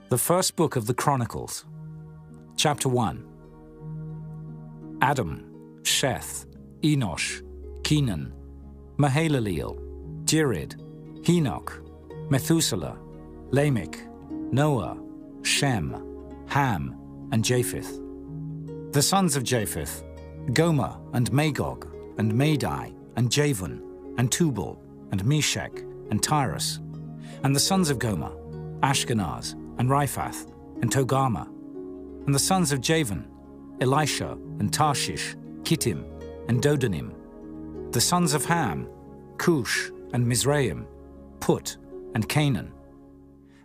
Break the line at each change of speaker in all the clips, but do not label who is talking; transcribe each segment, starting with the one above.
The first book of the Chronicles, chapter 1. Adam, Sheth, Enosh, Kenan, Mahalaleel, Jared, Enoch, Methuselah, Lamech, Noah, Shem, Ham, and Japheth. The sons of Japheth, Gomer and Magog, and Madai, and Javan, and Tubal, and Meshach, and Tyrus. And the sons of Gomer, Ashkenaz, and Riphath, and Togarmah. And the sons of Javan, Elisha, and Tarshish, Kittim, and Dodanim. The sons of Ham, Cush, and Mizraim, Put, and Canaan.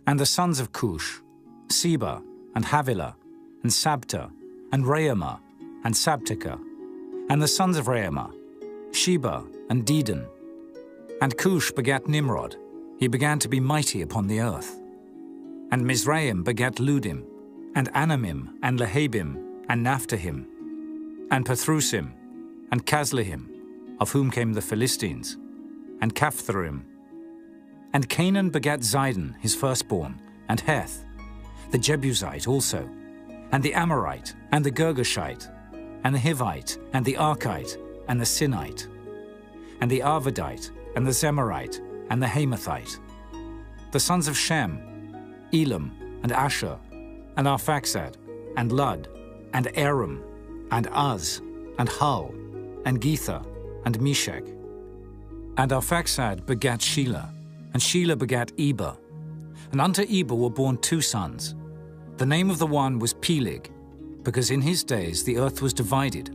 And the sons of Cush, Seba, and Havilah, and Sabta, and Raamah, and Sabteka. And the sons of Raamah, Sheba, and Dedan. And Cush begat Nimrod. He began to be mighty upon the earth. And Mizraim begat Ludim, and Anamim, and Lehabim, and Naphtahim, and Pathrusim, and Casluhim, of whom came the Philistines, and Caphtorim. And Canaan begat Zidon, his firstborn, and Heth, the Jebusite also, and the Amorite, and the Girgashite, and the Hivite, and the Archite, and the Sinite, and the Arvadite, and the Zemarite, and the Hamathite. The sons of Shem, Elam, and Asher, and Arphaxad, and Lud, and Aram, and Uz, and Hul, and Gether, and Meshach. And Arphaxad begat Shelah, and Shelah begat Eber. And unto Eber were born two sons. The name of the one was Peleg, because in his days the earth was divided,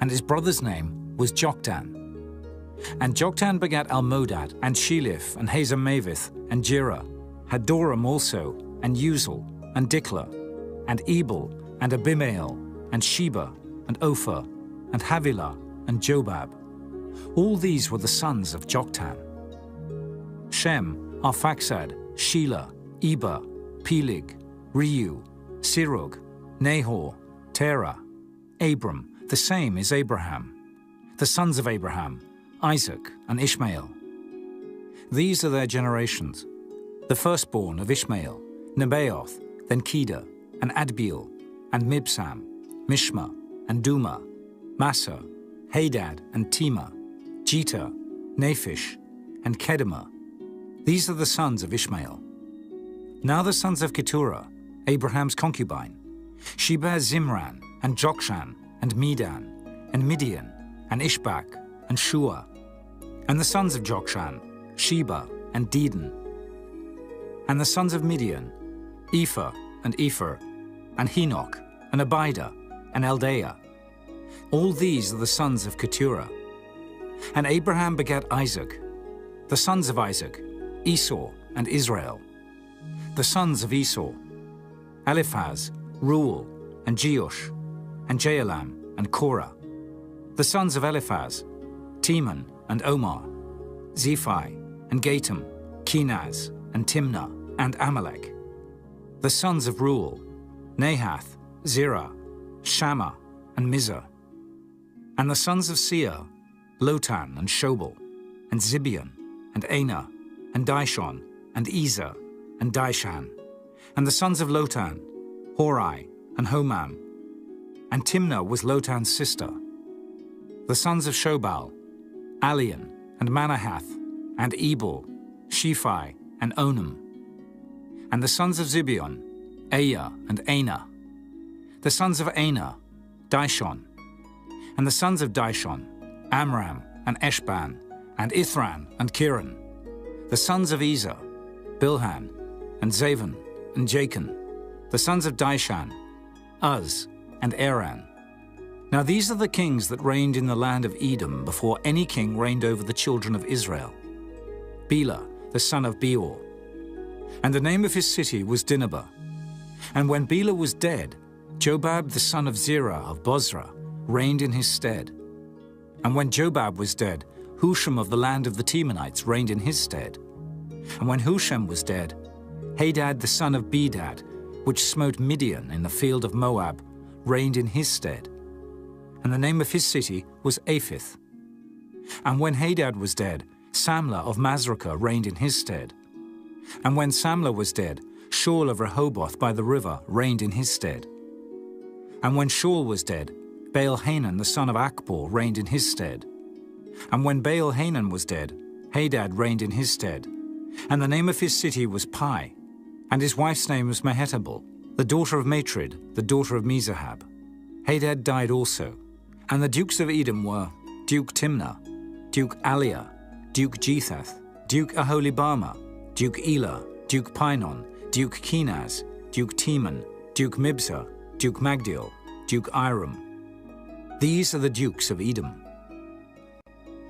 and his brother's name was Joktan. And Joktan begat Almodad, and Sheleph, and Hazarmaveth, and Jerah, Hadoram also, and Uzal, and Diklah, and Ebal, and Abimael, and Sheba, and Ophir, and Havilah, and Jobab. All these were the sons of Joktan. Shem, Arphaxad, Shelah, Eber, Peleg, Reu, Serug, Nahor, Terah, Abram, the same is Abraham. The sons of Abraham, Isaac, and Ishmael. These are their generations. The firstborn of Ishmael, Nebaioth, then Kedar, and Adbeel, and Mibsam, Mishma, and Duma, Massa, Hadad, and Tema, Jether, Naphish, and Kedemah. These are the sons of Ishmael. Now the sons of Keturah, Abraham's concubine. She bare Zimran, and Jokshan, and Medan, and Midian, and Ishbak, and Shua. And the sons of Jokshan, Sheba, and Dedan. And the sons of Midian, Ephah, and Epher, and Henoch, and Abida, and Eldaah. All these are the sons of Keturah. And Abraham begat Isaac. The sons of Isaac, Esau, and Israel. The sons of Esau, Eliphaz, Reuel, and Jeush, and Jaalam, and Korah. The sons of Eliphaz, Teman, and Omar, Zephi, and Gatam, Kenaz, and Timnah, and Amalek. The sons of Reuel, Nahath, Zerah, Shammah, and Mizah. And the sons of Seir, Lotan, and Shobal, and Zibeon, and Anah, and Dishon, and Ezer, and Dishan. And the sons of Lotan, Hori, and Homam. And Timnah was Lotan's sister. The sons of Shobal, Alian, and Manahath, and Ebal, Shephi, and Onam. And the sons of Zibeon, Aya, and Anah. The sons of Anah, Dishon. And the sons of Dishon, Amram, and Eshban, and Ithran, and Kiran. The sons of Ezer, Bilhan, and Zavan, and Jachin. The sons of Dishan, Uz, and Aran. Now these are the kings that reigned in the land of Edom before any king reigned over the children of Israel. Bela, the son of Beor. And the name of his city was Dinhabah. And when Bela was dead, Jobab the son of Zerah of Bozrah reigned in his stead. And when Jobab was dead, Husham of the land of the Temanites reigned in his stead. And when Husham was dead, Hadad the son of Bedad, which smote Midian in the field of Moab, reigned in his stead. And the name of his city was Aphith. And when Hadad was dead, Samlah of Masrekah reigned in his stead. And when Samlah was dead, Shaul of Rehoboth by the river reigned in his stead. And when Shaul was dead, Baal-Hanan the son of Achbor reigned in his stead. And when Baal-Hanan was dead, Hadad reigned in his stead. And the name of his city was Pai, and his wife's name was Mehetabel, the daughter of Matred, the daughter of Mezahab. Hadad died also. And the dukes of Edom were Duke Timnah, Duke Aliah, Duke Jethath, Duke Aholibama, Duke Elah, Duke Pinon, Duke Kenaz, Duke Teman, Duke Mibzah, Duke Magdiel, Duke Iram. These are the dukes of Edom.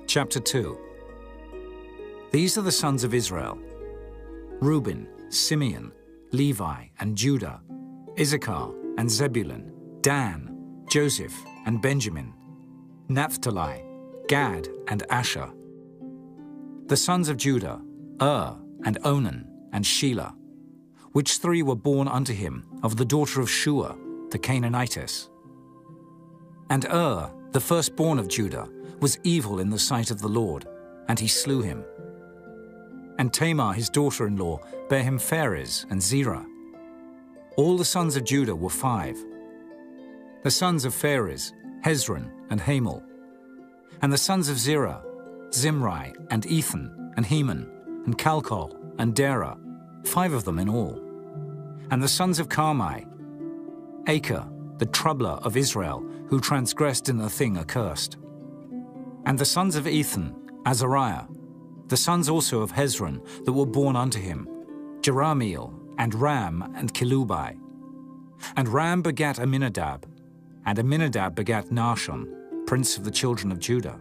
Chapter 2. These are the sons of Israel: Reuben, Simeon, Levi, and Judah, Issachar and Zebulun, Dan, Joseph and Benjamin, Naphtali, Gad and Asher. The sons of Judah, and Onan and Shelah, which three were born unto him of the daughter of Shua, the Canaanitess. And the firstborn of Judah, was evil in the sight of the Lord, and he slew him. And Tamar his daughter-in-law bare him Pharez and Zerah. All the sons of Judah were 5. The sons of Pharez, Hezron and Hamul. And the sons of Zerah, Zimri and Ethan and Heman and Calcol and Dara, 5 of them in all. And the sons of Carmi, Acre, the troubler of Israel, who transgressed in the thing accursed. And the sons of Ethan, Azariah, the sons also of Hezron that were born unto him, Jerahmeel and Ram and Kelubai. And Ram begat Aminadab, and Aminadab begat Nahshon, prince of the children of Judah.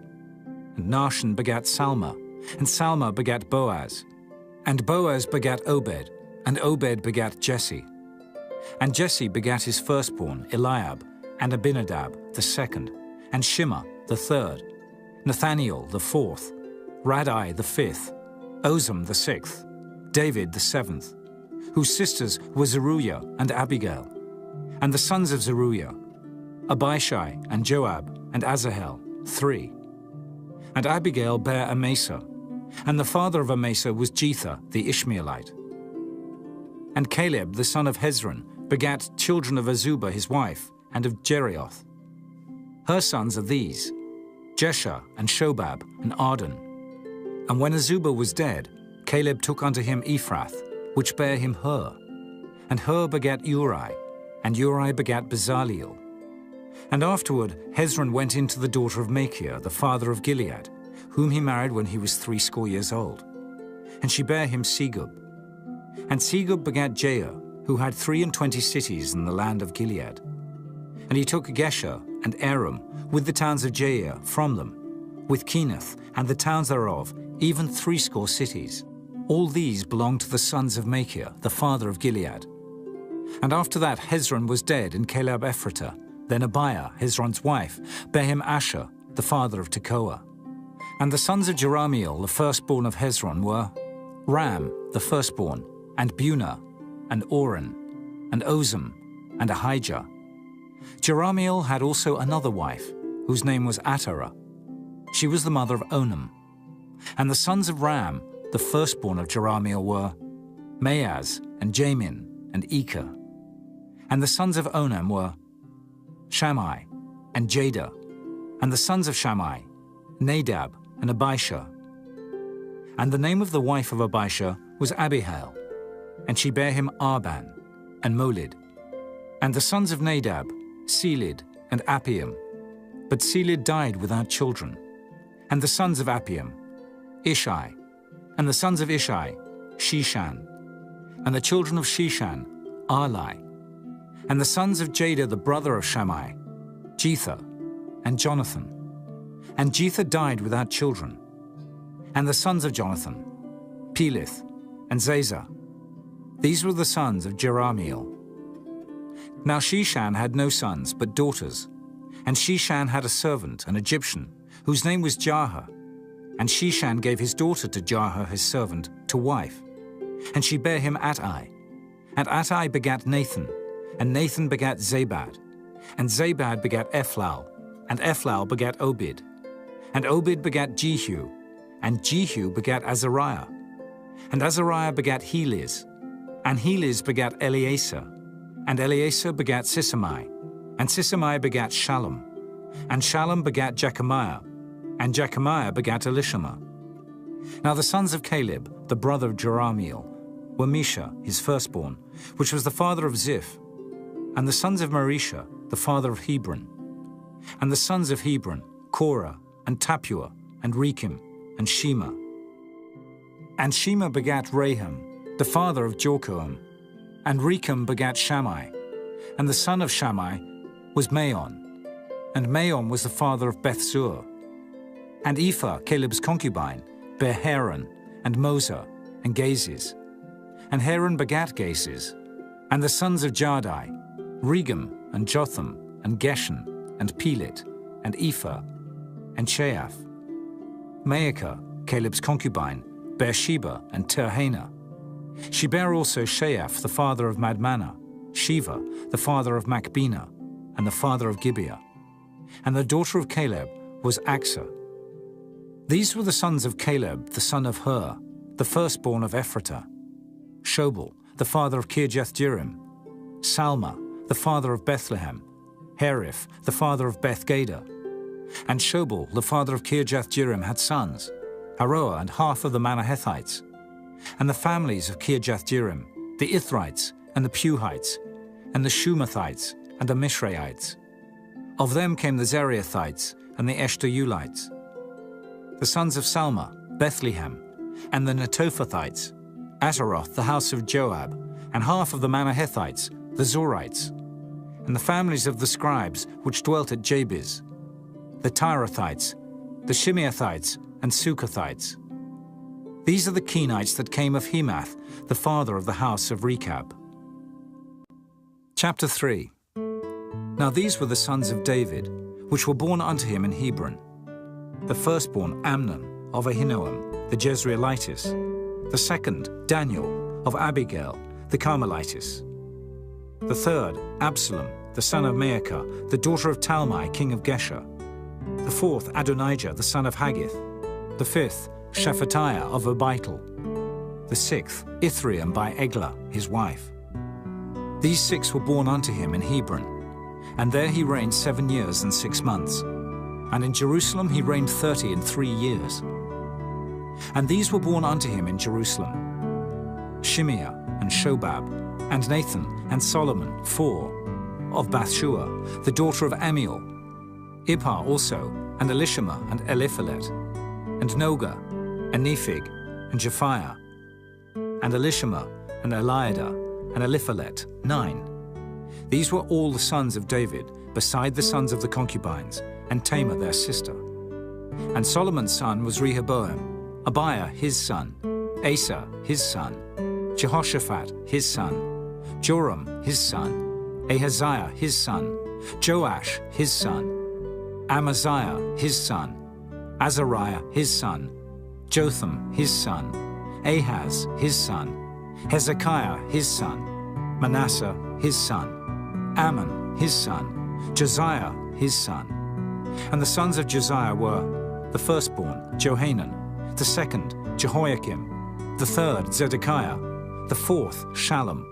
And Nahshon begat Salma, and Salma begat Boaz. And Boaz begat Obed, and Obed begat Jesse. And Jesse begat his firstborn, Eliab, and Abinadab the second, and Shimmer the third, Nathaniel the fourth, Raddai the fifth, Ozem the sixth, David the seventh, whose sisters were Zeruiah and Abigail. And the sons of Zeruiah, Abishai and Joab and Asahel, 3. And Abigail bare Amasa, and the father of Amasa was Jether the Ishmaelite. And Caleb the son of Hezron begat children of Azubah his wife, and of Jerioth. Her sons are these, Jesher and Shobab and Arden. And when Azubah was dead, Caleb took unto him Ephrath, which bare him Hur. And Hur begat Uri, and Uri begat Bezaleel. And afterward Hezron went in to the daughter of Machir, the father of Gilead, whom he married when he was 60 years old. And she bare him Segub. And Segub begat Jair, who had 23 cities in the land of Gilead. And he took Gesher and Aram, with the towns of Jair from them, with Kenath and the towns thereof, even 80 cities. All these belonged to the sons of Machir, the father of Gilead. And after that Hezron was dead in Caleb Ephratah. Then Abiah, Hezron's wife, bare him Asher, the father of Tekoa. And the sons of Jerahmeel, the firstborn of Hezron, were Ram, the firstborn, and Bunah, and Oren, and Ozem, and Ahijah. Jerahmeel had also another wife, whose name was Attarah. She was the mother of Onam. And the sons of Ram, the firstborn of Jerahmeel, were Maaz, and Jamin, and Eker. And the sons of Onam were Shammai, and Jada. And the sons of Shammai, Nadab, and Abishah. And the name of the wife of Abishah was Abihail, and she bare him Arban, and Molid. And the sons of Nadab, Selid, and Appium. But Selid died without children. And the sons of Appium, Ishai. And the sons of Ishai, Shishan. And the children of Shishan, Arli. And the sons of Jada the brother of Shammai, Jether, and Jonathan. And Jether died without children. And the sons of Jonathan, Pelith, and Zazah. These were the sons of Jerahmeel. Now Shishan had no sons, but daughters. And Shishan had a servant, an Egyptian, whose name was Jarha. And Shishan gave his daughter to Jarha his servant, to wife. And she bare him Attai. And Attai begat Nathan. And Nathan begat Zabad. And Zabad begat Ephlal. And Ephlal begat Obed. And Obed begat Jehu. And Jehu begat Azariah. And Azariah begat Heliz. And Heliz begat Eleasar, and Eleasar begat Sisamai, and Sisamai begat Shallum, and Shallum begat Jechamiah, and Jechamiah begat Elishama. Now the sons of Caleb, the brother of Jerahmeel, were Mesha, his firstborn, which was the father of Ziph, and the sons of Marisha, the father of Hebron. And the sons of Hebron, Korah, and Tapua, and Rekem, and Shema. And Shema begat Raham, the father of Jorkoam, and Rekem begat Shammai, and the son of Shammai was Maon, and Maon was the father of Bethzur. And Ephah, Caleb's concubine, bare Haran, and Mosa, and Gazis. And Haran begat Gazis. And the sons of Jardai, Regem, and Jotham, and Geshan, and Pelet, and Ephah, and Sheaph. Maacah, Caleb's concubine, bare Sheba and Terhana. She bare also Sheaph, the father of Madmanah, Shiva, the father of Macbena, and the father of Gibeah. And the daughter of Caleb was Achsah. These were the sons of Caleb, the son of Hur, the firstborn of Ephratah. Shobal, the father of Kirjath-jearim. Salma, the father of Bethlehem. Herif, the father of Beth-gader. And Shobal, the father of Kirjath-jearim, had sons, Haroah and half of the Manahethites. And the families of Kirjath-jearim, the Ithrites, and the Puhites, and the Shumathites, and the Mishraites. Of them came the Zerahites and the Eshtaolites. The sons of Salma, Bethlehem, and the Netophathites, Ataroth, the house of Joab, and half of the Manahethites, the Zorites. And the families of the scribes which dwelt at Jabez, the Tirathites, the Shimeathites, and Sukathites. These are the Kenites that came of Hemath, the father of the house of Rechab. Chapter 3. Now these were the sons of David, which were born unto him in Hebron. The firstborn Amnon of Ahinoam, the Jezreelitess. The second Daniel of Abigail, the Carmelitess. The third Absalom, the son of Maacah, the daughter of Talmai, king of Geshur. The fourth Adonijah, the son of Haggith. The fifth Shephatiah of Abital. The sixth Ithream by Eglah, his wife. These six were born unto him in Hebron, and there he reigned 7 years and 6 months. And in Jerusalem he reigned 33 years. And these were born unto him in Jerusalem, Shimeah and Shobab, and Nathan and Solomon, 4, of Bathshua, the daughter of Amiel, Ibhar also, and Elishama and Eliphalet, and Noga, and Nephig, and Japhiah, and Elishama, and Eliada, and Eliphalet, 9. These were all the sons of David, beside the sons of the concubines, and Tamar their sister. And Solomon's son was Rehoboam, Abiah his son, Asa his son, Jehoshaphat his son, Joram his son, Ahaziah his son, Joash his son, Amaziah his son, Azariah his son, Jotham his son, Ahaz his son, Hezekiah his son, Manasseh his son, Ammon his son, Josiah his son. And the sons of Josiah were the firstborn Johanan, the second Jehoiakim, the third Zedekiah, the fourth Shallum.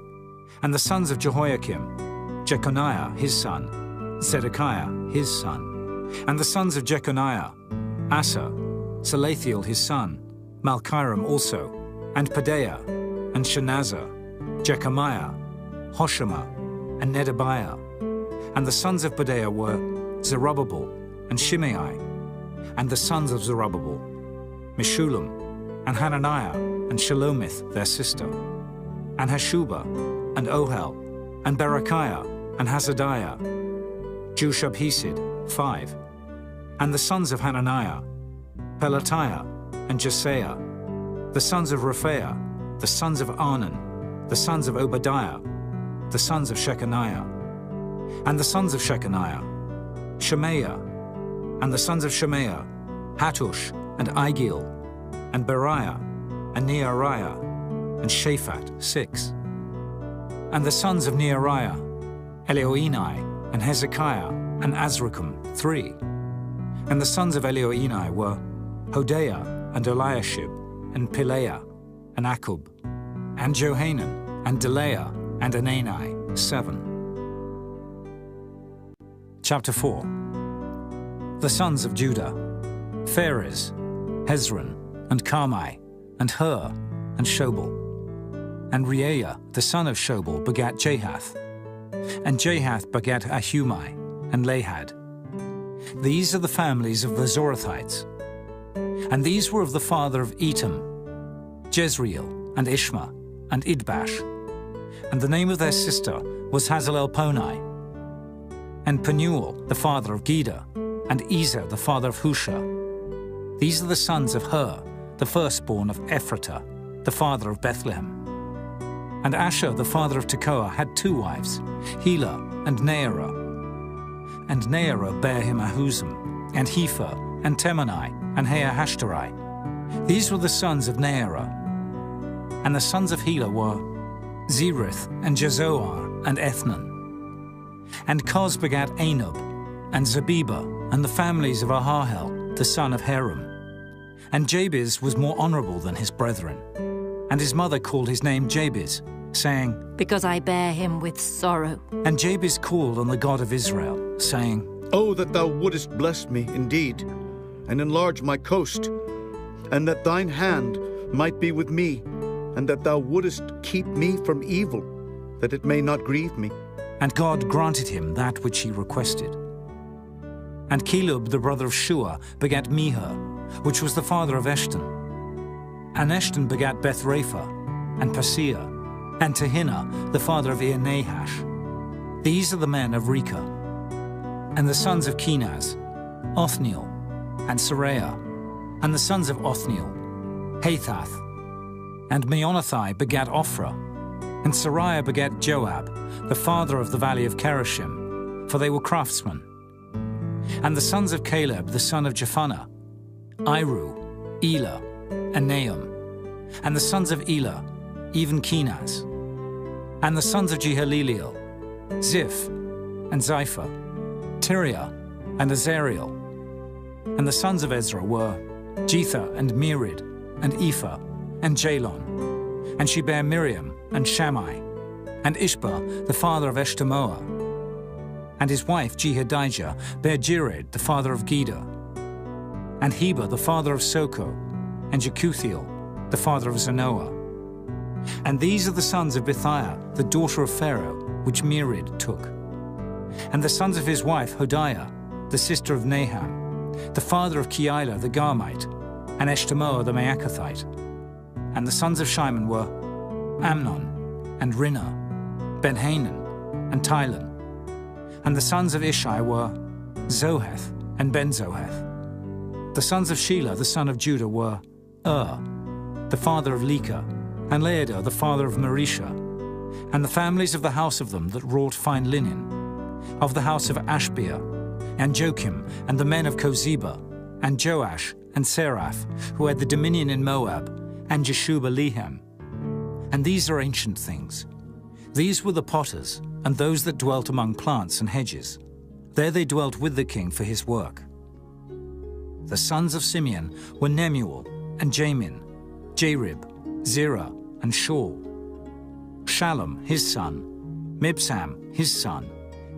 And the sons of Jehoiakim, Jeconiah his son, Zedekiah his son. And the sons of Jeconiah, Asa, Salathiel his son, Malchiram also, and Pedaiah, and Shenazar, Jechamiah, Hoshama, and Nedabiah. And the sons of Pedaiah were Zerubbabel and Shimei. And the sons of Zerubbabel, Meshullam, and Hananiah, and Shelomith their sister, and Hashubah, and Ohel, and Berechiah, and Hazadiah, Jushab-hesed, 5. And the sons of Hananiah, Pelatiah, and Jesaiah. The sons of Rephaiah, the sons of Arnan, the sons of Obadiah, the sons of Shechaniah. And the sons of Shechaniah, Shemaiah. And the sons of Shemaiah, Hattush, and Igil, and Beriah, and Neariah, and Shaphat, 6. And the sons of Neariah, Elioenai, and Hezekiah, and Azrikam, 3. And the sons of Elioenai were Hodiah, and Eliashib, and Pileah, and Akub, and Johanan, and Delaiah, and Anani, 7. Chapter 4. The sons of Judah: Pharez, Hezron, and Carmi, and Hur, and Shobal. And Reaiah, the son of Shobal, begat Jahath. And Jahath begat Ahumai, and Lahad. These are the families of the Zorathites. And these were of the father of Etam, Jezreel, and Ishma, and Idbash. And the name of their sister was Hazelelponi. And Penuel, the father of Geder, and Ezer, the father of Husha. These are the sons of Hur, the firstborn of Ephratah, the father of Bethlehem. And Asher, the father of Tekoa, had 2 wives, Helah and Naarah. And Naarah bare him Ahuzam, and Hepher, and Temani, and Haahashtari. These were the sons of Naarah. And the sons of Helah were Zerith, and Jezoar, and Ethnan. And Koz begat Anub, and Zabeba, and the families of Aharhel, the son of Harum. And Jabez was more honorable than his brethren. And his mother called his name Jabez, saying,
Because I bear him with sorrow.
And Jabez called on the God of Israel, saying,
Oh, that thou wouldest bless me indeed, and enlarge my coast, and that thine hand might be with me, and that thou wouldest keep me from evil, that it may not grieve me.
And God granted him that which he requested. And Caleb, the brother of Shua, begat Mihir, which was the father of Eshton. And Eshton begat Bethrapha, and Paseah, and Tehinnah, the father of Nahash. These are the men of Reka. And the sons of Kenaz, Othniel, and Saraiah. And the sons of Othniel, Hathath. And Meonothai begat Ophrah. And Saraiah begat Joab, the father of the valley of Kerishim, for they were craftsmen. And the sons of Caleb, the son of Jephunneh, Iru, Elah, and Nahum. And the sons of Elah, even Kenaz. And the sons of Jehaleleel, Ziph, and Zipha, Tiriah, and Azariel. And the sons of Ezra were Jether, and Merid, and Ephah, and Jalon. And she bare Miriam, and Shammai, and Ishba, the father of Eshtemoa. And his wife Jehadijah bare Jered, the father of Geder. And Heber, the father of Soko, and Jekuthiel, the father of Zanoah. And these are the sons of Bithiah, the daughter of Pharaoh, which Merid took. And the sons of his wife Hodiah, the sister of Naham, the father of Keilah the Garmite, and Eshtemoa the Maacathite. And the sons of Shimon were Amnon, and Rinnah, Ben-Hanan, and Tilon. And the sons of Ishai were Zoheth, and Ben-Zoheth. The sons of Shelah, the son of Judah, were the father of Leka, and Laodar, the father of Marisha. And the families of the house of them that wrought fine linen, of the house of Ashbea, and Joachim, and the men of Kozeba, and Joash, and Seraph, who had the dominion in Moab, and Jeshuba-Lehem. And these are ancient things. These were the potters, and those that dwelt among plants and hedges. There they dwelt with the king for his work. The sons of Simeon were Nemuel, and Jamin, Jarib, Zerah, and Shaul. Shallum, his son, Mibsam, his son,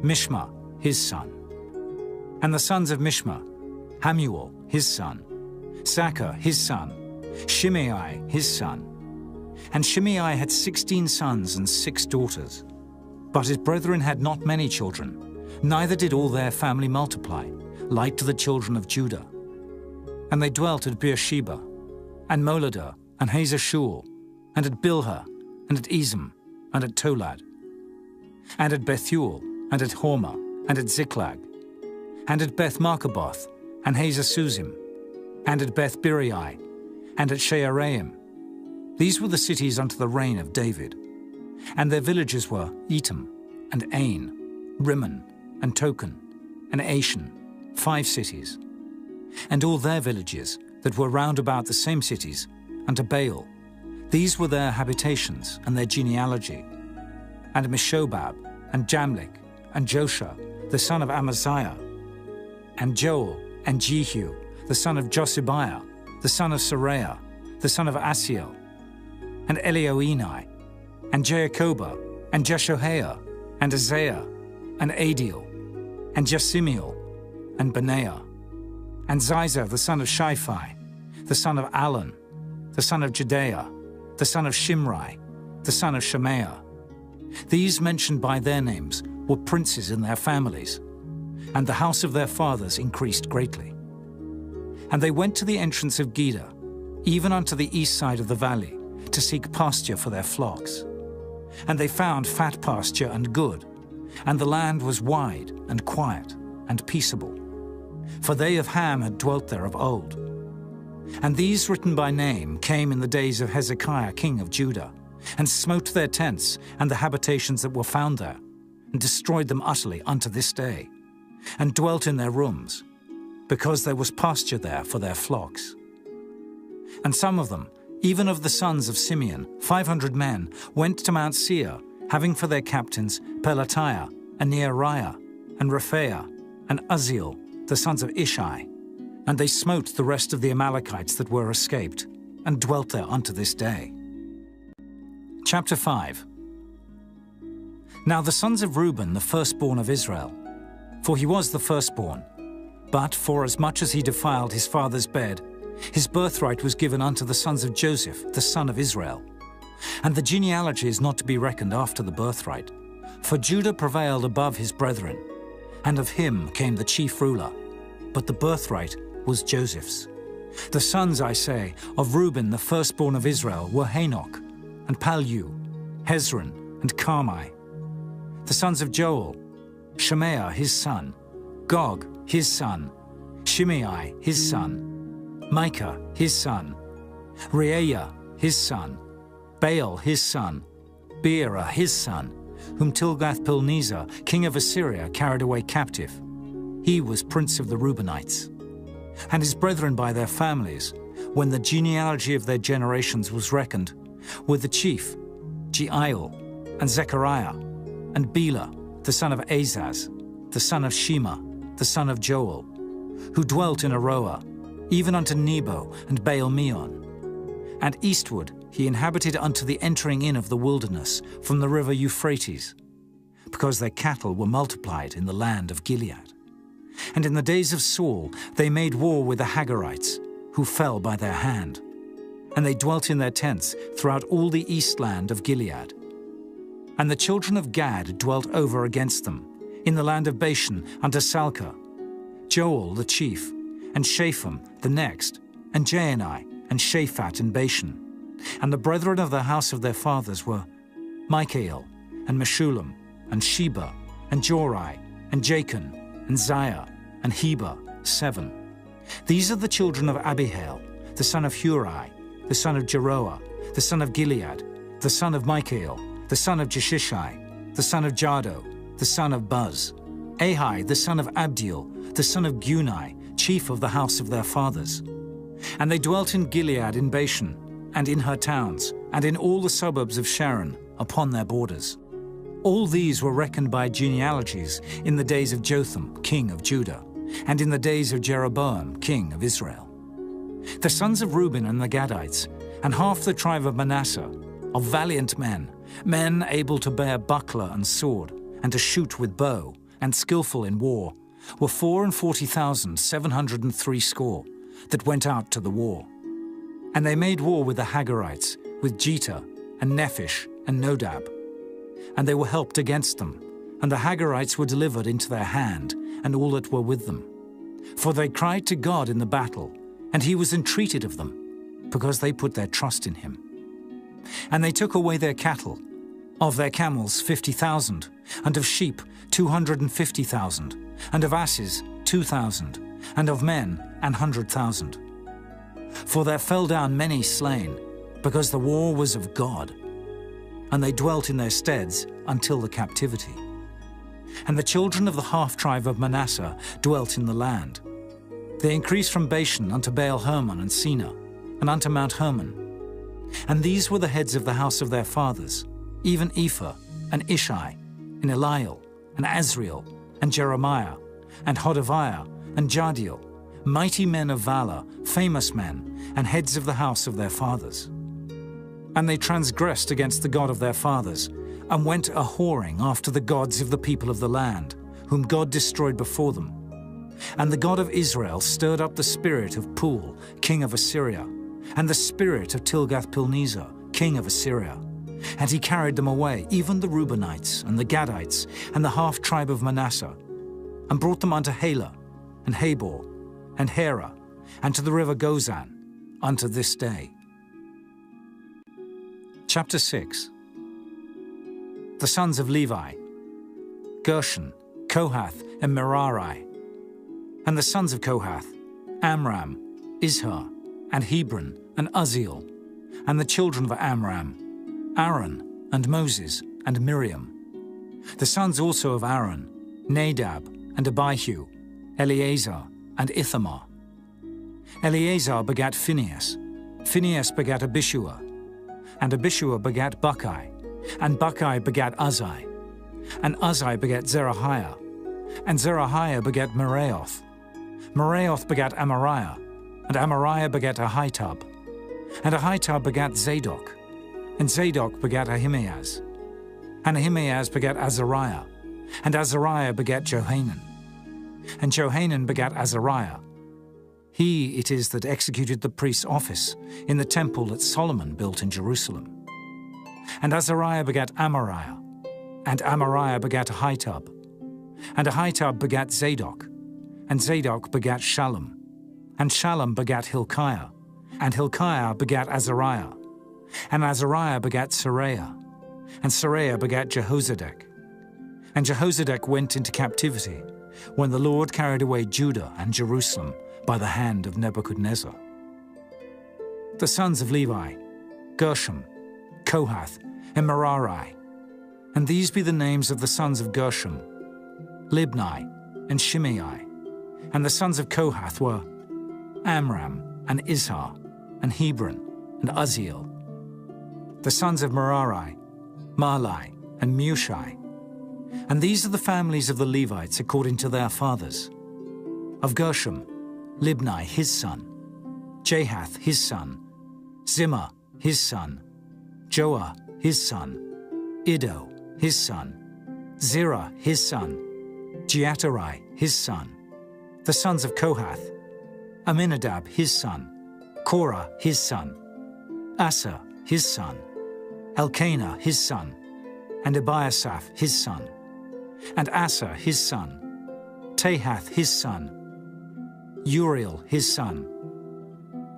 Mishma, his son. And the sons of Mishma, Hamuel, his son, Sacher, his son, Shimei, his son. And Shimei had 16 sons and 6 daughters. But his brethren had not many children, neither did all their family multiply, like to the children of Judah. And they dwelt at Beersheba, and Moladah, and Hazar-Shual, and at Bilhah, and at Ezem, and at Tolad, and at Bethuel, and at Hormah, and at Ziklag, and at Beth-Markaboth, and Hazar-Suzim, and at Beth-Biri, and at Shearaim. These were the cities unto the reign of David. And their villages were Etam, and Ain, Rimmon, and Token, and Ashan, 5 cities. And all their villages that were round about the same cities, unto Baal. These were their habitations and their genealogy. And Meshobab, and Jamlik, and Josha, the son of Amaziah, and Joel, and Jehu, the son of Josibiah, the son of Saraiah, the son of Asiel, and Elioenai, and Jacoba, and Jeshohaiah, and Azariah, and Adiel, and Jesimiel, and Benaiah, and Ziza the son of Shiphi, the son of Alon, the son of Jedaiah, the son of Shimri, the son of Shemaiah. These mentioned by their names were princes in their families, and the house of their fathers increased greatly. And they went to the entrance of Geder, even unto the east side of the valley, to seek pasture for their flocks. And they found fat pasture and good, and the land was wide and quiet and peaceable. For they of Ham had dwelt there of old. And these written by name came in the days of Hezekiah king of Judah, and smote their tents and the habitations that were found there, and destroyed them utterly unto this day, and dwelt in their rooms, because there was pasture there for their flocks. And some of them, even of the sons of Simeon, 500 men, went to Mount Seir, having for their captains Pelatiah, and Neariah, and Rephaiah, and Uzziel, the sons of Ishi. And they smote the rest of the Amalekites that were escaped, and dwelt there unto this day. Chapter 5. Now the sons of Reuben, the firstborn of Israel, for he was the firstborn, but forasmuch as he defiled his father's bed, his birthright was given unto the sons of Joseph, the son of Israel. And the genealogy is not to be reckoned after the birthright, for Judah prevailed above his brethren, and of him came the chief ruler, but the birthright was Joseph's. The sons, I say, of Reuben, the firstborn of Israel, were Hanok, and Palu, Hezron, and Carmi. The sons of Joel, Shemaiah his son, Gog his son, Shimei his son, Micah his son, Reaiah his son, Baal his son, Beerah his son, whom Tilgath-Pilneser, king of Assyria, carried away captive. He was prince of the Reubenites. And his brethren by their families, when the genealogy of their generations was reckoned, were the chief, Jeiel, and Zechariah, and Bela, the son of Azaz, the son of Shema, the son of Joel, who dwelt in Aroah, even unto Nebo and Baal-meon. And eastward he inhabited unto the entering in of the wilderness from the river Euphrates, because their cattle were multiplied in the land of Gilead. And in the days of Saul they made war with the Hagarites, who fell by their hand. And they dwelt in their tents throughout all the east land of Gilead. And the children of Gad dwelt over against them, in the land of Bashan unto Salcah, Joel the chief, and Shapham the next, and Jaani, and Shaphat in Bashan. And the brethren of the house of their fathers were Michael, and Meshullam, and Sheba, and Jorai, and Jachin, and Ziah, and Heber, 7. These are the children of Abihail, the son of Huri, the son of Jeroah, the son of Gilead, the son of Michael, the son of Jeshishi, the son of Jado, the son of Buz, Ahi, the son of Abdiel, the son of Guni, chief of the house of their fathers. And they dwelt in Gilead in Bashan, and in her towns, and in all the suburbs of Sharon, upon their borders. All these were reckoned by genealogies in the days of Jotham, king of Judah, and in the days of Jeroboam, king of Israel. The sons of Reuben and the Gadites, and half the tribe of Manasseh, of valiant men, men able to bear buckler and sword, and to shoot with bow, and skillful in war, were 44,760, that went out to the war. And they made war with the Hagarites, with Jetah, and Nephish, and Nodab. And they were helped against them, and the Hagarites were delivered into their hand, and all that were with them. For they cried to God in the battle, and he was entreated of them, because they put their trust in him. And they took away their cattle, of their camels 50,000, and of sheep 250,000, and of asses 2,000, and of men 100,000. For there fell down many slain, because the war was of God, and they dwelt in their steads until the captivity. And the children of the half-tribe of Manasseh dwelt in the land. They increased from Bashan unto Baal-Hermon and Sina, and unto Mount Hermon. And these were the heads of the house of their fathers, even Ephah, and Ishi, and Eliel, and Azriel, and Jeremiah, and Hodaviah, and Jadiel, mighty men of valor, famous men, and heads of the house of their fathers. And they transgressed against the God of their fathers, and went a-whoring after the gods of the people of the land, whom God destroyed before them. And the God of Israel stirred up the spirit of Pul, king of Assyria, and the spirit of Tilgath-Pilneser, king of Assyria. And he carried them away, even the Reubenites, and the Gadites, and the half-tribe of Manasseh, and brought them unto Halah, and Habor, and Hera, and to the river Gozan, unto this day. Chapter 6. The sons of Levi: Gershon, Kohath, and Merari. And the sons of Kohath: Amram, Izhar, and Hebron, and Uzziel. And the children of Amram: Aaron, and Moses, and Miriam. The sons also of Aaron: Nadab, and Abihu, Eleazar, and Ithamar. Eleazar begat Phinehas, Phinehas begat Abishua, and Abishua begat Buckai, and Buckai begat Uzzi, and Uzzi begat Zerahiah, and Zerahiah begat Meraioth. Meraioth begat Amariah, and Amariah begat Ahitub, and Ahitub begat Zadok, and Zadok begat Ahimaaz, and Ahimaaz begat Azariah, and Azariah begat Johanan, and Johanan begat Azariah. He it is that executed the priest's office in the temple that Solomon built in Jerusalem. And Azariah begat Amariah, and Amariah begat Ahitub, and Ahitub begat Zadok, and Zadok begat Shallum, and Shallum begat Hilkiah, and Hilkiah begat Azariah, and Azariah begat Seraiah, and Seraiah begat Jehozadak. And Jehozadak went into captivity when the Lord carried away Judah and Jerusalem by the hand of Nebuchadnezzar. The sons of Levi: Gershom, Kohath, and Merari. And these be the names of the sons of Gershom: Libni, and Shimei. And the sons of Kohath were Amram, and Izhar, and Hebron, and Uzziel. The sons of Merari: Mahli, and Mushi. And these are the families of the Levites according to their fathers. Of Gershom: Libni his son, Jahath his son, Zimmah his son, Joah his son, Iddo his son, Zerah his son, Jeaterai his son. The sons of Kohath: Aminadab his son, Korah his son, Asa his son, Elkanah his son, and Ebiasaph his son, and Asa his son, Tahath his son, Uriel his son,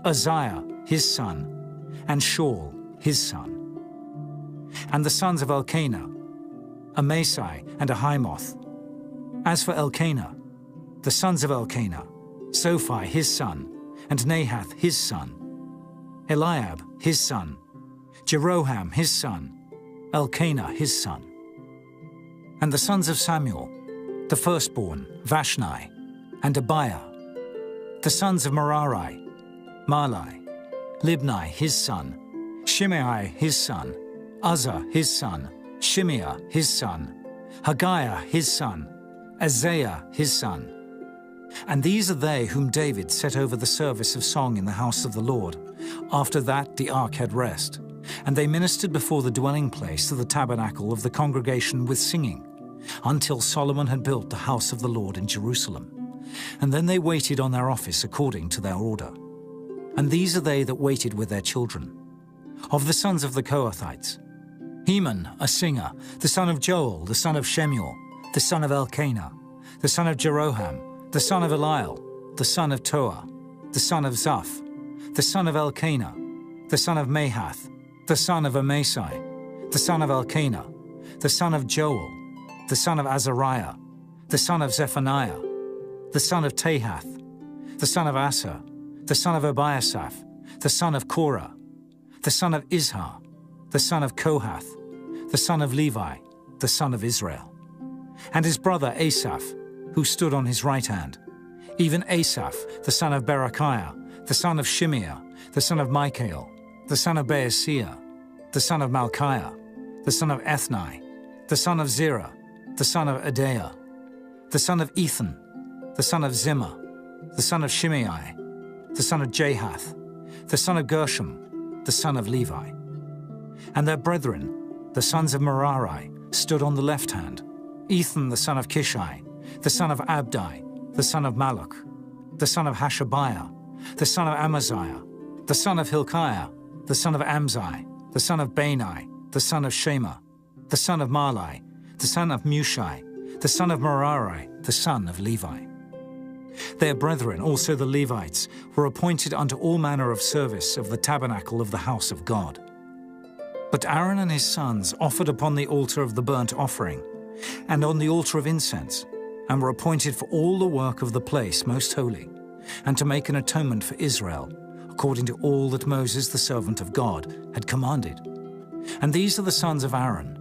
Uzziah his son, and Shaul his son. And the sons of Elkanah: Amasai and Ahimoth. As for Elkanah, the sons of Elkanah: Sophi his son, and Nahath his son, Eliab his son, Jeroham his son, Elkanah his son. And the sons of Samuel, the firstborn, Vashni, and Abiah. The sons of Merari: Mahli, Libni his son, Shimei his son, Uzzah his son, Shimeah his son, Haggiah his son, Isaiah his son. And these are they whom David set over the service of song in the house of the Lord, after that the ark had rest. And they ministered before the dwelling place of the tabernacle of the congregation with singing, until Solomon had built the house of the Lord in Jerusalem. And then they waited on their office according to their order. And these are they that waited with their children. Of the sons of the Kohathites: Heman, a singer, the son of Joel, the son of Shemuel, the son of Elkanah, the son of Jeroham, the son of Eliel, the son of Toah, the son of Zaph, the son of Elkanah, the son of Mahath, the son of Amasai, the son of Elkanah, the son of Joel, the son of Azariah, the son of Zephaniah, the son of Tahath, the son of Asa, the son of Ebiasaph, the son of Korah, the son of Izhar, the son of Kohath, the son of Levi, the son of Israel. And his brother Asaph, who stood on his right hand, even Asaph, the son of Berechiah, the son of Shimeah, the son of Michael, the son of Baasiah, the son of Malchiah, the son of Ethni, the son of Zerah, the son of Adaiah, the son of Ethan, the son of Zimmah, the son of Shimei, the son of Jahath, the son of Gershom, the son of Levi. And their brethren, the sons of Merari, stood on the left hand, Ethan the son of Kishai, the son of Abdi, the son of Maluk, the son of Hashabiah, the son of Amaziah, the son of Hilkiah, the son of Amzai, the son of Bani, the son of Shema, the son of Malai, the son of Mushai, the son of Merari, the son of Levi. Their brethren, also the Levites, were appointed unto all manner of service of the tabernacle of the house of God. But Aaron and his sons offered upon the altar of the burnt offering, and on the altar of incense, and were appointed for all the work of the place most holy, and to make an atonement for Israel, according to all that Moses the servant of God had commanded. And these are the sons of Aaron: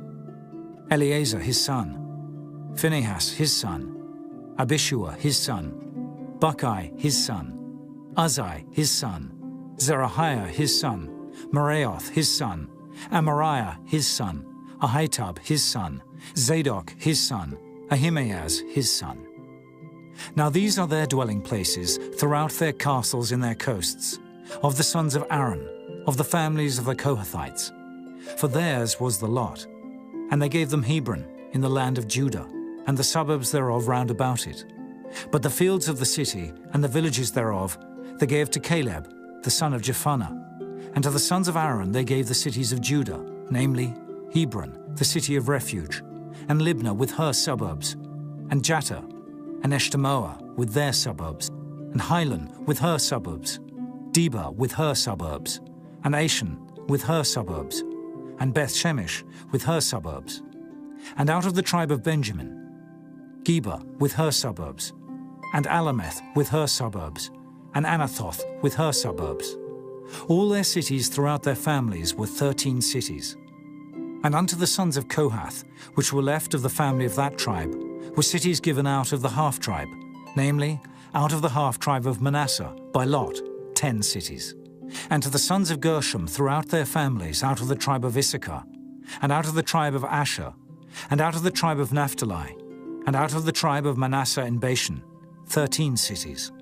Eleazar his son, Phinehas his son, Abishua his son, Buckai his son, Uzai his son, Zerahiah his son, Meraioth his son, Amariah his son, Ahitub his son, Zadok his son, Ahimaaz his son. Now these are their dwelling places throughout their castles in their coasts, of the sons of Aaron, of the families of the Kohathites. For theirs was the lot, and they gave them Hebron in the land of Judah, and the suburbs thereof round about it. But the fields of the city and the villages thereof they gave to Caleb, the son of Jephunneh. And to the sons of Aaron they gave the cities of Judah, namely Hebron, the city of refuge, and Libnah with her suburbs, and Jattah, and Eshtemoa with their suburbs, and Hilan with her suburbs, Debah with her suburbs, and Ashan with her suburbs, and Beth-Shemesh with her suburbs. And out of the tribe of Benjamin, Geba with her suburbs, and Alameth with her suburbs, and Anathoth with her suburbs. All their cities throughout their families were 13 cities. And unto the sons of Kohath, which were left of the family of that tribe, were cities given out of the half-tribe, namely, out of the half-tribe of Manasseh, by lot, 10 cities. And to the sons of Gershom throughout their families, out of the tribe of Issachar, and out of the tribe of Asher, and out of the tribe of Naphtali, and out of the tribe of Manasseh in Bashan, 13 cities.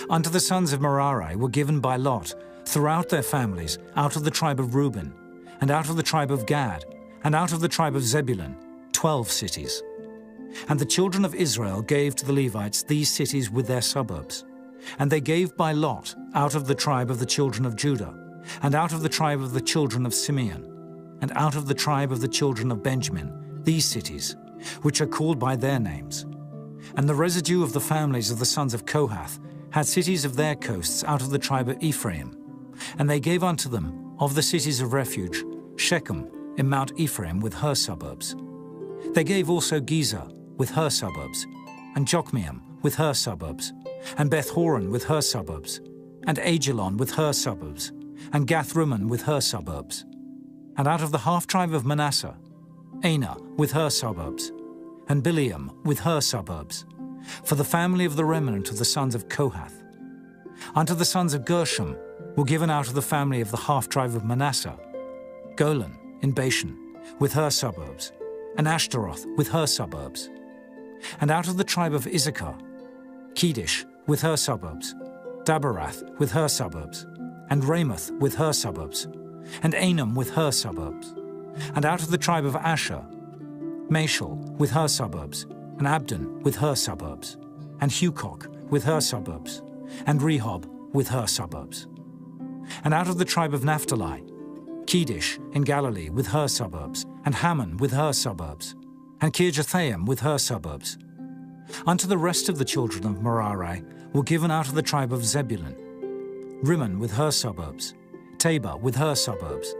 Unto the sons of Merari were given by lot, throughout their families, out of the tribe of Reuben, and out of the tribe of Gad, and out of the tribe of Zebulun, 12 cities. And the children of Israel gave to the Levites these cities with their suburbs. And they gave by lot out of the tribe of the children of Judah, and out of the tribe of the children of Simeon, and out of the tribe of the children of Benjamin, these cities, which are called by their names. And the residue of the families of the sons of Kohath had cities of their coasts out of the tribe of Ephraim. And they gave unto them, of the cities of refuge, Shechem in Mount Ephraim with her suburbs. They gave also Gezer with her suburbs, and Jokmeam with her suburbs, and Beth-horon with her suburbs, and Ajalon with her suburbs, and Gath-rimmon with her suburbs. And out of the half-tribe of Manasseh, Anah with her suburbs, and Bileam with her suburbs, for the family of the remnant of the sons of Kohath. Unto the sons of Gershom were given out of the family of the half-tribe of Manasseh, Golan in Bashan with her suburbs, and Ashtaroth with her suburbs. And out of the tribe of Issachar, Kedesh with her suburbs, Dabarath with her suburbs, and Ramoth with her suburbs, and Anam with her suburbs. And out of the tribe of Asher, Mashal with her suburbs, and Abdon with her suburbs, and Hukok with her suburbs, and Rehob with her suburbs. And out of the tribe of Naphtali, Kedesh in Galilee with her suburbs, and Hammon with her suburbs, and Kirjathaim with her suburbs. Unto the rest of the children of Merari were given out of the tribe of Zebulun, Rimmon with her suburbs, Tabor with her suburbs.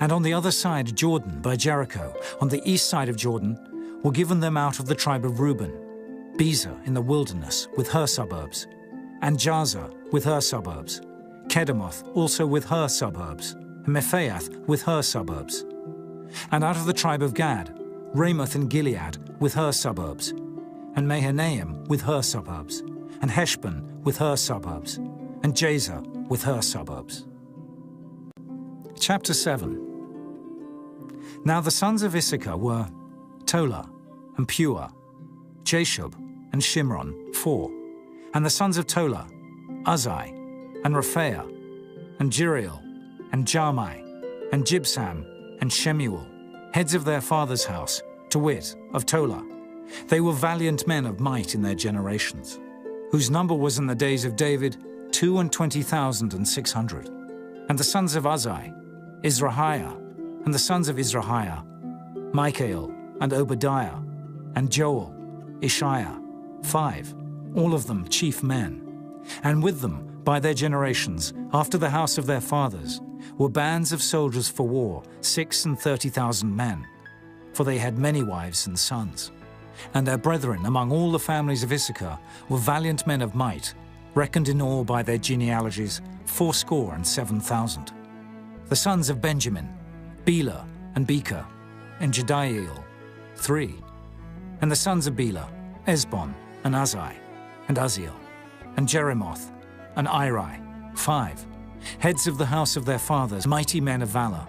And on the other side Jordan by Jericho, on the east side of Jordan, were given them out of the tribe of Reuben, Bezer in the wilderness with her suburbs, and Jazer with her suburbs, Kedemoth also with her suburbs, and Mephaath with her suburbs. And out of the tribe of Gad, Ramoth in Gilead with her suburbs, and Mahanaim with her suburbs, and Heshbon with her suburbs, and Jazer with her suburbs. Chapter 7. Now the sons of Issachar were Tola, and Puah, Jashub, and Shimron, 4. And the sons of Tola, Uzai, and Rephaiah, and Jiriel, and Jarmai, and Jibsam, and Shemuel, heads of their father's house, to wit, of Tola. They were valiant men of might in their generations, whose number was in the days of David 22,600. And the sons of Uzai, Izrahiah, and the sons of Izrahiah, Michael, and Obadiah, and Joel, Ishiah, 5, all of them chief men. And with them, by their generations, after the house of their fathers, were bands of soldiers for war, 36,000 men, for they had many wives and sons. And their brethren among all the families of Issachar were valiant men of might, reckoned in all by their genealogies 77,000. The sons of Benjamin, Bela and Becher, and Jediael, 3. And the sons of Bela, Esbon and Uzai, and Uzziel, and Jeremoth, and Iri, 5, heads of the house of their fathers, mighty men of valor,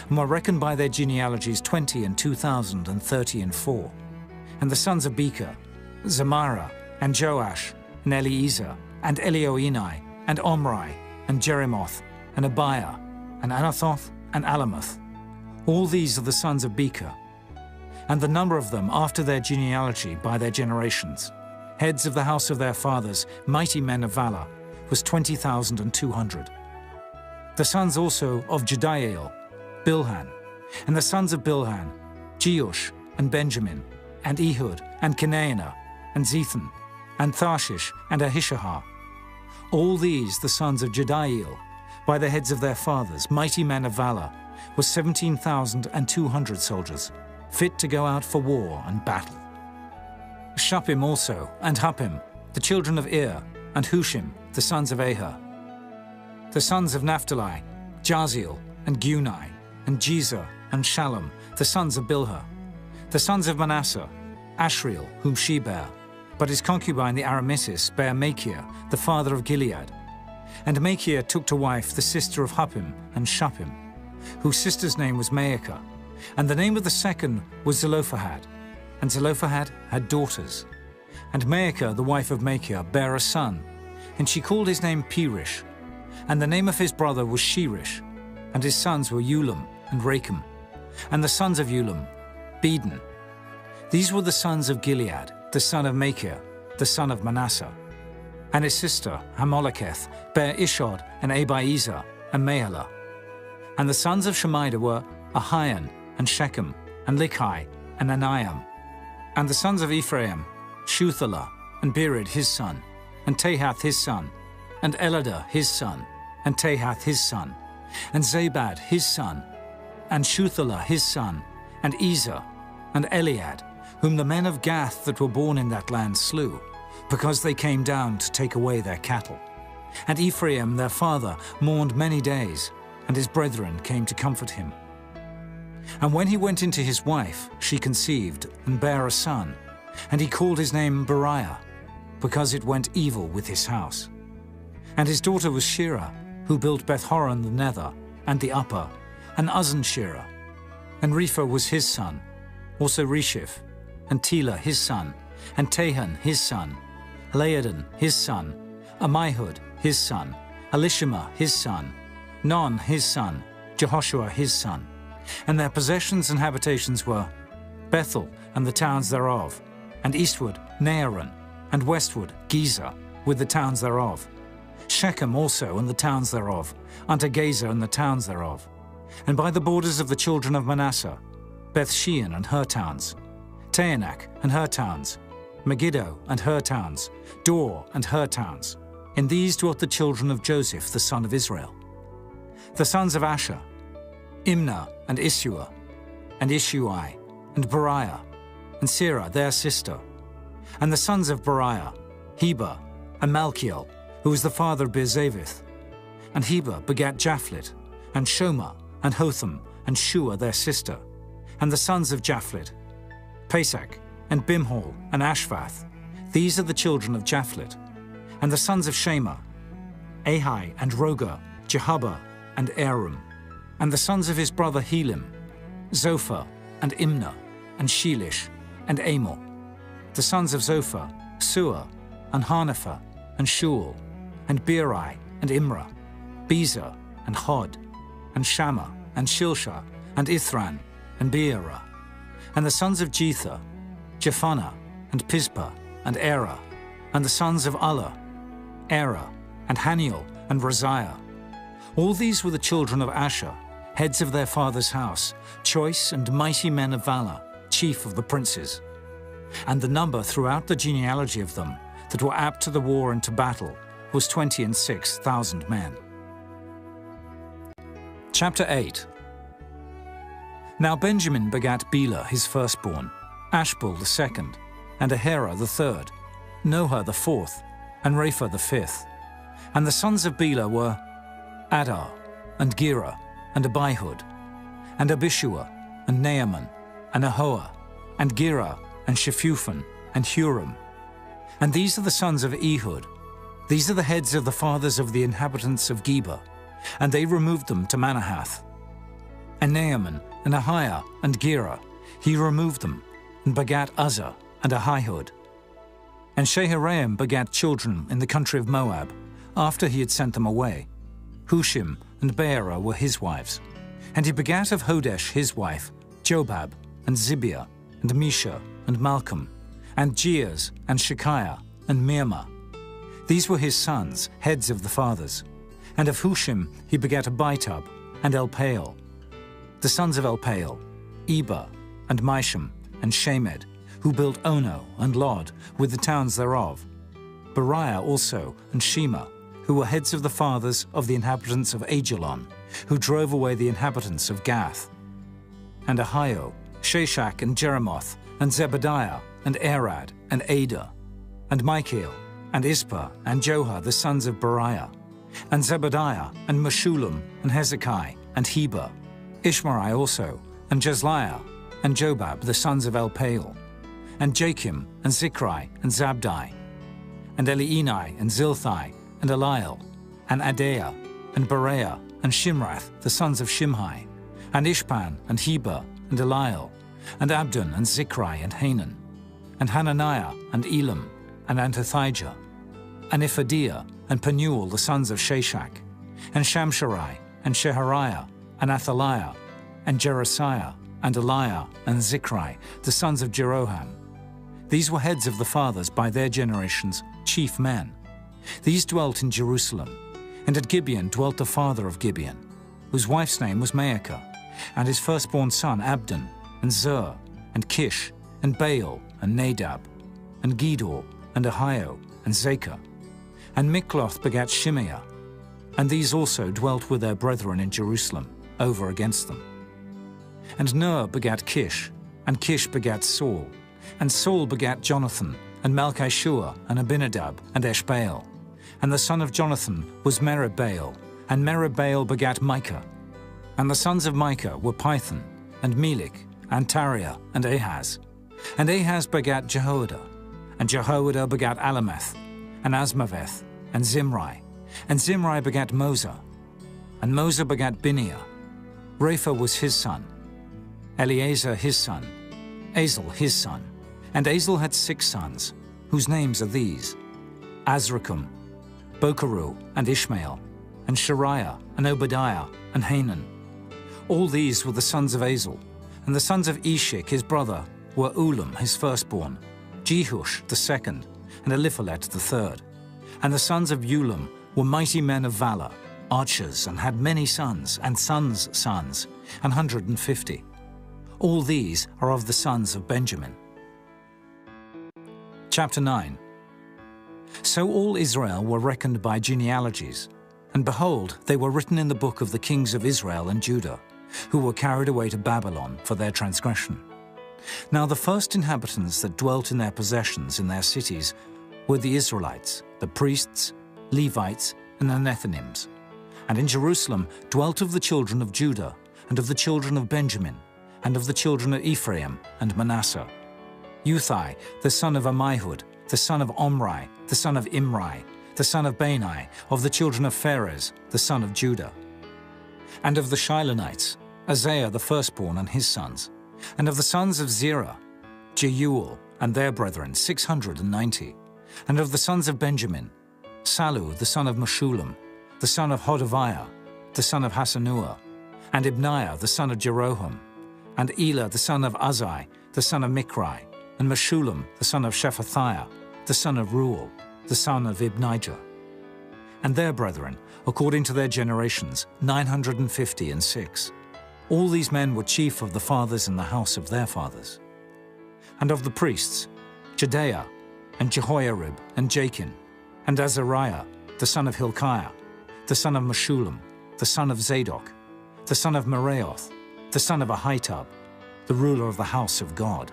and were reckoned by their genealogies 20 and 2,030 and 4. And the sons of Becher, Zemira, and Joash, and Eliezer, and Elioenai, and Omri, and Jeremoth, and Abiah, and Anathoth, and Alamoth. All these are the sons of Becher. And the number of them after their genealogy by their generations, heads of the house of their fathers, mighty men of valor, was 20,200. The sons also of Jediael, Bilhan, and the sons of Bilhan, Jeush, and Benjamin, and Ehud, and Kenaanah, and Zethan, and Tharshish, and Ahishahar. All these, the sons of Jediael, by the heads of their fathers, mighty men of valor, were 17,200 soldiers, fit to go out for war and battle. Shuppim also, and Huppim, the children of Ir, and Hushim, the sons of Ahah. The sons of Naphtali, Jaziel, and Gunai, and Jezer, and Shalom, the sons of Bilhah. The sons of Manasseh, Ashriel, whom she bare, but his concubine the Aramesis bare Machir, the father of Gilead. And Machir took to wife the sister of Huppim and Shuppim, whose sister's name was Maacah, and the name of the second was Zelophehad. And Zelophehad had daughters. And Maacah, the wife of Machir, bare a son, and she called his name Perish. And the name of his brother was Sherish, and his sons were Ulam and Racham. And the sons of Ulam, Beden. These were the sons of Gilead, the son of Machir, the son of Manasseh. And his sister, Hammoleketh, bare Ishod and Abiezer and Mahalah. And the sons of Shemida were Ahian and Shechem and Lichai and Aniam. And the sons of Ephraim, Shuthalah, and Bered his son, and Tahath his son, and Eladah his son, and Tahath his son, and Zabad his son, and Shuthalah his son, and Ezer, and Eliad, whom the men of Gath that were born in that land slew, because they came down to take away their cattle. And Ephraim their father mourned many days, and his brethren came to comfort him. And when he went into his wife, she conceived, and bare a son, and he called his name Beriah, because it went evil with his house. And his daughter was Shirah, who built Beth-horon the nether, and the upper, and Uzzen-Shirah. And Repha was his son, also Resheph, and Tela his son, and Tahan his son, Laodan his son, Ammihud his son, Elishama his son, Non his son, Jehoshua his son. And their possessions and habitations were Bethel and the towns thereof, and eastward Naaran, and westward Gezer with the towns thereof, Shechem also and the towns thereof, unto Gazer and the towns thereof, and by the borders of the children of Manasseh, Beth-shean and her towns, Taanach and her towns, Megiddo and her towns, Dor and her towns. In these dwelt the children of Joseph the son of Israel. The sons of Asher, Imnah and Isua, and Ishuai, and Beriah, and Serah their sister. And the sons of Beriah, Heber, and Malchiel, who was the father of Beerzavith. And Heber begat Japhlet, and Shoma, and Hotham, and Shua their sister. And the sons of Japhlet, Pesach, and Bimhal, and Ashvath. These are the children of Japhlet. And the sons of Shema, Ahai, and Roger, Jehubbah, and Aram. And the sons of his brother Helim, Zophar, and Imnah, and Shelish, and Amor. The sons of Zophar, Suah, and Harnepher, and Shual, and Beeri, and Imrah, Bezer, and Hod, and Shammah, and Shilshah, and Ithran, and Beerah. And the sons of Jether, Jephannah, and Pispa, and Erah. And the sons of Allah, Erah, and Haniel, and Raziah. All these were the children of Asher, heads of their father's house, choice and mighty men of valor, chief of the princes. And the number throughout the genealogy of them that were apt to the war and to battle was 26,000 men. Chapter 8. Now Benjamin begat Bela his firstborn, Ashbel the second, and Ahera the third, Noah the fourth, and Rapha the fifth. And the sons of Bela were Adar, and Gera, and Abihud, and Abishua, and Naaman, and Ahoah, and Gera, and Shephuphan, and Huram. And these are the sons of Ehud. These are the heads of the fathers of the inhabitants of Geba, and they removed them to Manahath. And Naaman, and Ahiah, and Gera, he removed them, and begat Uzzah, and Ahihud. And Shaharaim begat children in the country of Moab, after he had sent them away. Hushim and Beerah were his wives. And he begat of Hodesh his wife, Jobab, and Zibiah, and Mesha, and Malcolm, and Jeaz, and Shekiah, and Mirmah. These were his sons, heads of the fathers. And of Hushim he begat Abitub, and Elpaal. The sons of Elpaal, Eber, and Misham, and Shemed, who built Ono and Lod, with the towns thereof. Beriah also, and Shema, who were heads of the fathers of the inhabitants of Ajalon, who drove away the inhabitants of Gath. And Ahio, Shashak, and Jeremoth, and Zebadiah, and Arad, and Ada, and Michael, and Ispa, and Johah, the sons of Beriah, and Zebadiah, and Meshullam, and Hezekiah, and Heber, Ishmerai also, and Jezliah, and Jobab, the sons of Elpaal, and Jachim, and Zichri, and Zabdi, and Elienai, and Zilthai, and Eliel, and Adaiah, and Bereah, and Shimrath, the sons of Shimhi, and Ishpan, and Heber, and Eliel, and Abdon, and Zichri, and Hanan, and Hananiah, and Elam, and Antothijah, and Iphadiah, and Penuel, the sons of Shashak, and Shamsharai, and Shehariah, and Athaliah, and Jerasiah, and Eliah, and Zichri, the sons of Jeroham. These were heads of the fathers by their generations, chief men. These dwelt in Jerusalem, and at Gibeon dwelt the father of Gibeon, whose wife's name was Maacah, and his firstborn son Abdon, and Zer, and Kish, and Baal, and Nadab, and Gedor, and Ahio, and Zachar. And Mikloth begat Shimeah, and these also dwelt with their brethren in Jerusalem, over against them. And Noah begat Kish, and Kish begat Saul, and Saul begat Jonathan, and Malchishua, and Abinadab, and Eshbaal. And the son of Jonathan was Merib-Baal, and Merib-Baal begat Micah. And the sons of Micah were Pithon, and Melech, and Tariah, and Ahaz. And Ahaz begat Jehoiada, and Jehoiada begat Alameth, and Asmaveth, and Zimri. And Zimri begat Moza, and Moza begat Bineah. Rapha was his son, Eleazar his son, Azel his son. And Azel had 6 sons, whose names are these: Azrikam, Bokeru, and Ishmael, and Shariah, and Obadiah, and Hanan. All these were the sons of Azel. And the sons of Eshek his brother were Ulam his firstborn, Jehush the second, and Eliphalet the third. And the sons of Ulam were mighty men of valor, archers, and had many sons, and sons' sons, 150. All these are of the sons of Benjamin. Chapter 9. So all Israel were reckoned by genealogies, and behold, they were written in the book of the kings of Israel and Judah, who were carried away to Babylon for their transgression. Now the first inhabitants that dwelt in their possessions in their cities were the Israelites, the priests, Levites, and the Nethinims. And in Jerusalem dwelt of the children of Judah, and of the children of Benjamin, and of the children of Ephraim and Manasseh, Uthai, the son of Ammihud, the son of Omri, the son of Imri, the son of Bani, of the children of Pharez, the son of Judah. And of the Shilonites, Isaiah the firstborn and his sons. And of the sons of Zerah, Jeuel and their brethren, 690. And of the sons of Benjamin, Sallu the son of Meshullam, the son of Hodaviah, the son of Hasanuah, and Ibniah the son of Jeroham, and Elah the son of Uzai, the son of Michri, and Meshullam the son of Shephatiah, the son of Reuel, the son of Ibnijah. And their brethren, according to their generations, 956. All these men were chief of the fathers in the house of their fathers. And of the priests, Jedaiah, and Jehoiarib, and Jachin, and Azariah, the son of Hilkiah, the son of Meshullam, the son of Zadok, the son of Meraioth, the son of Ahitub, the ruler of the house of God.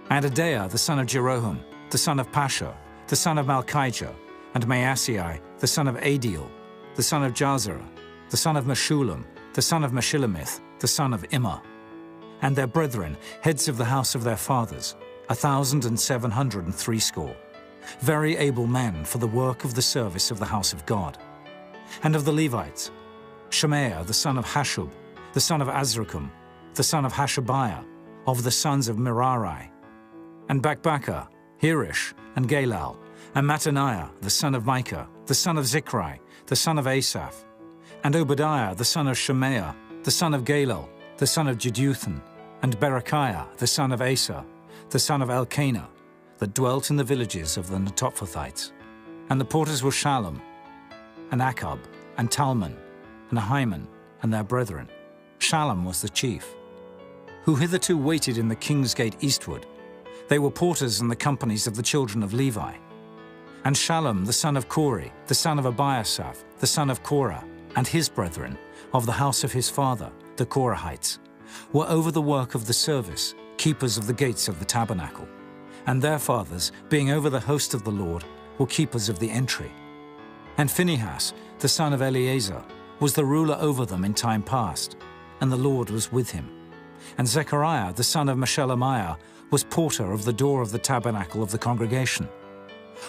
And Adaiah, the son of Jeroham, the son of Pashur, the son of Malchijah, and Maasei, the son of Adiel, the son of Jazerah, the son of Meshullam, the son of Meshillemith, the son of Immer, and their brethren, heads of the house of their fathers, 1,760, very able men for the work of the service of the house of God. And of the Levites, Shemaiah the son of Hashub, the son of Azrikam, the son of Hashabiah, of the sons of Merari, and Bakbakkar, Hirish, and Galal, and Mattaniah the son of Micah, the son of Zichri, the son of Asaph, and Obadiah the son of Shemaiah, the son of Galal, the son of Jeduthun, and Berechiah the son of Asa, the son of Elkanah, that dwelt in the villages of the Netophathites. And the porters were Shallum, and Akub, and Talmon, and Ahiman, and their brethren. Shallum was the chief, who hitherto waited in the king's gate eastward. They were porters in the companies of the children of Levi. And Shallum the son of Kori, the son of Abiasaph, the son of Korah, and his brethren, of the house of his father, the Korahites, were over the work of the service, keepers of the gates of the tabernacle. And their fathers, being over the host of the Lord, were keepers of the entry. And Phinehas, the son of Eleazar, was the ruler over them in time past, and the Lord was with him. And Zechariah, the son of Meshelemiah, was porter of the door of the tabernacle of the congregation.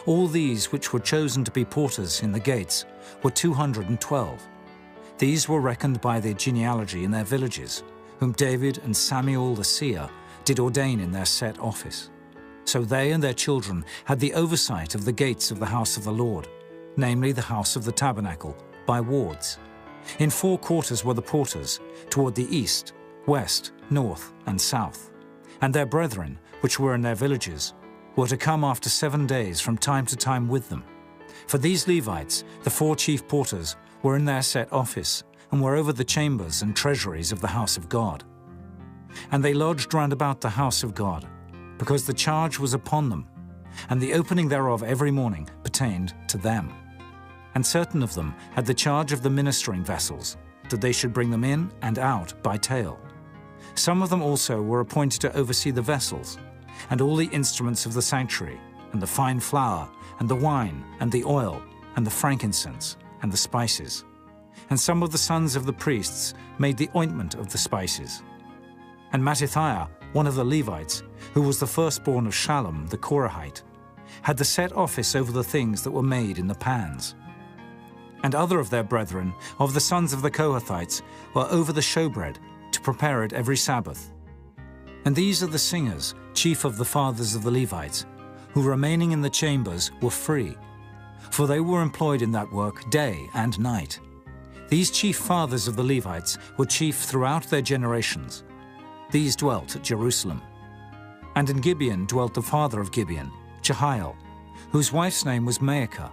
All these which were chosen to be porters in the gates were 212. These were reckoned by their genealogy in their villages, whom David and Samuel the seer did ordain in their set office. So they and their children had the oversight of the gates of the house of the Lord, namely the house of the tabernacle, by wards. In 4 quarters were the porters, toward the east, west, north, and south. And their brethren, which were in their villages, were to come after 7 days from time to time with them. For these Levites, the 4 chief porters, were in their set office, and were over the chambers and treasuries of the house of God. And they lodged round about the house of God, because the charge was upon them, and the opening thereof every morning pertained to them. And certain of them had the charge of the ministering vessels, that they should bring them in and out by tale. Some of them also were appointed to oversee the vessels, and all the instruments of the sanctuary, and the fine flour, and the wine, and the oil, and the frankincense, and the spices. And some of the sons of the priests made the ointment of the spices. And Mattithiah, one of the Levites, who was the firstborn of Shallum the Korahite, had the set office over the things that were made in the pans. And other of their brethren, of the sons of the Kohathites, were over the showbread, to prepare it every Sabbath. And these are the singers, chief of the fathers of the Levites, who remaining in the chambers were free, for they were employed in that work day and night. These chief fathers of the Levites were chief throughout their generations. These dwelt at Jerusalem. And in Gibeon dwelt the father of Gibeon, Jehiel, whose wife's name was Maacah,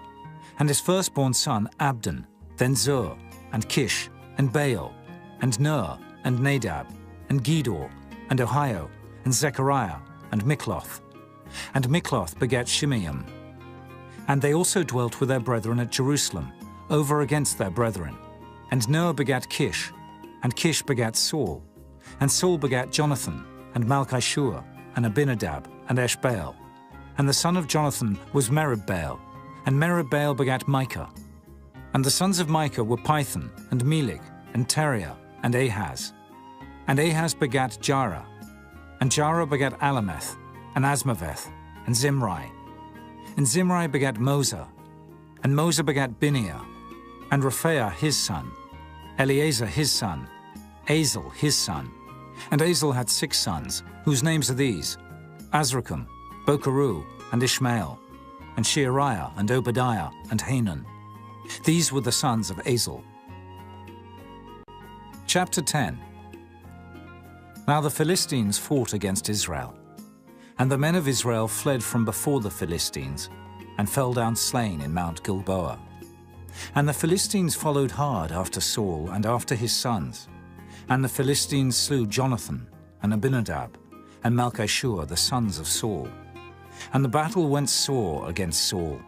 and his firstborn son Abdon, then Zur, and Kish, and Baal, and Ner, and Nadab, and Gedor, and Ohio, and Zechariah, and Mikloth. And Mikloth begat Shimeam. And they also dwelt with their brethren at Jerusalem, over against their brethren. And Ner begat Kish, and Kish begat Saul, and Saul begat Jonathan, and Malchishua, and Abinadab, and Eshbaal. And the son of Jonathan was Meribbaal, and Meribbaal begat Micah. And the sons of Micah were Pithon, and Melech, and Teriah, and Ahaz. And Ahaz begat Jarah, and Jarah begat Alameth, and Asmaveth, and Zimri. And Zimri begat Mosa, and Mosa begat Bineah, and Rephaiah his son, Eleazar his son, Azel his son. And Azel had 6 sons, whose names are these: Azrikam, Bokeru, and Ishmael, and Sheariah, and Obadiah, and Hanan. These were the sons of Azel. Chapter 10. Now the Philistines fought against Israel, and the men of Israel fled from before the Philistines, and fell down slain in Mount Gilboa. And the Philistines followed hard after Saul and after his sons. And the Philistines slew Jonathan, and Abinadab, and Malchishua, the sons of Saul. And the battle went sore against Saul,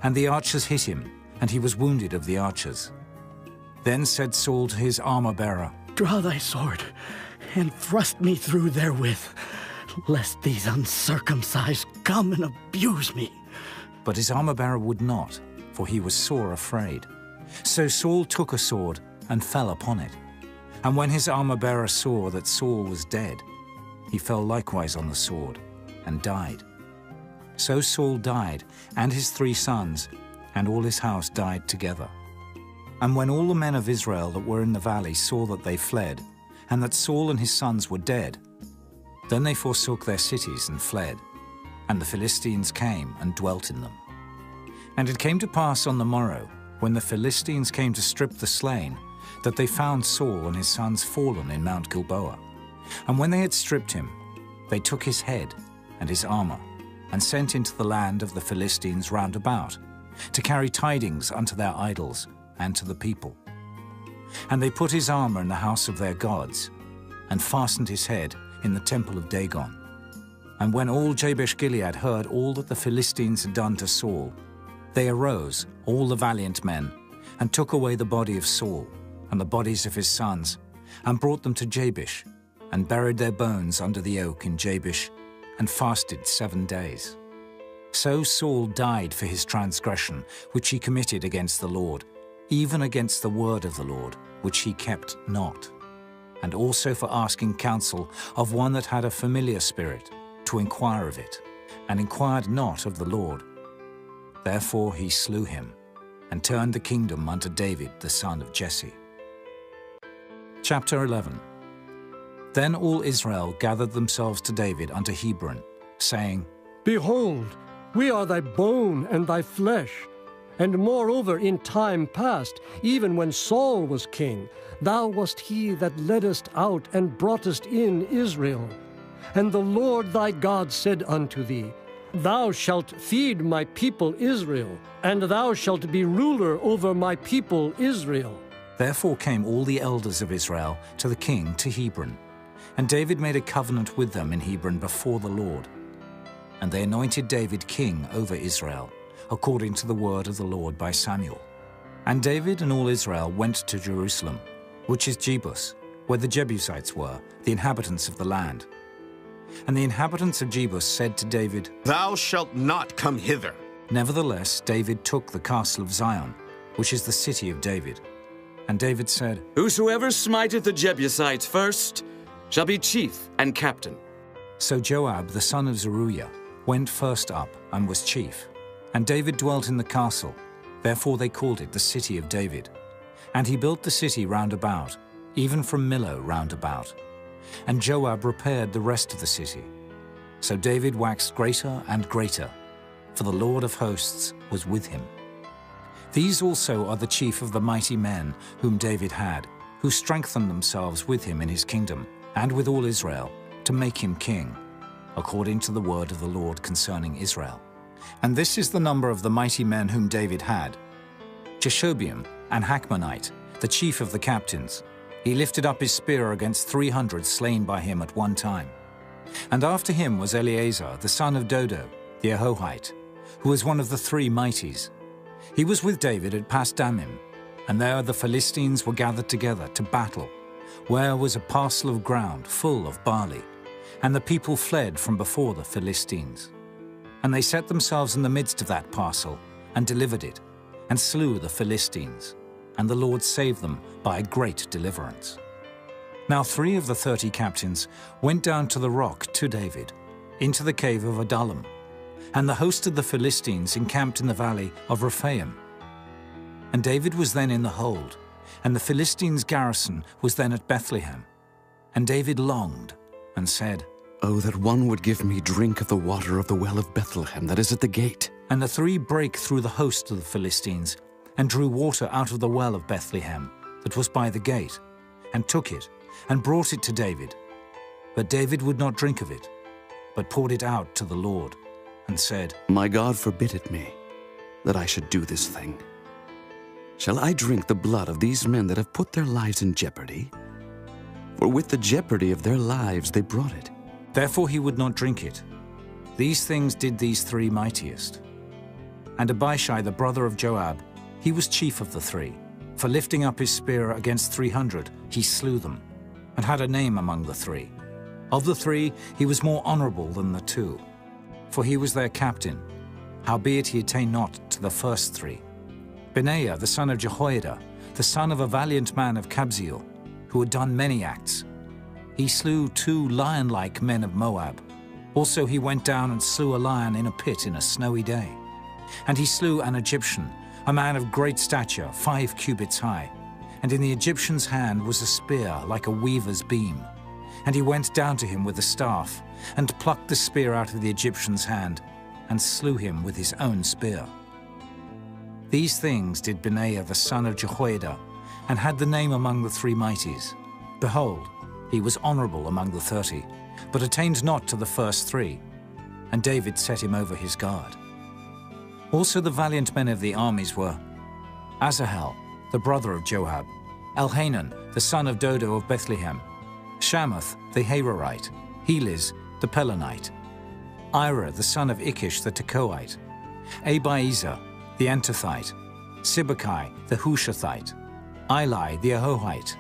and the archers hit him, and he was wounded of the archers. Then said Saul to his armor-bearer,
Draw thy sword, and thrust me through therewith, lest these uncircumcised come and abuse me.
But his armor-bearer would not, for he was sore afraid. So Saul took a sword and fell upon it. And when his armor-bearer saw that Saul was dead, he fell likewise on the sword, and died. So Saul died, and his 3 sons, and all his house died together. And when all the men of Israel that were in the valley saw that they fled, and that Saul and his sons were dead, then they forsook their cities and fled, and the Philistines came and dwelt in them. And it came to pass on the morrow, when the Philistines came to strip the slain, that they found Saul and his sons fallen in Mount Gilboa. And when they had stripped him, they took his head and his armor, and sent into the land of the Philistines round about, to carry tidings unto their idols and to the people. And they put his armor in the house of their gods, and fastened his head in the temple of Dagon. And when all Jabesh-Gilead heard all that the Philistines had done to Saul, they arose, all the valiant men, and took away the body of Saul, and the bodies of his sons, and brought them to Jabesh, and buried their bones under the oak in Jabesh, and fasted 7 days. So Saul died for his transgression, which he committed against the Lord, even against the word of the Lord, which he kept not, and also for asking counsel of one that had a familiar spirit, to inquire of it, and inquired not of the Lord. Therefore he slew him, and turned the kingdom unto David the son of Jesse. Chapter 11. Then all Israel gathered themselves to David unto Hebron, saying,
Behold, we are thy bone and thy flesh. And moreover, in time past, even when Saul was king, thou wast he that leddest out and broughtest in Israel. And the Lord thy God said unto thee, Thou shalt feed my people Israel, and thou shalt be ruler over my people Israel.
Therefore came all the elders of Israel to the king to Hebron. And David made a covenant with them in Hebron before the Lord. And they anointed David king over Israel, according to the word of the Lord by Samuel. And David and all Israel went to Jerusalem, which is Jebus, where the Jebusites were, the inhabitants of the land. And the inhabitants of Jebus said to David,
Thou shalt not come hither.
Nevertheless, David took the castle of Zion, which is the city of David. And David said,
Whosoever smiteth the Jebusites first shall be chief and captain.
So Joab the son of Zeruiah went first up and was chief. And David dwelt in the castle, therefore they called it the city of David. And he built the city round about, even from Millo round about. And Joab repaired the rest of the city. So David waxed greater and greater, for the Lord of hosts was with him. These also are the chief of the mighty men whom David had, who strengthened themselves with him in his kingdom, and with all Israel, to make him king, according to the word of the Lord concerning Israel. And this is the number of the mighty men whom David had: Jeshobeam, an Hachmonite, the chief of the captains. He lifted up his spear against 300 slain by him at one time. And after him was Eleazar, the son of Dodo, the Ahohite, who was one of the 3 mighties. He was with David at Pasdammim, and there the Philistines were gathered together to battle, where was a parcel of ground full of barley, and the people fled from before the Philistines. And they set themselves in the midst of that parcel, and delivered it, and slew the Philistines, and the Lord saved them by a great deliverance. Now 3 of the 30 captains went down to the rock to David, into the cave of Adullam, and the host of the Philistines encamped in the valley of Rephaim. And David was then in the hold, and the Philistines' garrison was then at Bethlehem. And David longed, and said,
Oh, that one would give me drink of the water of the well of Bethlehem that is at the gate.
And the 3 brake through the host of the Philistines, and drew water out of the well of Bethlehem, that was by the gate, and took it, and brought it to David. But David would not drink of it, but poured it out to the Lord, and said,
My God forbid it me, that I should do this thing. Shall I drink the blood of these men that have put their lives in jeopardy? For with the jeopardy of their lives they brought it.
Therefore he would not drink it. These things did these three mightiest. And Abishai the brother of Joab, he was chief of the three. For lifting up his spear against 300, he slew them, and had a name among the three. Of the three, he was more honorable than the two, for he was their captain, howbeit he attained not to the first three. Benaiah the son of Jehoiada, the son of a valiant man of Kabzeel, who had done many acts. He slew 2 lion-like men of Moab. Also he went down and slew a lion in a pit in a snowy day. And he slew an Egyptian, a man of great stature, 5 cubits high. And in the Egyptian's hand was a spear like a weaver's beam. And he went down to him with a staff, and plucked the spear out of the Egyptian's hand, and slew him with his own spear. These things did Benaiah the son of Jehoiada, and had the name among the three mighties. Behold, he was honorable among the 30, but attained not to the first three, and David set him over his guard. Also the valiant men of the armies were Asahel, the brother of Joab, Elhanan, the son of Dodo of Bethlehem, Shammath the Hararite, Heliz the Pelonite, Ira the son of Ikish the Tekoite, Abiezer the Antothite, Sibbecai the Hushathite, Eli the Ahohite,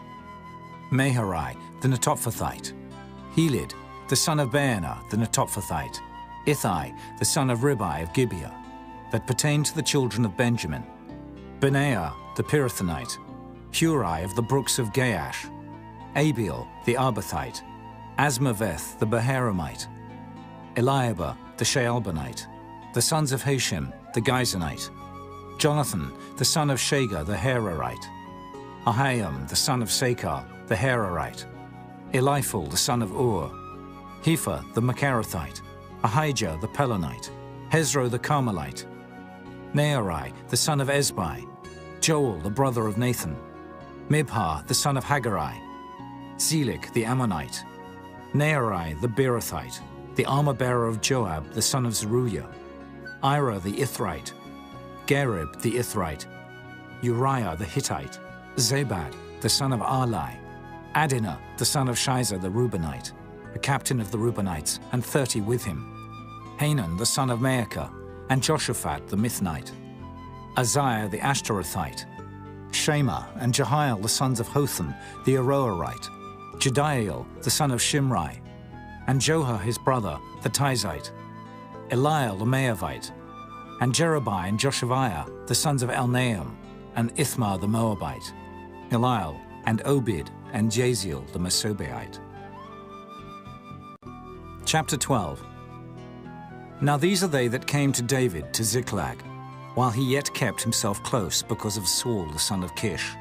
Maharai the Netophathite, Helid the son of Baanah the Netophathite, Ithai the son of Ribai of Gibeah, that pertained to the children of Benjamin, Benaiah the Pirathonite, Hurai of the brooks of Gaash, Abiel the Arbathite, Asmaveth the Baharamite, Eliahba the Shaalbanite, the sons of Hashem the Gizonite, Jonathan the son of Shagar the Hararite, Ahiam the son of Sakar the Hararite, Eliphal the son of Ur, Hepher the Macharathite, Ahijah the Pelonite, Hezro the Carmelite, Nearai the son of Ezbai, Joel the brother of Nathan, Mibhar the son of Haggai, Zelik the Ammonite, Nearai the Beerothite, the armor-bearer of Joab the son of Zeruiah, Ira the Ithrite, Gareb the Ithrite, Uriah the Hittite, Zabad the son of Arlai, Adinah the son of Shizer the Reubenite, a captain of the Reubenites, and 30 with him, Hanan the son of Maacah, and Joshaphat the Mithnite, Uzziah the Ashtarothite, Shema and Jehiel the sons of Hotham the Aroerite, Jediael the son of Shimrai, and Joha his brother the Tizite, Eliel the Maavite, and Jerubai and Joshaviah the sons of Elnaam, and Ithmar the Moabite, Eliel and Obed and Jaziel the Mesobaite. Chapter 12. Now these are they that came to David to Ziklag, while he yet kept himself close because of Saul the son of Kish,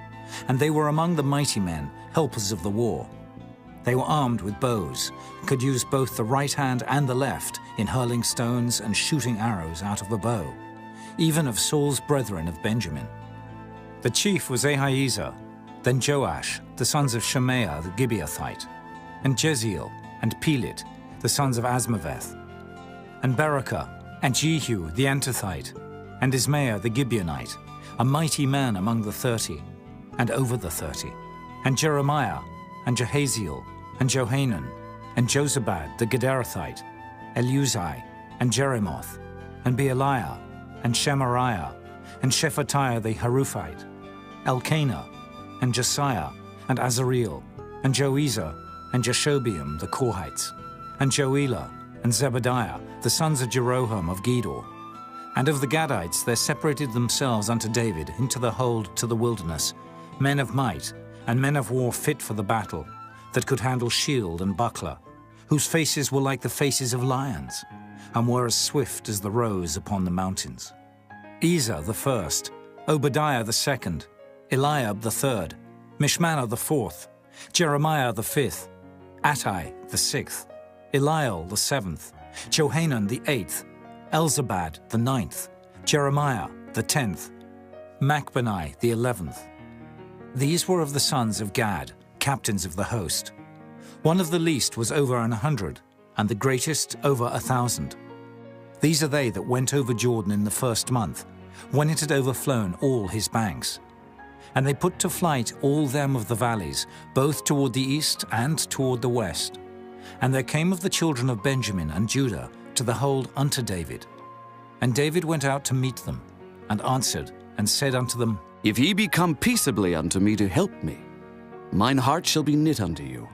and they were among the mighty men, helpers of the war. They were armed with bows, could use both the right hand and the left in hurling stones and shooting arrows out of the bow, even of Saul's brethren of Benjamin. The chief was Ahiezer, then Joash, the sons of Shemaiah the Gibeathite, and Jeziel, and Pelet, the sons of Asmaveth, and Berakah, and Jehu the Antothite, and Ismaiah the Gibeonite, a mighty man among the 30, and over the 30, and Jeremiah, and Jehaziel, and Johanan, and Jozabad the Gederathite, Eluzai, and Jeremoth, and Bealiah, and Shemariah, and Shephatiah the Haruphite, Elkanah, and Josiah, and Azareel, and Joezer, and Jeshobeam the Korhites, and Joelah, and Zebadiah, the sons of Jeroham of Gedor. And of the Gadites there separated themselves unto David into the hold to the wilderness, men of might, and men of war fit for the battle, that could handle shield and buckler, whose faces were like the faces of lions, and were as swift as the roes upon the mountains. Ezer the first, Obadiah the second, Eliab the third, Mishmanah the fourth, Jeremiah the fifth, Attai the sixth, Eliel the seventh, Johanan the eighth, Elzabad the ninth, Jeremiah the 10th, Machbenai the 11th. These were of the sons of Gad, captains of the host. One of the least was over 100, and the greatest over 1,000. These are they that went over Jordan in the first month, when it had overflown all his banks. And they put to flight all them of the valleys, both toward the east and toward the west. And there came of the children of Benjamin and Judah to the hold unto David. And David went out to meet them, and answered, and said unto them,
If ye be come peaceably unto me to help me, mine heart shall be knit unto you.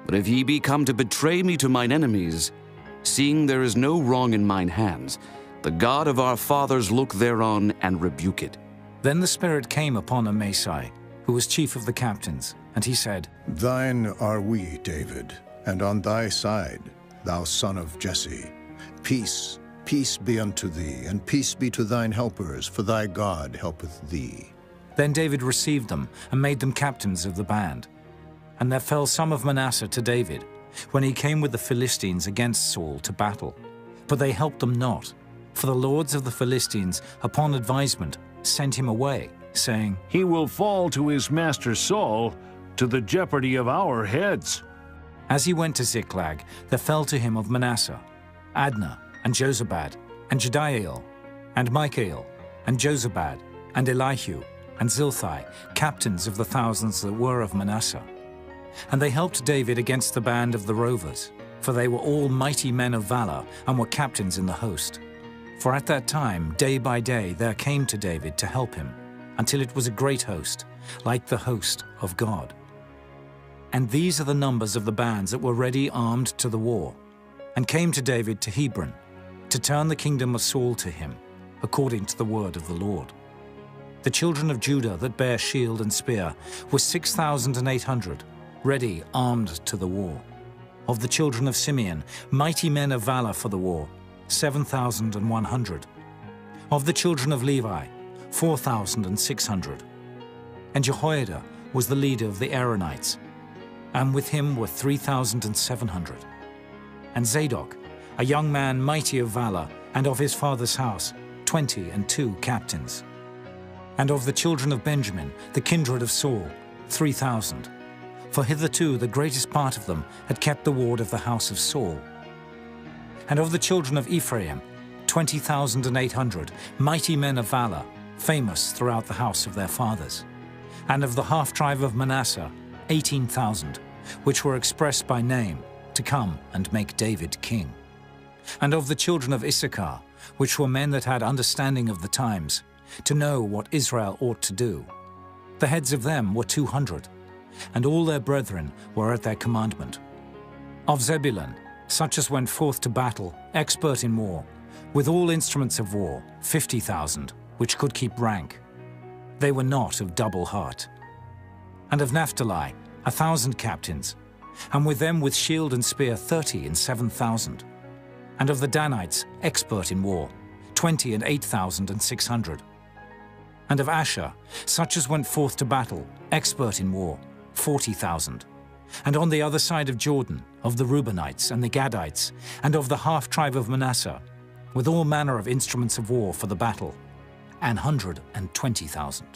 But if ye be come to betray me to mine enemies, seeing there is no wrong in mine hands, the God of our fathers look thereon and rebuke it.
Then the Spirit came upon Amasai, who was chief of the captains, and he said,
Thine are we, David, and on thy side, thou son of Jesse. Peace, peace be unto thee, and peace be to thine helpers, for thy God helpeth thee.
Then David received them, and made them captains of the band. And there fell some of Manasseh to David, when he came with the Philistines against Saul to battle. But they helped them not, for the lords of the Philistines, upon advisement, sent him away, saying,
He will fall to his master Saul, to the jeopardy of our heads.
As he went to Ziklag, there fell to him of Manasseh, Adnah, and Jozabad, and Jediael, and Michael, and Jozabad, and Elihu, and Zilthai, captains of the thousands that were of Manasseh. And they helped David against the band of the rovers, for they were all mighty men of valor, and were captains in the host. For at that time, day by day, there came to David to help him, until it was a great host, like the host of God. And these are the numbers of the bands that were ready armed to the war, and came to David to Hebron, to turn the kingdom of Saul to him, according to the word of the Lord. The children of Judah that bare shield and spear were 6,800, ready armed to the war. Of the children of Simeon, mighty men of valor for the war, 7,100. Of the children of Levi, 4,600. And Jehoiada was the leader of the Aaronites, and with him were 3,700. And Zadok, a young man mighty of valor, and of his father's house, 22 captains. And of the children of Benjamin, the kindred of Saul, 3,000. For hitherto the greatest part of them had kept the ward of the house of Saul. And of the children of Ephraim, 20,800, mighty men of valor, famous throughout the house of their fathers. And of the half-tribe of Manasseh, 18,000, which were expressed by name, to come and make David king. And of the children of Issachar, which were men that had understanding of the times, to know what Israel ought to do. The heads of them were 200, and all their brethren were at their commandment. Of Zebulun, such as went forth to battle, expert in war, with all instruments of war, 50,000, which could keep rank. They were not of double heart. And of Naphtali, 1,000 captains, and with them with shield and spear 30 and 7,000. And of the Danites, expert in war, 20 and 8,600. And of Asher, such as went forth to battle, expert in war, 40,000. And on the other side of Jordan, of the Reubenites and the Gadites, and of the half-tribe of Manasseh, with all manner of instruments of war for the battle, 120,000.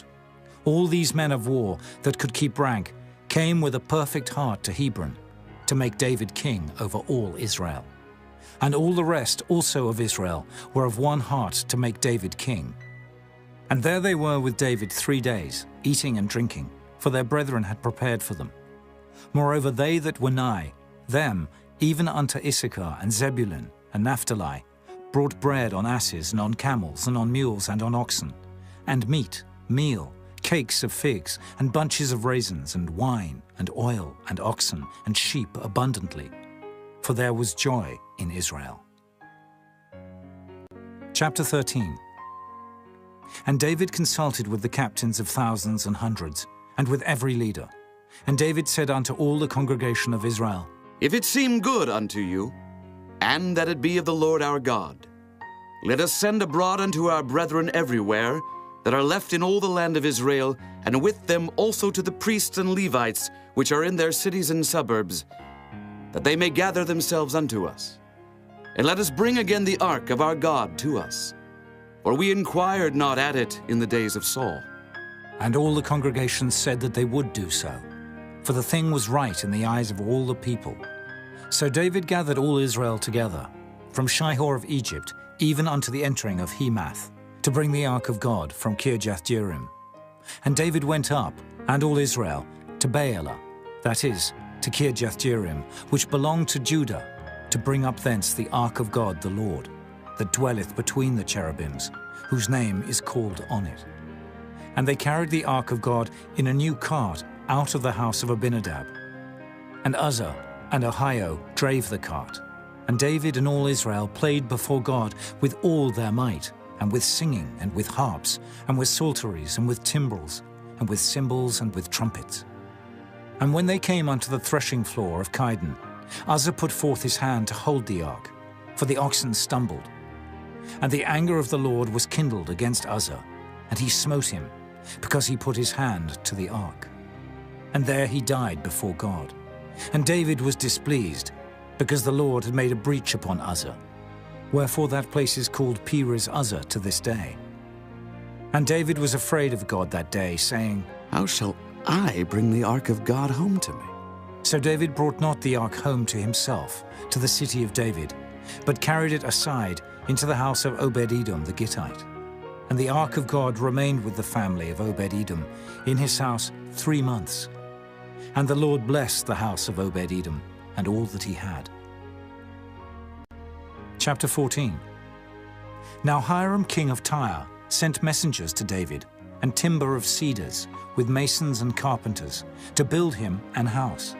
All these men of war that could keep rank came with a perfect heart to Hebron, to make David king over all Israel. And all the rest also of Israel were of one heart to make David king. And there they were with David 3 days, eating and drinking, for their brethren had prepared for them. Moreover, they that were nigh, them, even unto Issachar and Zebulun and Naphtali, brought bread on asses and on camels and on mules and on oxen, and meat, meal, cakes of figs, and bunches of raisins, and wine, and oil, and oxen, and sheep abundantly. For there was joy in Israel. Chapter 13. And David consulted with the captains of thousands and hundreds, and with every leader. And David said unto all the congregation of Israel,
If it seem good unto you, and that it be of the Lord our God, let us send abroad unto our brethren everywhere that are left in all the land of Israel, and with them also to the priests and Levites, which are in their cities and suburbs, that they may gather themselves unto us. And let us bring again the ark of our God to us. For we inquired not at it in the days of Saul.
And all the congregation said that they would do so. for the thing was right in the eyes of all the people. So David gathered all Israel together, from Shihor of Egypt, even unto the entering of Hemath, to bring the ark of God from Kirjath-jearim. And David went up, and all Israel, to Baalah, that is, to Kirjath-jearim, which belonged to Judah, to bring up thence the ark of God the Lord, that dwelleth between the cherubims, whose name is called on it. And they carried the ark of God in a new cart out of the house of Abinadab. And Uzzah and Ahio drave the cart. And David and all Israel played before God with all their might, and with singing, and with harps, and with psalteries, and with timbrels, and with cymbals, and with trumpets. And when they came unto the threshing floor of Chidon, Uzzah put forth his hand to hold the ark, for the oxen stumbled. And the anger of the Lord was kindled against Uzzah, and he smote him, because he put his hand to the ark. And there he died before God. And David was displeased, because the Lord had made a breach upon Uzzah. Wherefore that place is called Perez Uzzah to this day. And David was afraid of God that day, saying,
How shall I bring the ark of God home to me?
So David brought not the ark home to himself, to the city of David, but carried it aside into the house of Obed-Edom the Gittite. And the ark of God remained with the family of Obed-Edom in his house 3 months. And the Lord blessed the house of Obed-Edom and all that he had. Chapter 14. Now Hiram king of Tyre sent messengers to David, and timber of cedars, with masons and carpenters, to build him an house.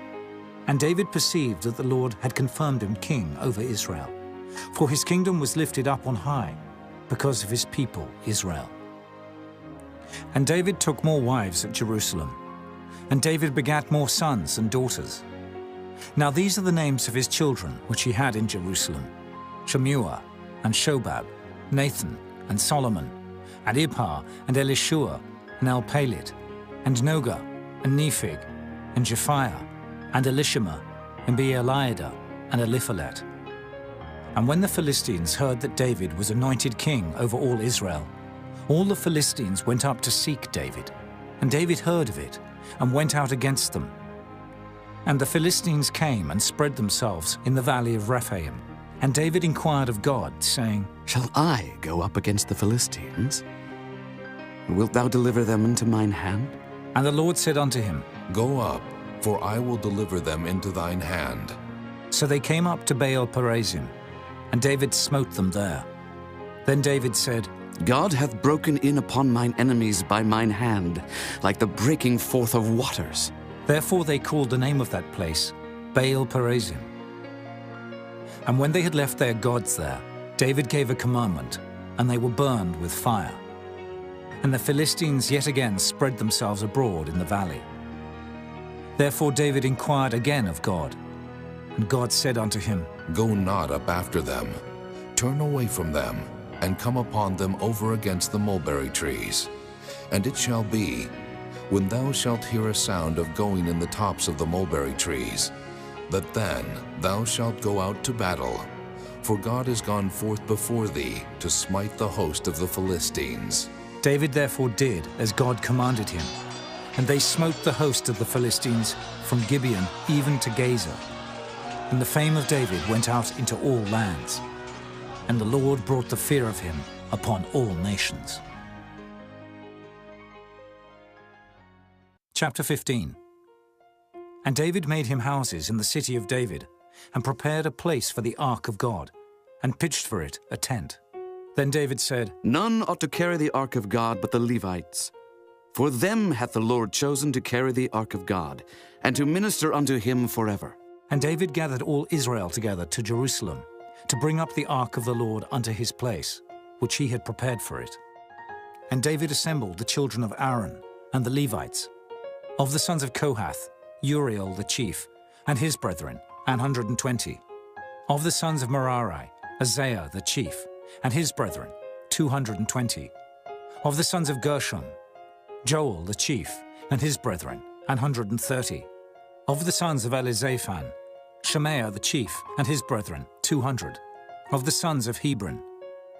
And David perceived that the Lord had confirmed him king over Israel, for his kingdom was lifted up on high, because of his people Israel. And David took more wives at Jerusalem, and David begat more sons and daughters. Now these are the names of his children which he had in Jerusalem: Shemuah, and Shobab, Nathan, and Solomon, and Ibhar, and Elishua, and Elpalit, and Noga, and Nephig, and Japhiah, and Elishama, and Beeliada, and Eliphalet. And when the Philistines heard that David was anointed king over all Israel, all the Philistines went up to seek David. And David heard of it, and went out against them. And the Philistines came and spread themselves in the valley of Rephaim. And David inquired of God, saying,
Shall I go up against the Philistines? Wilt thou deliver them into mine hand?
And the Lord said unto him,
Go up, for I will deliver them into thine hand.
So they came up to Baal-perazim, and David smote them there. Then David said,
God hath broken in upon mine enemies by mine hand, like the breaking forth of waters.
Therefore they called the name of that place Baal-perazim. And when they had left their gods there, David gave a commandment, and they were burned with fire. And the Philistines yet again spread themselves abroad in the valley. Therefore David inquired again of God, and God said unto him,
Go not up after them. Turn away from them, and come upon them over against the mulberry trees. And it shall be, when thou shalt hear a sound of going in the tops of the mulberry trees, that then thou shalt go out to battle. For God is gone forth before thee to smite the host of the Philistines.
David therefore did as God commanded him, and they smote the host of the Philistines from Gibeon even to Gaza. And the fame of David went out into all lands, and the Lord brought the fear of him upon all nations. Chapter 15. And David made him houses in the city of David, and prepared a place for the ark of God, and pitched for it a tent. Then David said,
None ought to carry the ark of God but the Levites. For them hath the Lord chosen to carry the ark of God, and to minister unto him forever.
And David gathered all Israel together to Jerusalem, to bring up the ark of the Lord unto his place, which he had prepared for it. And David assembled the children of Aaron and the Levites. Of the sons of Kohath, Uriel the chief, and his brethren, 120. Of the sons of Merari, Isaiah the chief, and his brethren, 220. Of the sons of Gershom, Joel the chief, and his brethren, 130. Of the sons of Elizaphan, Shemaiah the chief, and his brethren, 200. Of the sons of Hebron,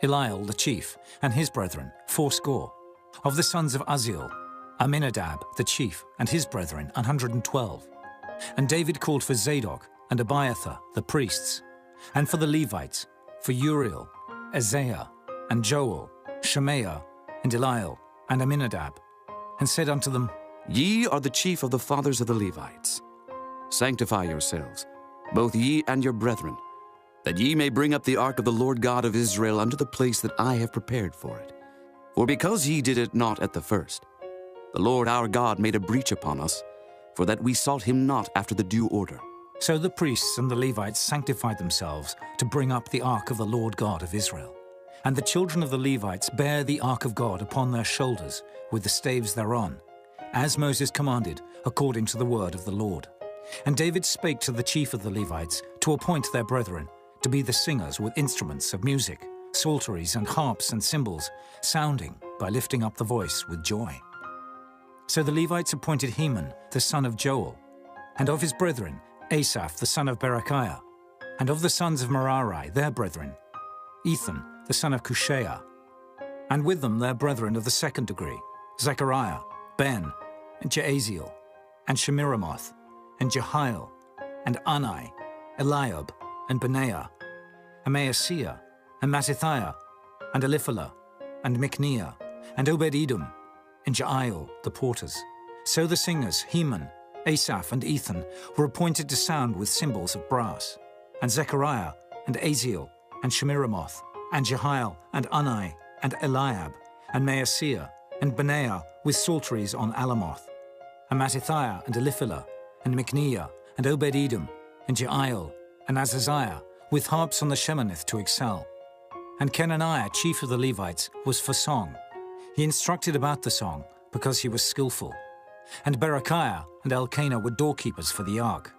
Eliel the chief, and his brethren, 80. Of the sons of Uzziel, Aminadab the chief, and his brethren, 112. And David called for Zadok and Abiathar, the priests, and for the Levites, for Uriel, Isaiah, and Joel, Shemaiah, and Eliel, and Aminadab, and said unto them,
Ye are the chief of the fathers of the Levites. Sanctify yourselves, both ye and your brethren, that ye may bring up the ark of the Lord God of Israel unto the place that I have prepared for it. For because ye did it not at the first, the Lord our God made a breach upon us, for that we sought him not after the due order.
So the priests and the Levites sanctified themselves to bring up the ark of the Lord God of Israel. And the children of the Levites bare the ark of God upon their shoulders, with the staves thereon, as Moses commanded, according to the word of the Lord. And David spake to the chief of the Levites to appoint their brethren to be the singers with instruments of music, psalteries and harps and cymbals, sounding by lifting up the voice with joy. So the Levites appointed Heman, the son of Joel, and of his brethren, Asaph, the son of Berechiah, and of the sons of Merari, their brethren, Ethan, the son of Cushaiah, and with them their brethren of the second degree, Zechariah, Ben, and Jaaziel, and Shemiramoth, and Jehiel, and Ani, Eliab, and Benaiah, and Maaseiah, and Mattithiah, and Eliphalah, and Micniah, and Obed-Edom, and Jeiel, the porters. So the singers, Heman, Asaph, and Ethan, were appointed to sound with cymbals of brass, and Zechariah, and Aziel, and Shemiramoth, and Jehiel, and Ani, and Eliab, and Maaseiah, and Benaiah with psalteries on Alamoth, and Mattithiah, and Eliphalah, and Micniah, and Obed-Edom, and Jeiel, and Azaziah, with harps on the Sheminith to excel. And Kenaniah, chief of the Levites, was for song. He instructed about the song, because he was skillful. And Berechiah and Elkanah were doorkeepers for the ark.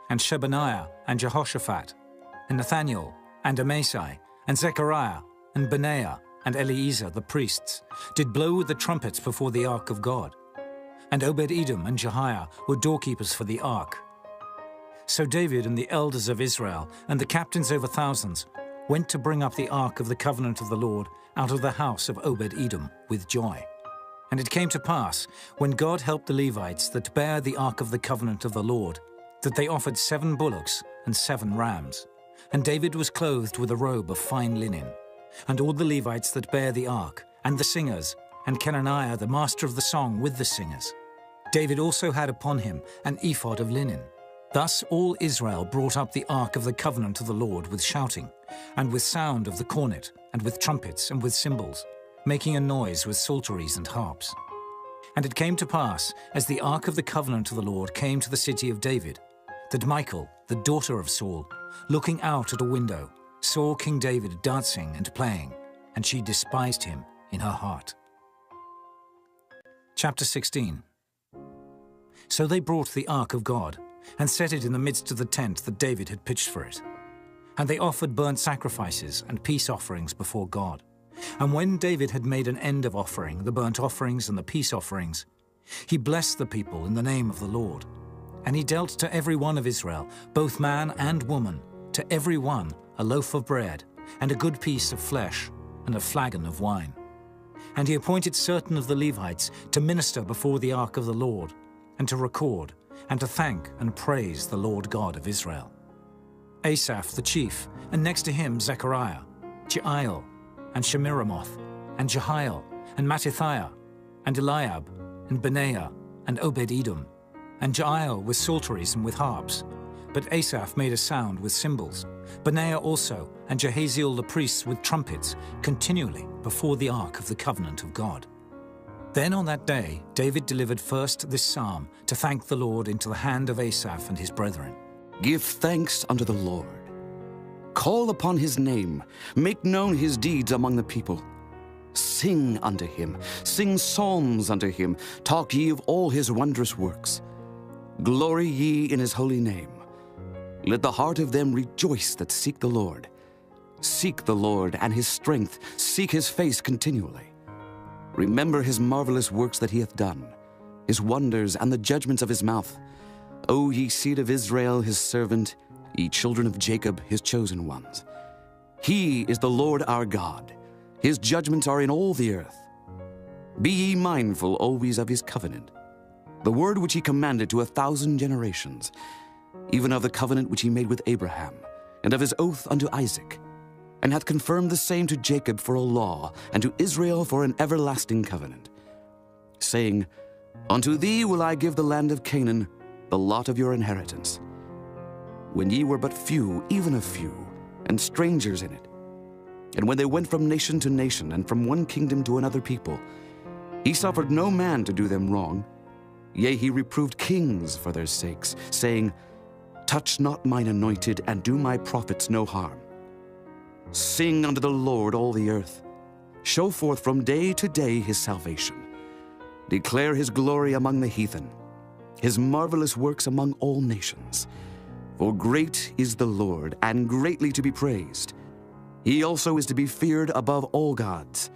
And Shebaniah and Jehoshaphat, and Nathaniel, and Amasai, and Zechariah, and Benaiah, and Eliezer the priests, did blow with the trumpets before the ark of God. And Obed-Edom and Jehiah were doorkeepers for the ark. So David and the elders of Israel, and the captains over thousands, went to bring up the ark of the covenant of the Lord out of the house of Obed-Edom with joy. And it came to pass, when God helped the Levites that bare the ark of the covenant of the Lord, that they offered 7 bullocks and 7 rams. And David was clothed with a robe of fine linen. And all the Levites that bare the ark, and the singers, and Kenaniah the master of the song with the singers. David also had upon him an ephod of linen. Thus all Israel brought up the ark of the covenant of the Lord with shouting, and with sound of the cornet, and with trumpets, and with cymbals, making a noise with psalteries and harps. And it came to pass, as the ark of the covenant of the Lord came to the city of David, that Michal, the daughter of Saul, looking out at a window, saw King David dancing and playing, and she despised him in her heart. Chapter 16. So they brought the ark of God, and set it in the midst of the tent that David had pitched for it. And they offered burnt sacrifices and peace offerings before God. And when David had made an end of offering the burnt offerings and the peace offerings, he blessed the people in the name of the Lord. And he dealt to every one of Israel, both man and woman, to every one a loaf of bread, and a good piece of flesh, and a flagon of wine. And he appointed certain of the Levites to minister before the ark of the Lord, and to record, and to thank and praise the Lord God of Israel. Asaph the chief, and next to him Zechariah, Jeiel, and Shemiramoth, and Jehiel, and Mattithiah, and Eliab, and Benaiah, and Obed-Edom, and Jeiel with psalteries and with harps. But Asaph made a sound with cymbals, Benaiah also, and Jahaziel the priests with trumpets, continually before the ark of the covenant of God. Then on that day David delivered first this psalm to thank the Lord into the hand of Asaph and his brethren.
Give thanks unto the Lord. Call upon his name. Make known his deeds among the people. Sing unto him. Sing psalms unto him. Talk ye of all his wondrous works. Glory ye in his holy name. Let the heart of them rejoice that seek the Lord. Seek the Lord and his strength. Seek his face continually. Remember his marvelous works that he hath done, his wonders and the judgments of his mouth. O ye seed of Israel, his servant, ye children of Jacob, his chosen ones. He is the Lord our God. His judgments are in all the earth. Be ye mindful always of his covenant. the word which he commanded to 1,000 generations, even of the covenant which he made with Abraham, and of his oath unto Isaac, and hath confirmed the same to Jacob for a law, and to Israel for an everlasting covenant, saying, Unto thee will I give the land of Canaan, the lot of your inheritance. When ye were but few, even a few, and strangers in it, and when they went from nation to nation, and from one kingdom to another people, he suffered no man to do them wrong. Yea, he reproved kings for their sakes, saying, Touch not mine anointed, and do my prophets no harm. Sing unto the Lord all the earth. Show forth from day to day his salvation. Declare his glory among the heathen, his marvelous works among all nations. For great is the Lord, and greatly to be praised. He also is to be feared above all gods.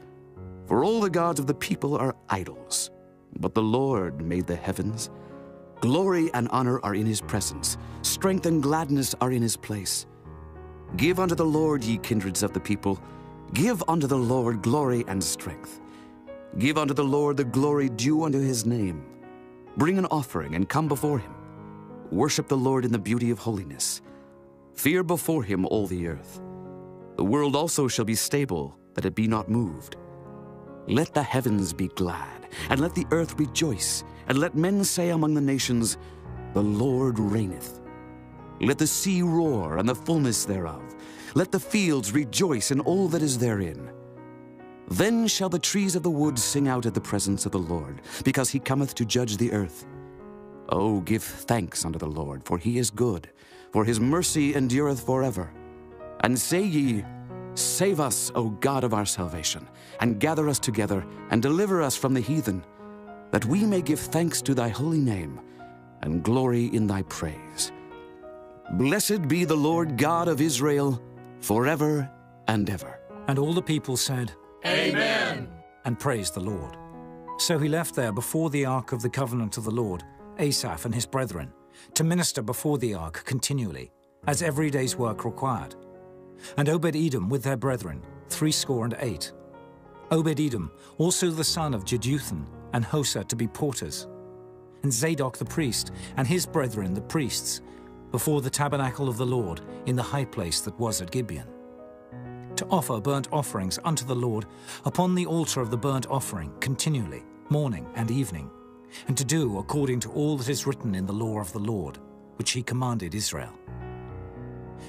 For all the gods of the people are idols, but the Lord made the heavens. Glory and honor are in his presence. Strength and gladness are in his place. Give unto the Lord, ye kindreds of the people. Give unto the Lord glory and strength. Give unto the Lord the glory due unto his name. Bring an offering and come before him. Worship the Lord in the beauty of holiness. Fear before him all the earth. The world also shall be stable, that it be not moved. Let the heavens be glad, and let the earth rejoice, and let men say among the nations, The Lord reigneth. Let the sea roar, and the fullness thereof. Let the fields rejoice, and all that is therein. Then shall the trees of the wood sing out at the presence of the Lord, because he cometh to judge the earth. O give thanks unto the Lord, for he is good, for his mercy endureth forever. And say ye, Save us, O God of our salvation, and gather us together, and deliver us from the heathen, that we may give thanks to thy holy name, and glory in thy praise. Blessed be the Lord God of Israel, forever and ever.
And all the people said,
Amen,
and praised the Lord. So he left there before the ark of the covenant of the Lord, Asaph and his brethren, to minister before the ark continually, as every day's work required. And Obed-Edom with their brethren, 68. Obed-Edom, also the son of Jeduthun, and Hosah to be porters. And Zadok the priest, and his brethren the priests, before the tabernacle of the Lord, in the high place that was at Gibeon, to offer burnt offerings unto the Lord upon the altar of the burnt offering continually, morning and evening, and to do according to all that is written in the law of the Lord, which he commanded Israel.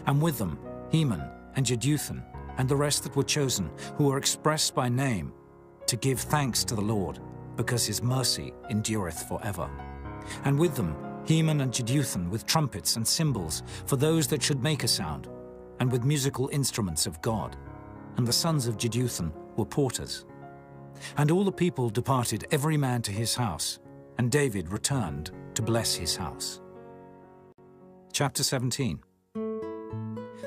And with them Heman and Jeduthun, and the rest that were chosen, who were expressed by name, to give thanks to the Lord, because his mercy endureth forever. And with them Heman and Jeduthun with trumpets and cymbals, for those that should make a sound, and with musical instruments of God. And the sons of Jeduthun were porters. And all the people departed every man to his house, and David returned to bless his house. Chapter 17.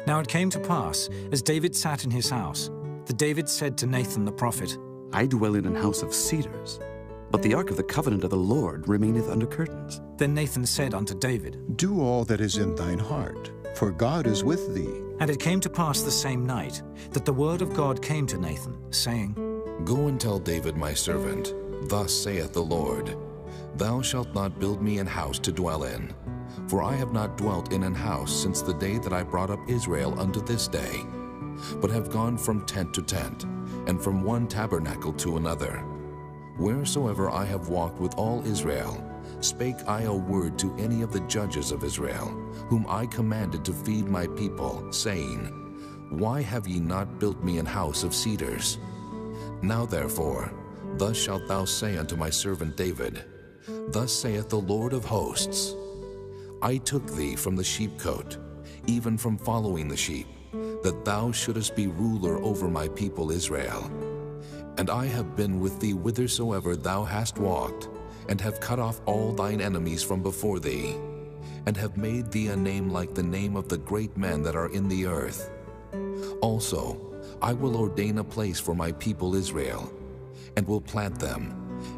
Now it came to pass, as David sat in his house, that David said to Nathan the prophet,
I dwell in an house of cedars, but the ark of the covenant of the Lord remaineth under curtains.
Then Nathan said unto David,
Do all that is in thine heart, for God is with thee.
And it came to pass the same night, that the word of God came to Nathan, saying,
Go and tell David my servant, Thus saith the Lord, Thou shalt not build me an house to dwell in. For I have not dwelt in an house since the day that I brought up Israel unto this day, but have gone from tent to tent, and from one tabernacle to another. Wheresoever I have walked with all Israel, spake I a word to any of the judges of Israel, whom I commanded to feed my people, saying, Why have ye not built me an house of cedars? Now therefore, thus shalt thou say unto my servant David, Thus saith the Lord of hosts, I took thee from the sheepcote, even from following the sheep, that thou shouldest be ruler over my people Israel. And I have been with thee whithersoever thou hast walked, and have cut off all thine enemies from before thee, and have made thee a name like the name of the great men that are in the earth. Also, I will ordain a place for my people Israel, and will plant them,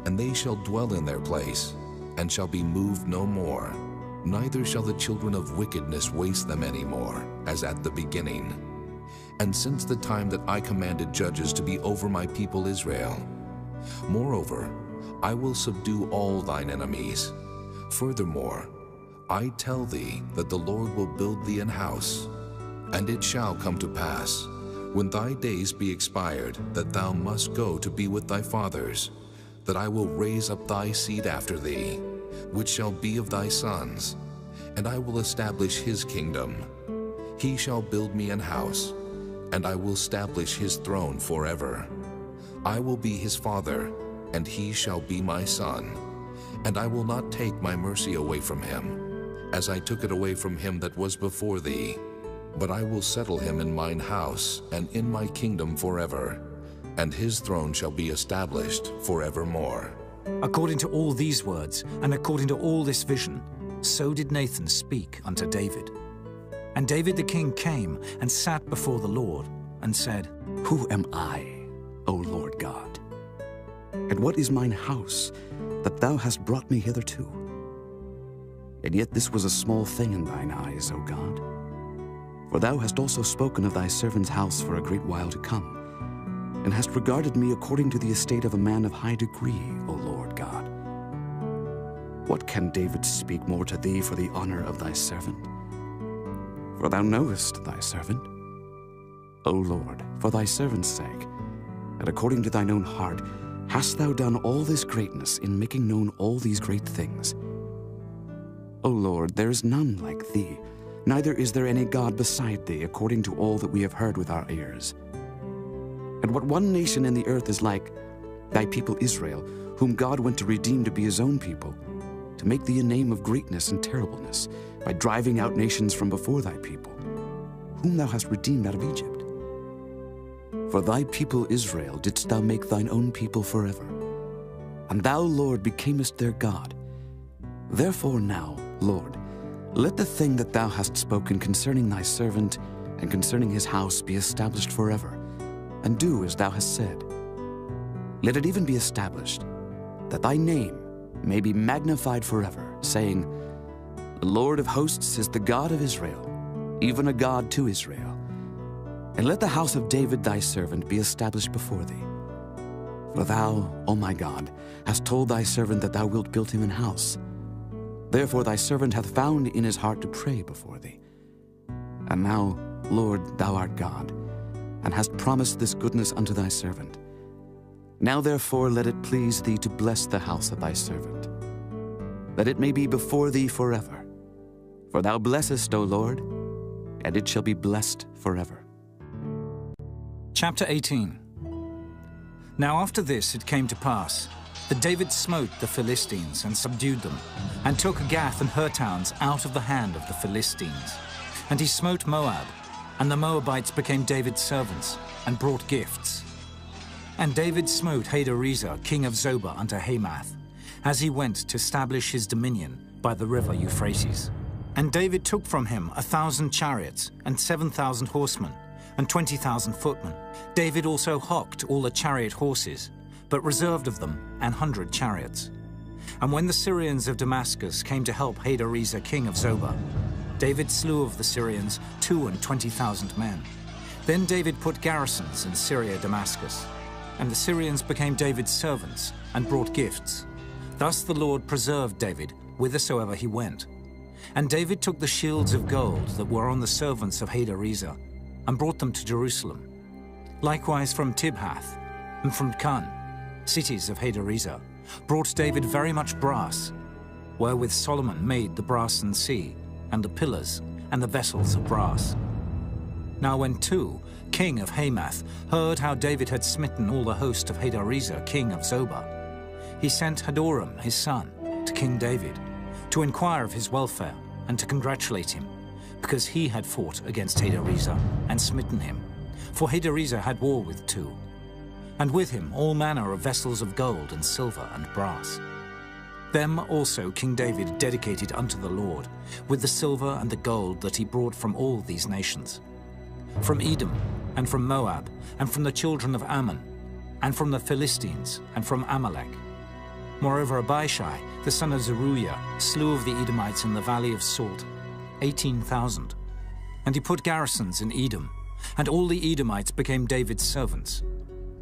and they shall dwell in their place, and shall be moved no more. Neither shall the children of wickedness waste them any more, as at the beginning. And since the time that I commanded judges to be over my people Israel. Moreover, I will subdue all thine enemies, Furthermore, I tell thee that the Lord will build thee an house. And it shall come to pass, when thy days be expired, that thou must go to be with thy fathers, that I will raise up thy seed after thee, which shall be of thy sons, and I will establish his kingdom. He shall build me an house, and I will establish his throne forever. I will be his father, and he shall be my son. And I will not take my mercy away from him, as I took it away from him that was before thee. But I will settle him in mine house, and in my kingdom forever, and his throne shall be established forevermore.
According to all these words, and according to all this vision, so did Nathan speak unto David. And David the king came and sat before the Lord, and said,
Who am I, O Lord God? And what is mine house, that thou hast brought me hitherto? And yet this was a small thing in thine eyes, O God. For thou hast also spoken of thy servant's house for a great while to come, and hast regarded me according to the estate of a man of high degree, O Lord God. What can David speak more to thee for the honor of thy servant? For thou knowest thy servant. O Lord, for thy servant's sake, and according to thine own heart, hast thou done all this greatness in making known all these great things. O Lord, there is none like thee, neither is there any God beside thee, according to all that we have heard with our ears. And what one nation in the earth is like, thy people Israel, whom God went to redeem to be his own people, to make thee a name of greatness and terribleness, by driving out nations from before thy people, whom thou hast redeemed out of Egypt. For thy people Israel didst thou make thine own people forever, and thou, Lord, becamest their God. Therefore now, Lord, let the thing that thou hast spoken concerning thy servant and concerning his house be established forever, and do as thou hast said. Let it even be established, that thy name may be magnified forever, saying, The Lord of hosts is the God of Israel, even a God to Israel. And let the house of David thy servant be established before thee. For thou, O my God, hast told thy servant that thou wilt build him an house. Therefore thy servant hath found in his heart to pray before thee. And now, Lord, thou art God, and hast promised this goodness unto thy servant. Now therefore let it please thee to bless the house of thy servant, that it may be before thee forever. For thou blessest, O Lord, and it shall be blessed forever.
Chapter 18. Now after this it came to pass that David smote the Philistines and subdued them, and took Gath and her towns out of the hand of the Philistines. And he smote Moab, and the Moabites became David's servants, and brought gifts. And David smote Hadarezer, king of Zobah, unto Hamath, as he went to establish his dominion by the river Euphrates. And David took from him 1,000 chariots, and 7,000 horsemen, and 20,000 footmen. David also hocked all the chariot horses, but reserved of them 100 chariots. And when the Syrians of Damascus came to help Hadarezer, king of Zobah, David slew of the Syrians 22,000 men. Then David put garrisons in Syria Damascus, and the Syrians became David's servants, and brought gifts. Thus the Lord preserved David whithersoever he went. And David took the shields of gold that were on the servants of Hadarezer, and brought them to Jerusalem. Likewise from Tibhath, and from Cun, cities of Hadarezer, brought David very much brass, wherewith Solomon made the brassen sea, and the pillars, and the vessels of brass. Now when Tou, king of Hamath, heard how David had smitten all the host of Hadarezer, king of Zobah, he sent Hadoram, his son, to King David, to inquire of his welfare, and to congratulate him, because he had fought against Hadarezer, and smitten him. For Hadarezer had war with Tou, and with him all manner of vessels of gold and silver and brass. Them also King David dedicated unto the Lord, with the silver and the gold that he brought from all these nations, from Edom, and from Moab, and from the children of Ammon, and from the Philistines, and from Amalek. Moreover, Abishai, the son of Zeruiah, slew of the Edomites in the valley of Salt 18,000. And he put garrisons in Edom, and all the Edomites became David's servants.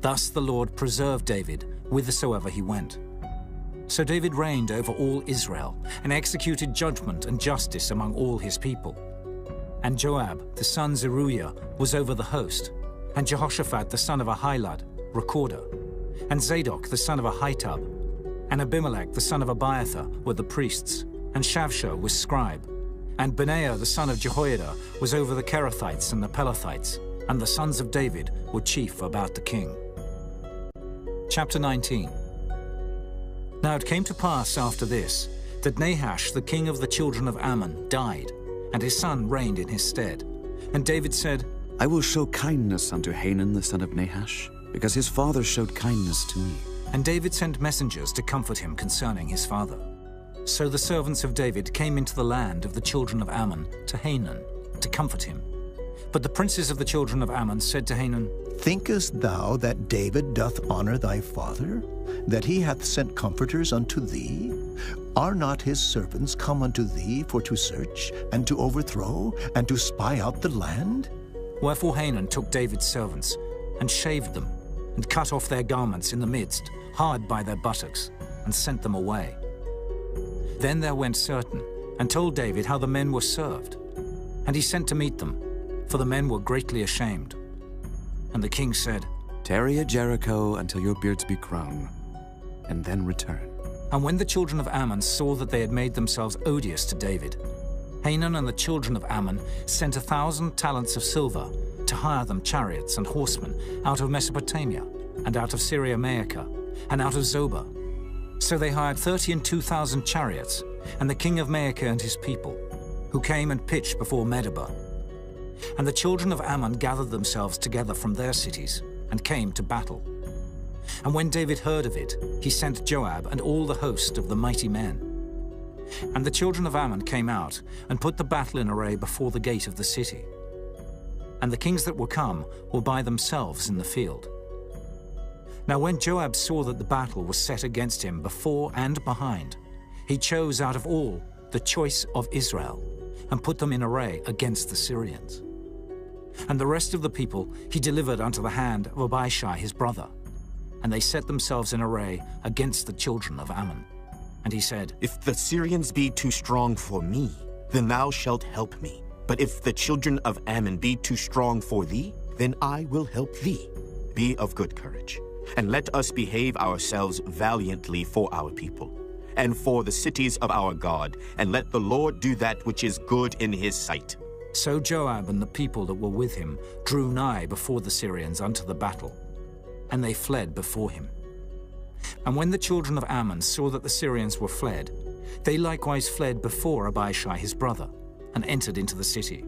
Thus the Lord preserved David whithersoever he went. So David reigned over all Israel, and executed judgment and justice among all his people. And Joab, the son Zeruiah, was over the host, and Jehoshaphat, the son of Ahilud, recorder, and Zadok, the son of Ahitub, and Abimelech, the son of Abiathar, were the priests, and Shavsha was scribe, and Benaiah, the son of Jehoiada, was over the Kerethites and the Pelethites, and the sons of David were chief about the king. Chapter 19. Now it came to pass after this, that Nahash, the king of the children of Ammon, died, and his son reigned in his stead. And David said,
I will show kindness unto Hanun the son of Nahash, because his father showed kindness to me.
And David sent messengers to comfort him concerning his father. So the servants of David came into the land of the children of Ammon to Hanun, to comfort him. But the princes of the children of Ammon said to Hanun,
Thinkest thou that David doth honor thy father, that he hath sent comforters unto thee? Are not his servants come unto thee for to search, and to overthrow, and to spy out the land?
Wherefore Hanun took David's servants, and shaved them, and cut off their garments in the midst, hard by their buttocks, and sent them away. Then there went certain, and told David how the men were served. And he sent to meet them, for the men were greatly ashamed. And the king said,
Tarry at Jericho until your beards be grown, and then return.
And when the children of Ammon saw that they had made themselves odious to David, Hanun and the children of Ammon sent 1,000 talents of silver to hire them chariots and horsemen out of Mesopotamia, and out of Syria-Maacah, and out of Zobah. So they hired 32,000 chariots, and the king of Maacah and his people, who came and pitched before Medeba. And the children of Ammon gathered themselves together from their cities, and came to battle. And when David heard of it, he sent Joab and all the host of the mighty men. And the children of Ammon came out, and put the battle in array before the gate of the city. And the kings that were come were by themselves in the field. Now when Joab saw that the battle was set against him before and behind, he chose out of all the choice of Israel, and put them in array against the Syrians. And the rest of the people he delivered unto the hand of Abishai his brother, and they set themselves in array against the children of Ammon. And he said,
If the Syrians be too strong for me, then thou shalt help me. But if the children of Ammon be too strong for thee, then I will help thee. Be of good courage, and let us behave ourselves valiantly for our people, and for the cities of our God, and let the Lord do that which is good in his sight.
So Joab and the people that were with him drew nigh before the Syrians unto the battle, and they fled before him. And when the children of Ammon saw that the Syrians were fled, they likewise fled before Abishai his brother, and entered into the city.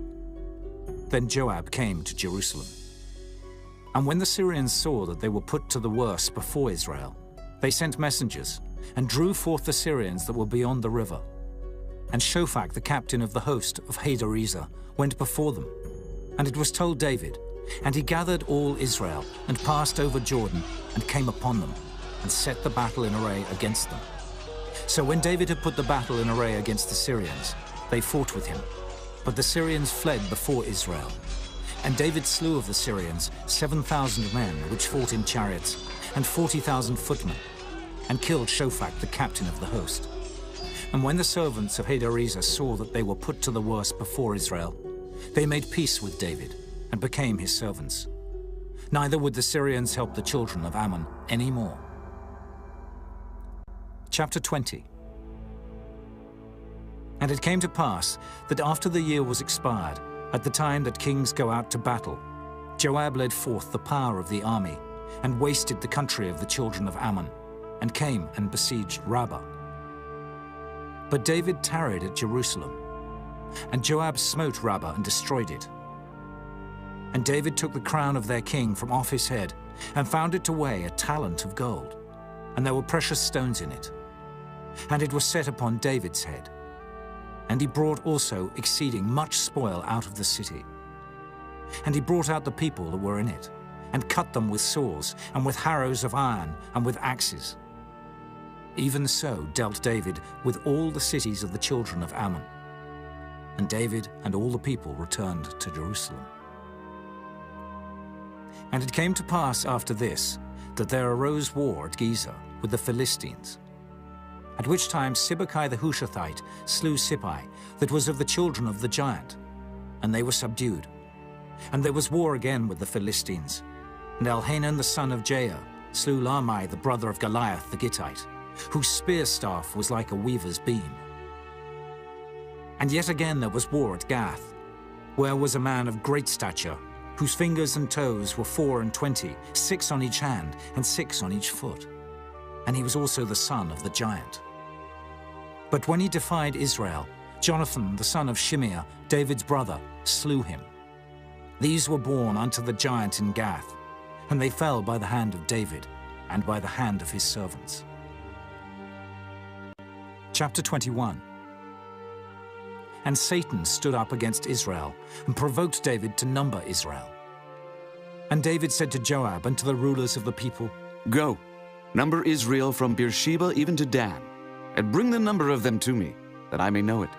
Then Joab came to Jerusalem. And when the Syrians saw that they were put to the worse before Israel, they sent messengers, and drew forth the Syrians that were beyond the river. And Shophach, the captain of the host of Hadarezer, went before them. And it was told David, and he gathered all Israel, and passed over Jordan, and came upon them, and set the battle in array against them. So when David had put the battle in array against the Syrians, they fought with him. But the Syrians fled before Israel. And David slew of the Syrians 7,000 men which fought in chariots, and 40,000 footmen, and killed Shophach the captain of the host. And when the servants of Hadarezer saw that they were put to the worse before Israel, they made peace with David, and became his servants. Neither would the Syrians help the children of Ammon any more. Chapter 20. And it came to pass that after the year was expired, at the time that kings go out to battle, Joab led forth the power of the army, and wasted the country of the children of Ammon, and came and besieged Rabbah. But David tarried at Jerusalem, and Joab smote Rabbah and destroyed it. And David took the crown of their king from off his head, and found it to weigh 1 talent of gold, and there were precious stones in it. And it was set upon David's head. And he brought also exceeding much spoil out of the city. And he brought out the people that were in it, and cut them with saws, and with harrows of iron, and with axes. Even so dealt David with all the cities of the children of Ammon. And David and all the people returned to Jerusalem. And it came to pass after this, that there arose war at Gezer with the Philistines. At which time Sibbecai the Hushathite slew Sippai, that was of the children of the giant, and they were subdued. And there was war again with the Philistines. And Elhanan the son of Jair slew Lahmi the brother of Goliath the Gittite, whose spear staff was like a weaver's beam. And yet again there was war at Gath, where was a man of great stature, whose fingers and toes were 24, 6 on each hand and 6 on each foot. And he was also the son of the giant. But when he defied Israel, Jonathan the son of Shimeah, David's brother, slew him. These were born unto the giant in Gath, and they fell by the hand of David and by the hand of his servants. Chapter 21. And Satan stood up against Israel and provoked David to number Israel. And David said to Joab and to the rulers of the people,
Go, number Israel from Beersheba even to Dan, and bring the number of them to me, that I may know it.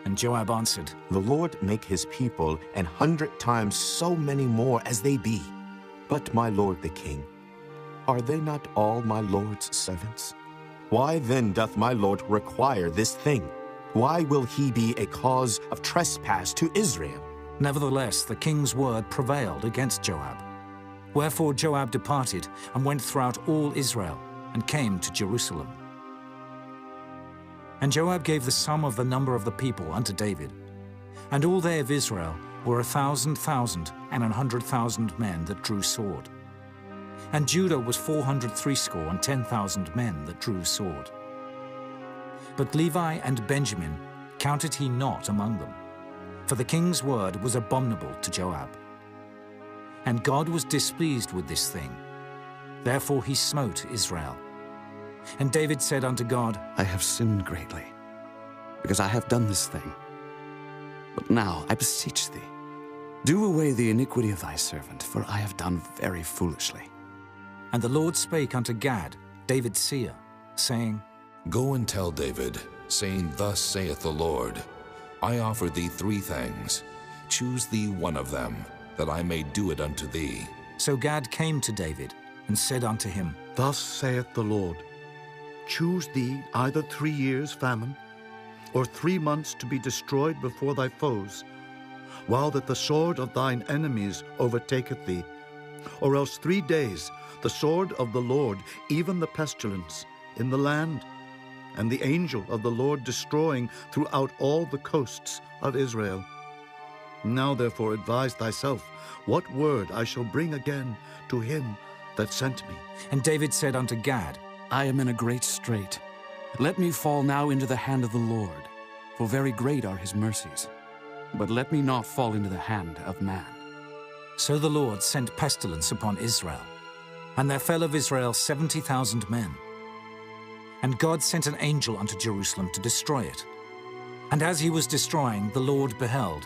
And Joab answered,
The Lord make his people 100 times so many more as they be. But my lord the king, are they not all my lord's servants? Why then doth my lord require this thing? Why will he be a cause of trespass to Israel?
Nevertheless, the king's word prevailed against Joab. Wherefore Joab departed and went throughout all Israel and came to Jerusalem. And Joab gave the sum of the number of the people unto David. And all they of Israel were 1,000,000 and 100,000 men that drew sword. And Judah was 460,000 men that drew sword. But Levi and Benjamin counted he not among them, for the king's word was abominable to Joab. And God was displeased with this thing. Therefore he smote Israel. And David said unto God,
I have sinned greatly, because I have done this thing. But now I beseech thee, do away the iniquity of thy servant, for I have done very foolishly.
And the Lord spake unto Gad, David's seer, saying,
Go and tell David, saying, Thus saith the Lord, I offer thee 3 things. Choose thee one of them, that I may do it unto thee.
So Gad came to David, and said unto him,
Thus saith the Lord, Choose thee either 3 years' famine, or 3 months to be destroyed before thy foes, while that the sword of thine enemies overtaketh thee, or else 3 days the sword of the Lord, even the pestilence, in the land, and the angel of the Lord destroying throughout all the coasts of Israel. Now therefore advise thyself what word I shall bring again to him that sent me.
And David said unto Gad,
I am in a great strait. Let me fall now into the hand of the Lord, for very great are his mercies. But let me not fall into the hand of man.
So the Lord sent pestilence upon Israel, and there fell of Israel 70,000 men. And God sent an angel unto Jerusalem to destroy it. And as he was destroying, the Lord beheld,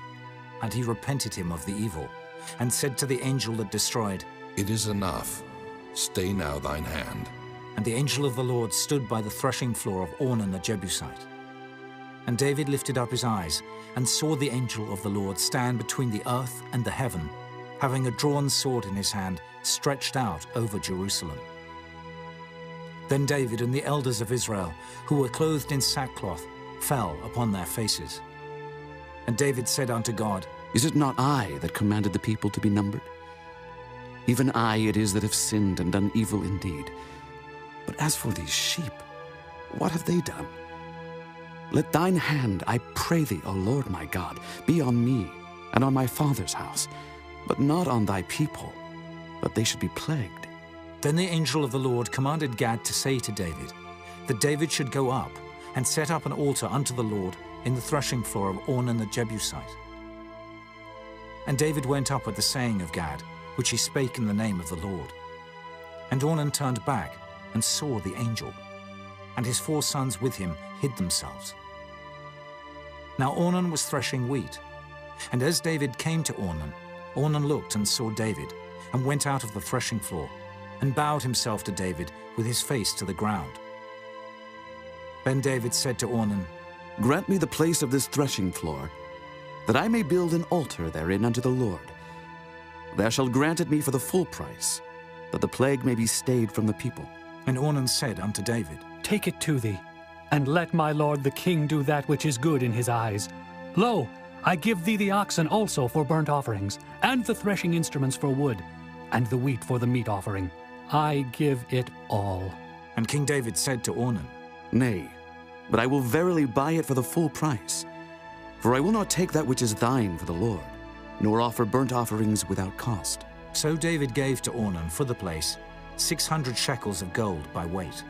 and he repented him of the evil, and said to the angel that destroyed,
It is enough. Stay now thine hand.
And the angel of the Lord stood by the threshing floor of Ornan the Jebusite. And David lifted up his eyes, and saw the angel of the Lord stand between the earth and the heaven, having a drawn sword in his hand, stretched out over Jerusalem. Then David and the elders of Israel, who were clothed in sackcloth, fell upon their faces. And David said unto God,
Is it not I that commanded the people to be numbered? Even I it is that have sinned and done evil indeed. But as for these sheep, what have they done? Let thine hand, I pray thee, O Lord my God, be on me and on my father's house, but not on thy people, that they should be plagued.
Then the angel of the Lord commanded Gad to say to David, that David should go up and set up an altar unto the Lord in the threshing floor of Ornan the Jebusite. And David went up at the saying of Gad, which he spake in the name of the Lord. And Ornan turned back and saw the angel, and his 4 sons with him hid themselves. Now Ornan was threshing wheat, and as David came to Ornan, Ornan looked and saw David, and went out of the threshing floor, and bowed himself to David with his face to the ground. Then David said to Ornan,
Grant me the place of this threshing floor, that I may build an altar therein unto the Lord. Thou shalt grant it me for the full price, that the plague may be stayed from the people.
And Ornan said unto David,
Take it to thee, And let my lord the king do that which is good in his eyes. Lo, I give thee the oxen also for burnt offerings, and the threshing instruments for wood, and the wheat for the meat offering. I give it all.
And King David said to Ornan,
Nay, but I will verily buy it for the full price. For I will not take that which is thine for the Lord, nor offer burnt offerings without cost.
So David gave to Ornan for the place 600 shekels of gold by weight.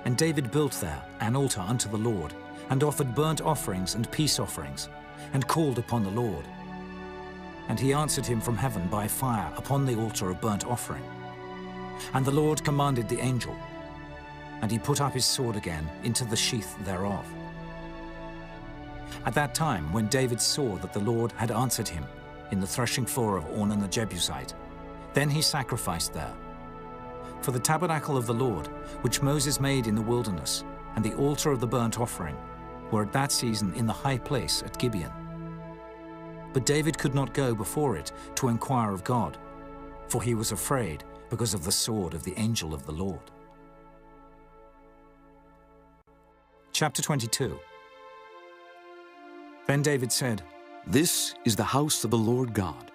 And David built there an altar unto the Lord, and offered burnt offerings and peace offerings, and called upon the Lord. And he answered him from heaven by fire upon the altar of burnt offering. And the Lord commanded the angel, and he put up his sword again into the sheath thereof. At that time, when David saw that the Lord had answered him in the threshing floor of Ornan the Jebusite, then he sacrificed there. For the tabernacle of the Lord, which Moses made in the wilderness, and the altar of the burnt offering, were at that season in the high place at Gibeon. But David could not go before it to inquire of God, for he was afraid because of the sword of the angel of the Lord. Chapter 22. Then David said,
This is the house of the Lord God,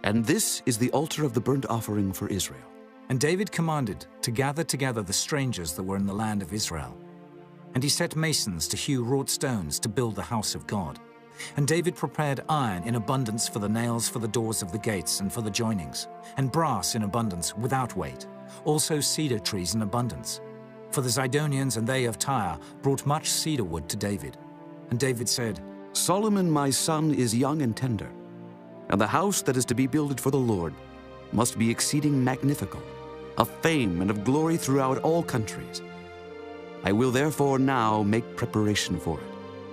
and this is the altar of the burnt offering for Israel.
And David commanded to gather together the strangers that were in the land of Israel. And he set masons to hew wrought stones to build the house of God. And David prepared iron in abundance for the nails for the doors of the gates and for the joinings, and brass in abundance without weight, also cedar trees in abundance. For the Zidonians and they of Tyre brought much cedar wood to David. And David said,
Solomon my son is young and tender, and the house that is to be builded for the Lord must be exceeding magnifical, of fame and of glory throughout all countries. I will therefore now make preparation for it.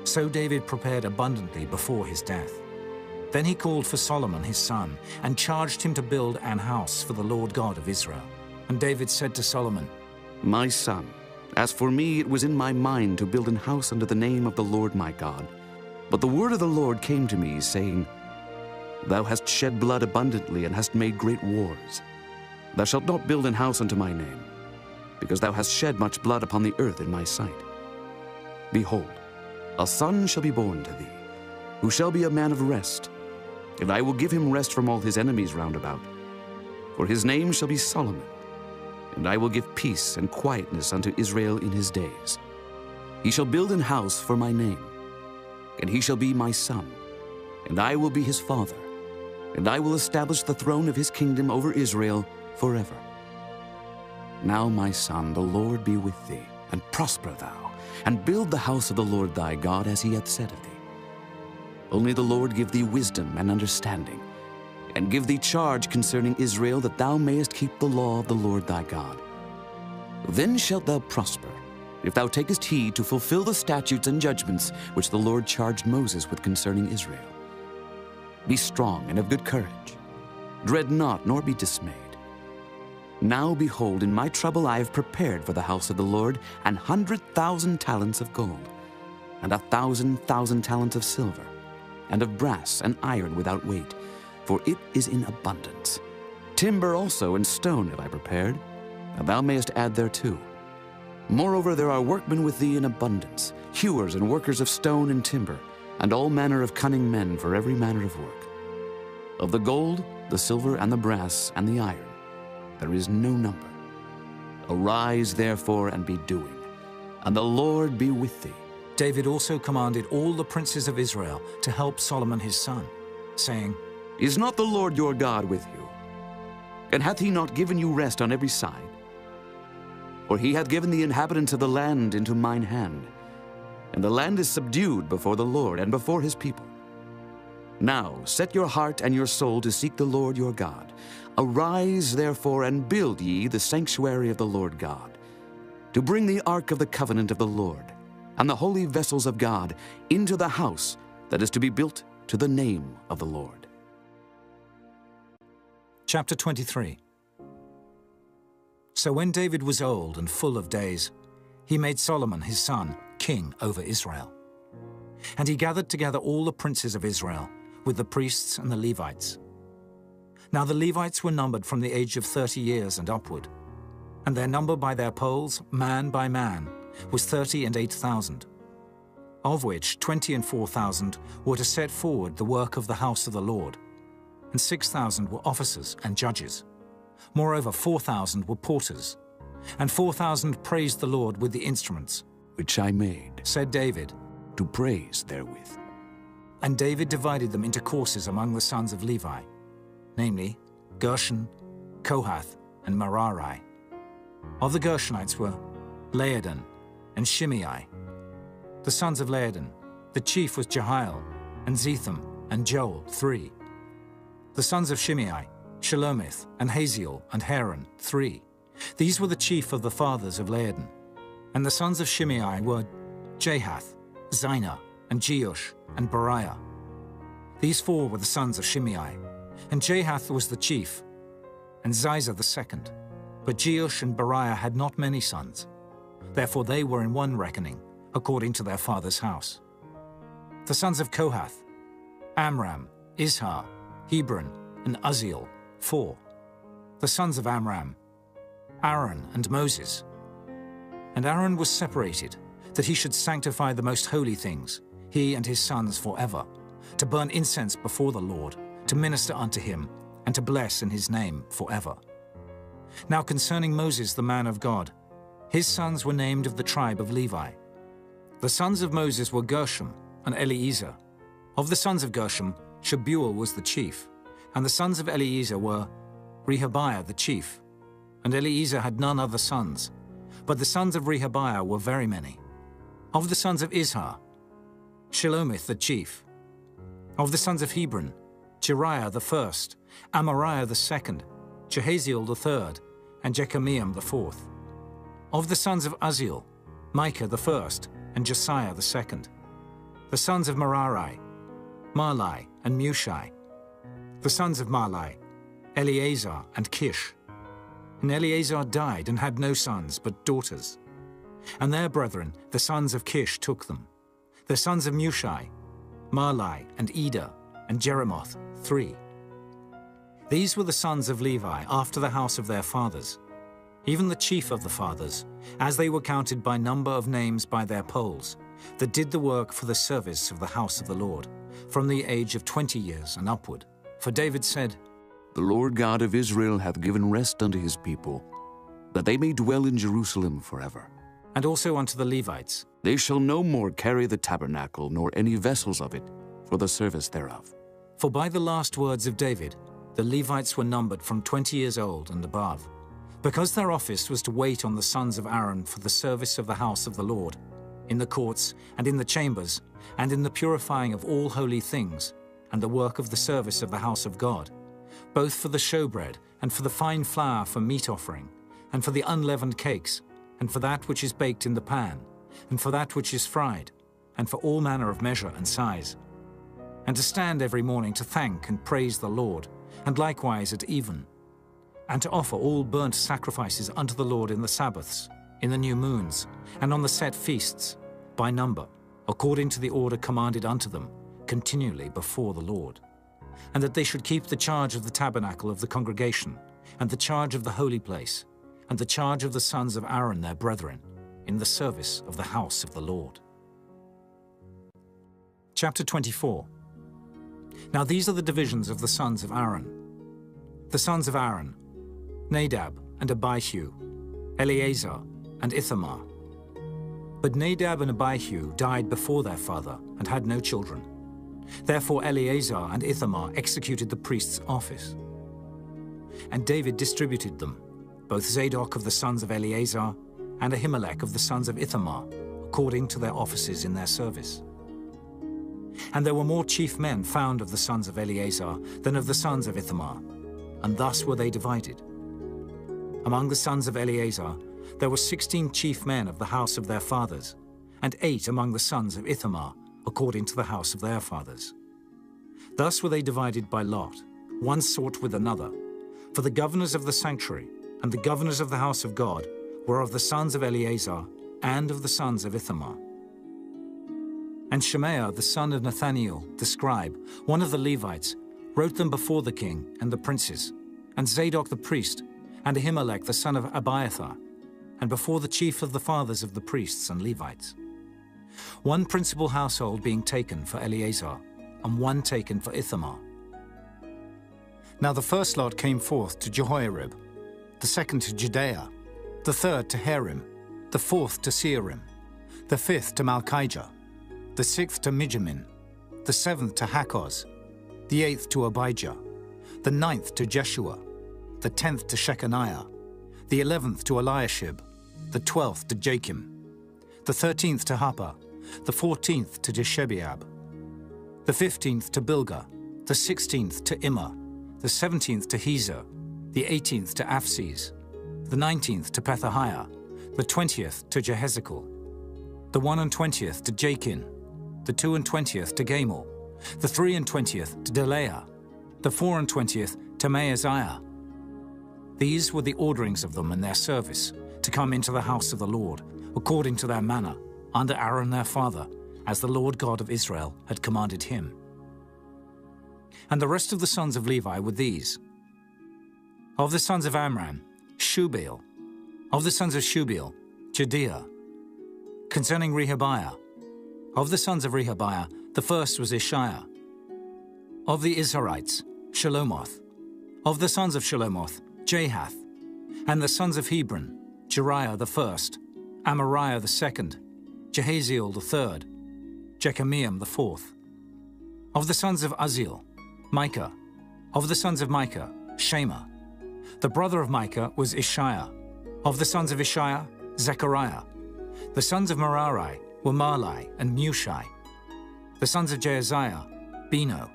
So David prepared abundantly before his death. Then he called for Solomon his son, and charged him to build an house for the Lord God of Israel. And David said to Solomon,
My son, as for me it was in my mind to build an house unto the name of the Lord my God. But the word of the Lord came to me, saying, Thou hast shed blood abundantly, and hast made great wars. Thou shalt not build an house unto my name, because thou hast shed much blood upon the earth in my sight. Behold, a son shall be born to thee, who shall be a man of rest, and I will give him rest from all his enemies round about. For his name shall be Solomon, and I will give peace and quietness unto Israel in his days. He shall build an house for my name, and he shall be my son, and I will be his father, and I will establish the throne of his kingdom over Israel forever. Now, my son, the Lord be with thee, and prosper thou, and build the house of the Lord thy God as he hath said of thee. Only the Lord give thee wisdom and understanding, and give thee charge concerning Israel, that thou mayest keep the law of the Lord thy God. Then shalt thou prosper, if thou takest heed to fulfill the statutes and judgments which the Lord charged Moses with concerning Israel. Be strong and of good courage. Dread not, nor be dismayed. Now behold, in my trouble I have prepared for the house of the Lord 100,000 talents of gold, and 1,000 talents of silver, and of brass and iron without weight, for it is in abundance. Timber also and stone have I prepared, and thou mayest add thereto. Moreover, there are workmen with thee in abundance, hewers and workers of stone and timber, and all manner of cunning men for every manner of work. Of the gold, the silver, and the brass, and the iron, there is no number. Arise, therefore, and be doing, and the Lord be with thee.
David also commanded all the princes of Israel to help Solomon his son, saying,
Is not the Lord your God with you? And hath he not given you rest on every side? For he hath given the inhabitants of the land into mine hand, and the land is subdued before the Lord and before his people. Now set your heart and your soul to seek the Lord your God. Arise, therefore, and build ye the sanctuary of the Lord God, to bring the ark of the covenant of the Lord, and the holy vessels of God into the house that is to be built to the name of the Lord.
Chapter 23. So when David was old and full of days, he made Solomon his son king over Israel. And he gathered together all the princes of Israel, with the priests and the Levites. Now the Levites were numbered from the age of 30 years and upward, and their number by their polls, man by man, was 30 and 8,000, of which 20 and 4,000 were to set forward the work of the house of the Lord, and 6,000 were officers and judges. Moreover, 4,000 were porters, and 4,000 praised the Lord with the instruments,
which I made,
said David,
to praise therewith.
And David divided them into courses among the sons of Levi, namely Gershon, Kohath, and Merari. Of the Gershonites were Laodan and Shimei. The sons of Laodan, the chief was Jehiel, and Zetham, and Joel, 3. The sons of Shimei, Shelomith, and Haziel, and Haran, 3. These were the chief of the fathers of Laodan. And the sons of Shimei were Jahath, Zina, and Jeush, and Beriah. These 4 were the sons of Shimei, and Jahath was the chief, and Ziza the second. But Jeush and Beriah had not many sons. Therefore they were in one reckoning, according to their father's house. The sons of Kohath, Amram, Izhar, Hebron, and Uzziel, 4. The sons of Amram, Aaron and Moses. And Aaron was separated, that he should sanctify the most holy things, he and his sons forever, to burn incense before the Lord, to minister unto him, and to bless in his name forever. Now concerning Moses the man of God, his sons were named of the tribe of Levi. The sons of Moses were Gershom and Eliezer. Of the sons of Gershom, Shebuel was the chief, and the sons of Eliezer were Rehabiah the chief. And Eliezer had none other sons, but the sons of Rehabiah were very many. Of the sons of Izhar, Shelomith the chief. Of the sons of Hebron, Jeriah the first, Amariah the second, Jehaziel the third, and Jekameam the fourth. Of the sons of Uzziel, Micah the first, and Josiah the second. The sons of Merari, Mahli and Mushi. The sons of Mahli, Eleazar and Kish. And Eleazar died and had no sons but daughters. And their brethren, the sons of Kish, took them. The sons of Mushi, Mahli and Eder, and Jeremoth, 3. These were the sons of Levi after the house of their fathers, even the chief of the fathers, as they were counted by number of names by their polls, that did the work for the service of the house of the Lord, from the age of 20 years and upward. For David said,
The Lord God of Israel hath given rest unto his people, that they may dwell in Jerusalem forever.
And also unto the Levites,
They shall no more carry the tabernacle, nor any vessels of it, for the service thereof.
For by the last words of David, the Levites were numbered from 20 years old and above, because their office was to wait on the sons of Aaron for the service of the house of the Lord, in the courts and in the chambers, and in the purifying of all holy things, and the work of the service of the house of God, both for the showbread, and for the fine flour for meat offering, and for the unleavened cakes, and for that which is baked in the pan, and for that which is fried, and for all manner of measure and size. And to stand every morning to thank and praise the Lord, and likewise at even, and to offer all burnt sacrifices unto the Lord in the Sabbaths, in the new moons, and on the set feasts, by number, according to the order commanded unto them, continually before the Lord. And that they should keep the charge of the tabernacle of the congregation, and the charge of the holy place, and the charge of the sons of Aaron their brethren, in the service of the house of the Lord. Chapter 24. Now these are the divisions of the sons of Aaron. The sons of Aaron, Nadab and Abihu, Eleazar and Ithamar. But Nadab and Abihu died before their father and had no children. Therefore Eleazar and Ithamar executed the priest's office. And David distributed them, both Zadok of the sons of Eleazar and Ahimelech of the sons of Ithamar, according to their offices in their service. And there were more chief men found of the sons of Eleazar than of the sons of Ithamar, and thus were they divided. Among the sons of Eleazar there were 16 chief men of the house of their fathers, and 8 among the sons of Ithamar, according to the house of their fathers. Thus were they divided by lot, one sort with another, for the governors of the sanctuary and the governors of the house of God were of the sons of Eleazar and of the sons of Ithamar. And Shemaiah, the son of Nathaniel, the scribe, one of the Levites, wrote them before the king and the princes, and Zadok the priest, and Ahimelech the son of Abiathar, and before the chief of the fathers of the priests and Levites. One principal household being taken for Eleazar, and one taken for Ithamar. Now the first lot came forth to Jehoiarib, the second to Judea, the third to Harim, the fourth to Searim, the fifth to Malchijah, the sixth to Mijamin, the seventh to Hakkoz, the eighth to Abijah, the ninth to Jeshua, the 10th to Shechaniah, the 11th to Eliashib, the 12th to Jachim, the 13th to Happa, the 14th to Jeshebeab, the 15th to Bilgah, the 16th to Immer, the 17th to Hezer, the 18th to Aphes, the 19th to Pethahiah, the 20th to Jehezekel, the 21st to Jachin, the 22nd to Gamul, the 23rd to Delaiah, the 24th to Maaziah. These were the orderings of them and their service, to come into the house of the Lord, according to their manner, under Aaron their father, as the Lord God of Israel had commanded him. And the rest of the sons of Levi were these. Of the sons of Amram, Shubael. Of the sons of Shubael, Jediah. Concerning Rehabiah. Of the sons of Rehabiah, the first was Ishiah. Of the Izharites, Shelomoth. Of the sons of Shelomoth, Jahath. And the sons of Hebron, Jeriah the first, Amariah the second, Jehaziel the third, Jekameam the fourth. Of the sons of Uzziel, Micah. Of the sons of Micah, Shema. The brother of Micah was Ishiah. Of the sons of Ishiah, Zechariah. The sons of Merari were Mahli and Mushi. The sons of Jaaziah, Beno.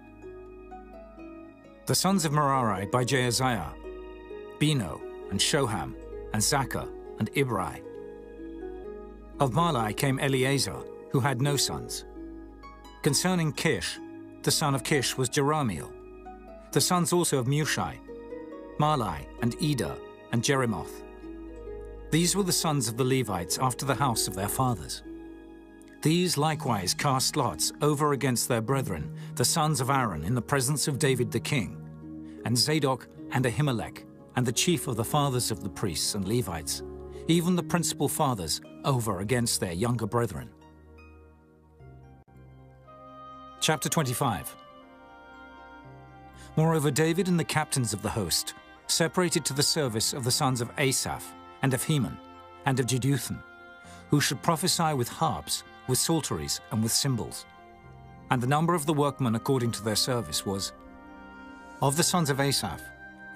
The sons of Merari by Jaaziah, Beno and Shoham and Zaccur and Ibri. Of Mahli came Eleazar, who had no sons. Concerning Kish, the son of Kish was Jerahmeel. The sons also of Mushi, Mahli and Eder and Jerimoth. These were the sons of the Levites after the house of their fathers. These likewise cast lots over against their brethren, the sons of Aaron, in the presence of David the king, and Zadok and Ahimelech, and the chief of the fathers of the priests and Levites, even the principal fathers, over against their younger brethren. Chapter 25. Moreover, David and the captains of the host separated to the service of the sons of Asaph, and of Heman, and of Jeduthun, who should prophesy with harps, with psalteries, and with cymbals. And the number of the workmen according to their service was: of the sons of Asaph,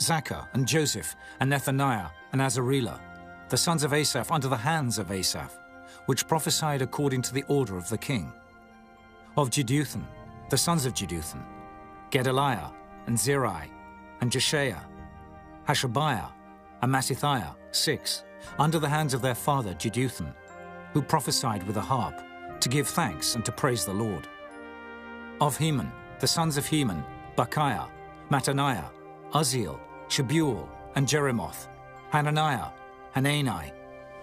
Zaccur, and Joseph, and Nethaniah, and Azarela, the sons of Asaph under the hands of Asaph, which prophesied according to the order of the king. Of Jeduthun, the sons of Jeduthun, Gedaliah, and Zeri, and Jeshaiah, Hashabiah, and Mattithiah, 6, under the hands of their father Jeduthun, who prophesied with a harp, to give thanks and to praise the Lord. Of Heman, the sons of Heman, Bachiah, Mattaniah, Uzziel, Shebuel, and Jerimoth, Hananiah, Hanani,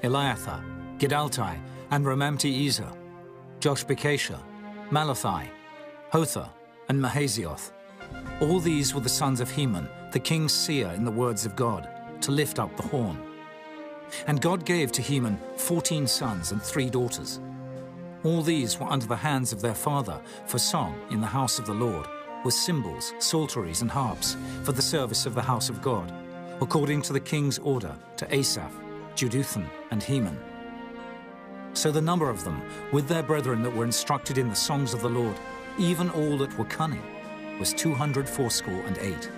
Eliathah, Gidaltai, and Ramamti-Ezer, Joshbekasha, Malathi, Hotha, and Mahazioth. All these were the sons of Heman, the king's seer in the words of God, to lift up the horn. And God gave to Heman 14 sons and 3 daughters. All these were under the hands of their father for song in the house of the Lord, with cymbals, psalteries, and harps for the service of the house of God, according to the king's order to Asaph, Jeduthun, and Heman. So the number of them, with their brethren that were instructed in the songs of the Lord, even all that were cunning, was 268.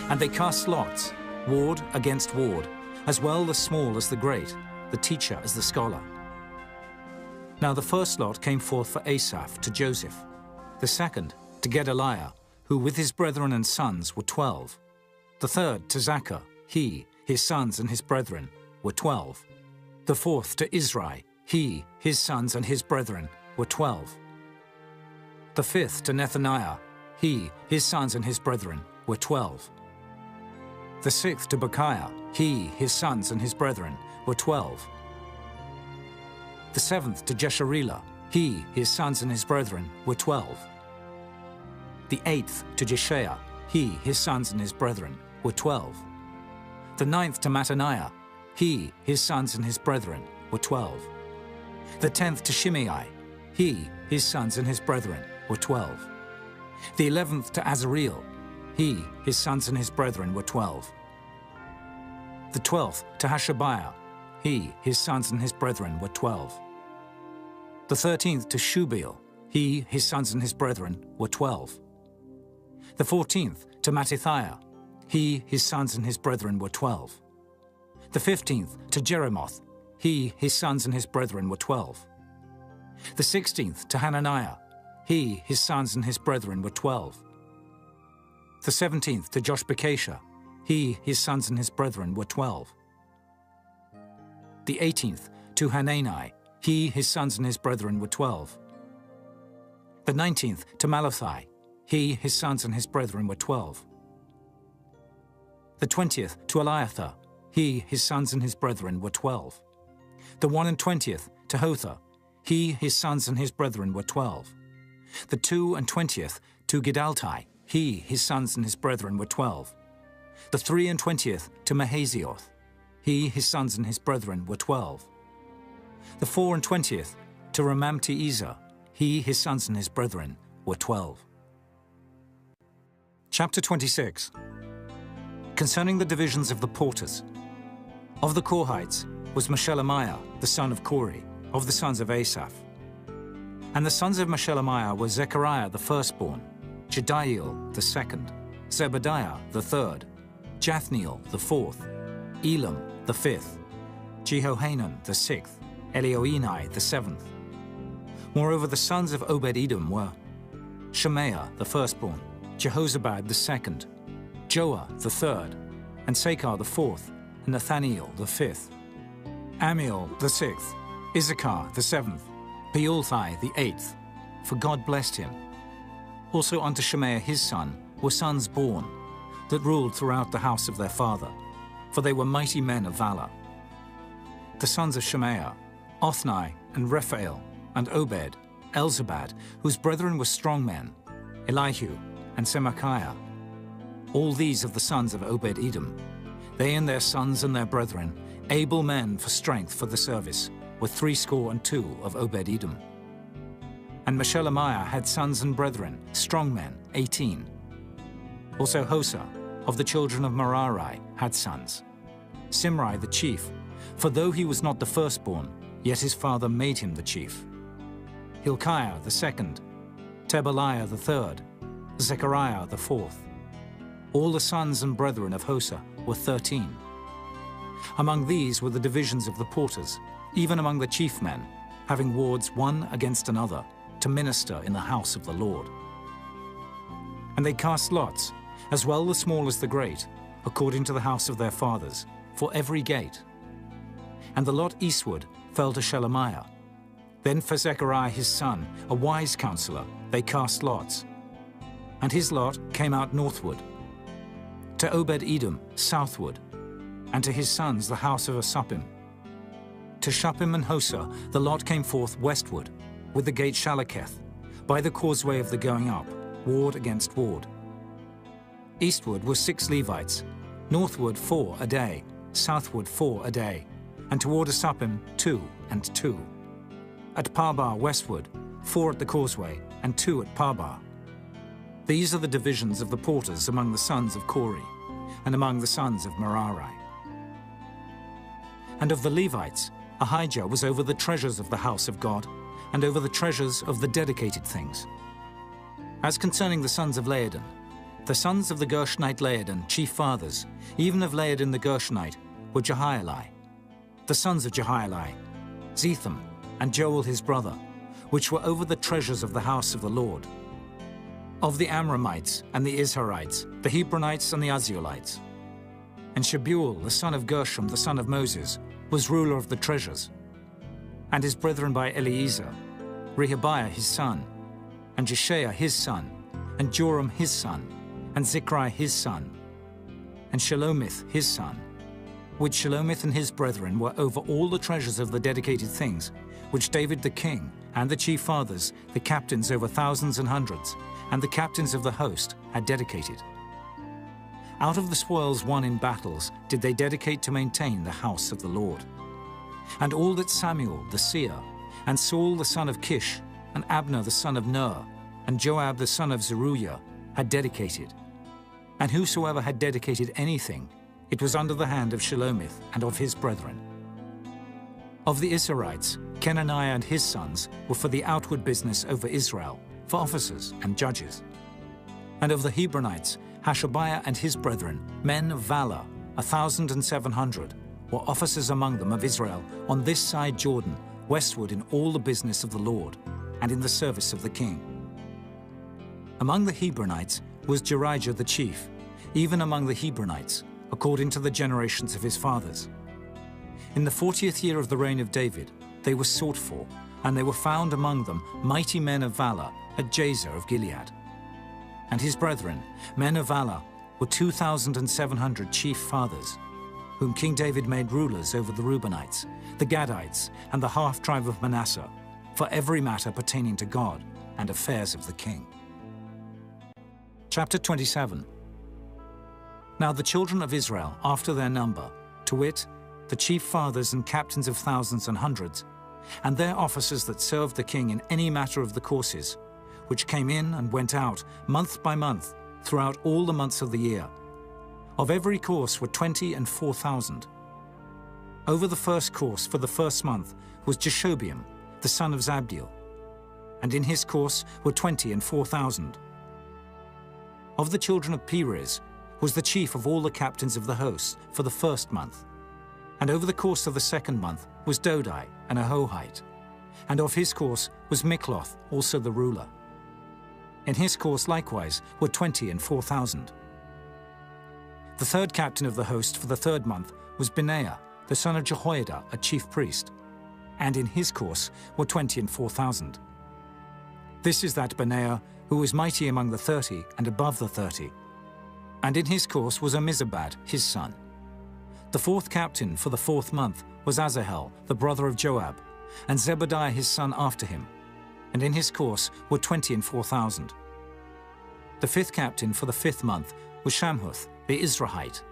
And they cast lots, ward against ward, as well the small as the great, the teacher as the scholar. Now the first lot came forth for Asaph to Joseph, the second to Gedaliah, who with his brethren and sons were 12, the third to Zaccur, he, his sons and his brethren were 12, the fourth to Izri, he, his sons and his brethren were 12, the fifth to Nethaniah, he, his sons and his brethren were 12, the sixth to Bechiah, he, his sons and his brethren were 12, the seventh to Jesharelah, he, his sons and his brethren were 12, the eighth to Jeshaiah, he, his sons and his brethren were 12, the ninth to Mattaniah, he, his sons and his brethren, were 12. The 10th to Shimei, he, his sons and his brethren, were 12. The 11th to Azareel, he, his sons and his brethren, were 12. The 12th to Hashabiah, he, his sons and his brethren, were 12. The 13th to Shubael, he, his sons and his brethren, were 12. The 14th to Mattithiah, he, his sons and his brethren, were 12. The 15th to Jeremoth, he, his sons and his brethren, were 12. The 16th to Hananiah, he, his sons and his brethren, were 12. The 17th to Joshbekasha, he, his sons and his brethren, were 12. The 18th to Hanani, he, his sons and his brethren, were 12. The 19th to Malachi, he, his sons and his brethren, were 12. The 20th to Eliathah, he, his sons and his brethren, were 12. The 21st to Hotha, he, his sons and his brethren, were 12. The 22nd to Giddalti, he, his sons and his brethren, were 12. The 23rd to Mahazioth, he, his sons and his brethren, were 12. The 24th to Ramamti-Ezer, he, his sons and his brethren, were 12. Chapter 26. Concerning the divisions of the porters. Of the Korhites was Meshelemiah, the son of Kori, of the sons of Asaph. And the sons of Meshelemiah were Zechariah the firstborn, Jediel the second, Zebediah the third, Jathniel the fourth, Elam the fifth, Jehohanan the sixth, Elioenai the seventh. Moreover, the sons of Obed-Edom were Shemaiah the firstborn, Jehozabad the second, Joah the third, and Sakar the fourth, and Nathaniel the fifth, Amiel the sixth, Issachar the seventh, Peulthai the eighth, for God blessed him. Also unto Shemaiah his son were sons born, that ruled throughout the house of their father, for they were mighty men of valor. The sons of Shemaiah, Othni and Rephael, and Obed, Elzabad, whose brethren were strong men, Elihu and Semachiah. All these of the sons of Obed-Edom, they and their sons and their brethren, able men for strength for the service, were 62 of Obed-Edom. And Meshelemiah had sons and brethren, strong men, 18. Also Hosa, of the children of Merari, had sons. Simri the chief, for though he was not the firstborn, yet his father made him the chief. Hilkiah the second, Tebaliah the third, Zechariah the fourth. All the sons and brethren of Hosa were 13. Among these were the divisions of the porters, even among the chief men, having wards one against another, to minister in the house of the Lord. And they cast lots, as well the small as the great, according to the house of their fathers, for every gate. And the lot eastward fell to Shelemiah. Then for Zechariah his son, a wise counselor, they cast lots. And his lot came out northward. To Obed-Edom southward, and to his sons the house of Asuppim. To Shuppim and Hosa the lot came forth westward, with the gate Shalaketh, by the causeway of the going up, ward against ward. Eastward were 6 Levites, northward 4 a day, southward 4 a day, and toward Asuppim 2 and 2. At Parbar westward, 4 at the causeway, and 2 at Parbar. These are the divisions of the porters among the sons of Kori, and among the sons of Merari. And of the Levites, Ahijah was over the treasures of the house of God, and over the treasures of the dedicated things. As concerning the sons of Laodin, the sons of the Gershonite Laodin, chief fathers, even of Laodin the Gershonite, were Jehieli. The sons of Jehieli, Zetham, and Joel his brother, which were over the treasures of the house of the Lord. Of the Amramites and the Izharites, the Hebronites and the Uzzielites. And Shebuel, the son of Gershom, the son of Moses, was ruler of the treasures. And his brethren by Eliezer, Rehabiah his son, and Jeshaiah his son, and Joram his son, and Zichri his son, and Shelomith his son, which Shelomith and his brethren were over all the treasures of the dedicated things, which David the king, and the chief fathers, the captains over thousands and hundreds, and the captains of the host had dedicated. Out of the spoils won in battles did they dedicate to maintain the house of the Lord. And all that Samuel the seer, and Saul the son of Kish, and Abner the son of Ner, and Joab the son of Zeruiah had dedicated. And whosoever had dedicated anything, it was under the hand of Shelomith and of his brethren. Of the Israelites, Kenaniah and his sons were for the outward business over Israel, for officers and judges. And of the Hebronites, Hashabiah and his brethren, men of valor, 1,700, were officers among them of Israel on this side Jordan, westward in all the business of the Lord, and in the service of the king. Among the Hebronites was Jerijah the chief, even among the Hebronites, according to the generations of his fathers. In the 40th year of the reign of David, they were sought for, and they were found among them mighty men of valor at Jazer of Gilead. And his brethren, men of valor, were 2,700 chief fathers, whom King David made rulers over the Reubenites, the Gadites, and the half-tribe of Manasseh, for every matter pertaining to God and affairs of the king. Chapter 27. Now the children of Israel, after their number, to wit, the chief fathers and captains of thousands and hundreds, and their officers that served the king in any matter of the courses, which came in and went out month by month throughout all the months of the year. Of every course were 20 and 4,000. Over the first course for the first month was Jeshobeam, the son of Zabdiel, and in his course were 20 and 4,000. Of the children of Perez was the chief of all the captains of the hosts for the first month. And over the course of the second month was Dodai, an Ahohite, and of his course was Mikloth, also the ruler. In his course likewise were 20 and 4,000. The third captain of the host for the third month was Benaiah, the son of Jehoiada, a chief priest, and in his course were 20 and 4,000. This is that Benaiah who was mighty among the 30 and above the 30. And in his course was Ammizabad, his son. The fourth captain for the fourth month was Asahel, the brother of Joab, and Zebadiah his son after him, and in his course were 20 and 4,000. The fifth captain for the fifth month was Shamhuth, the Israelite,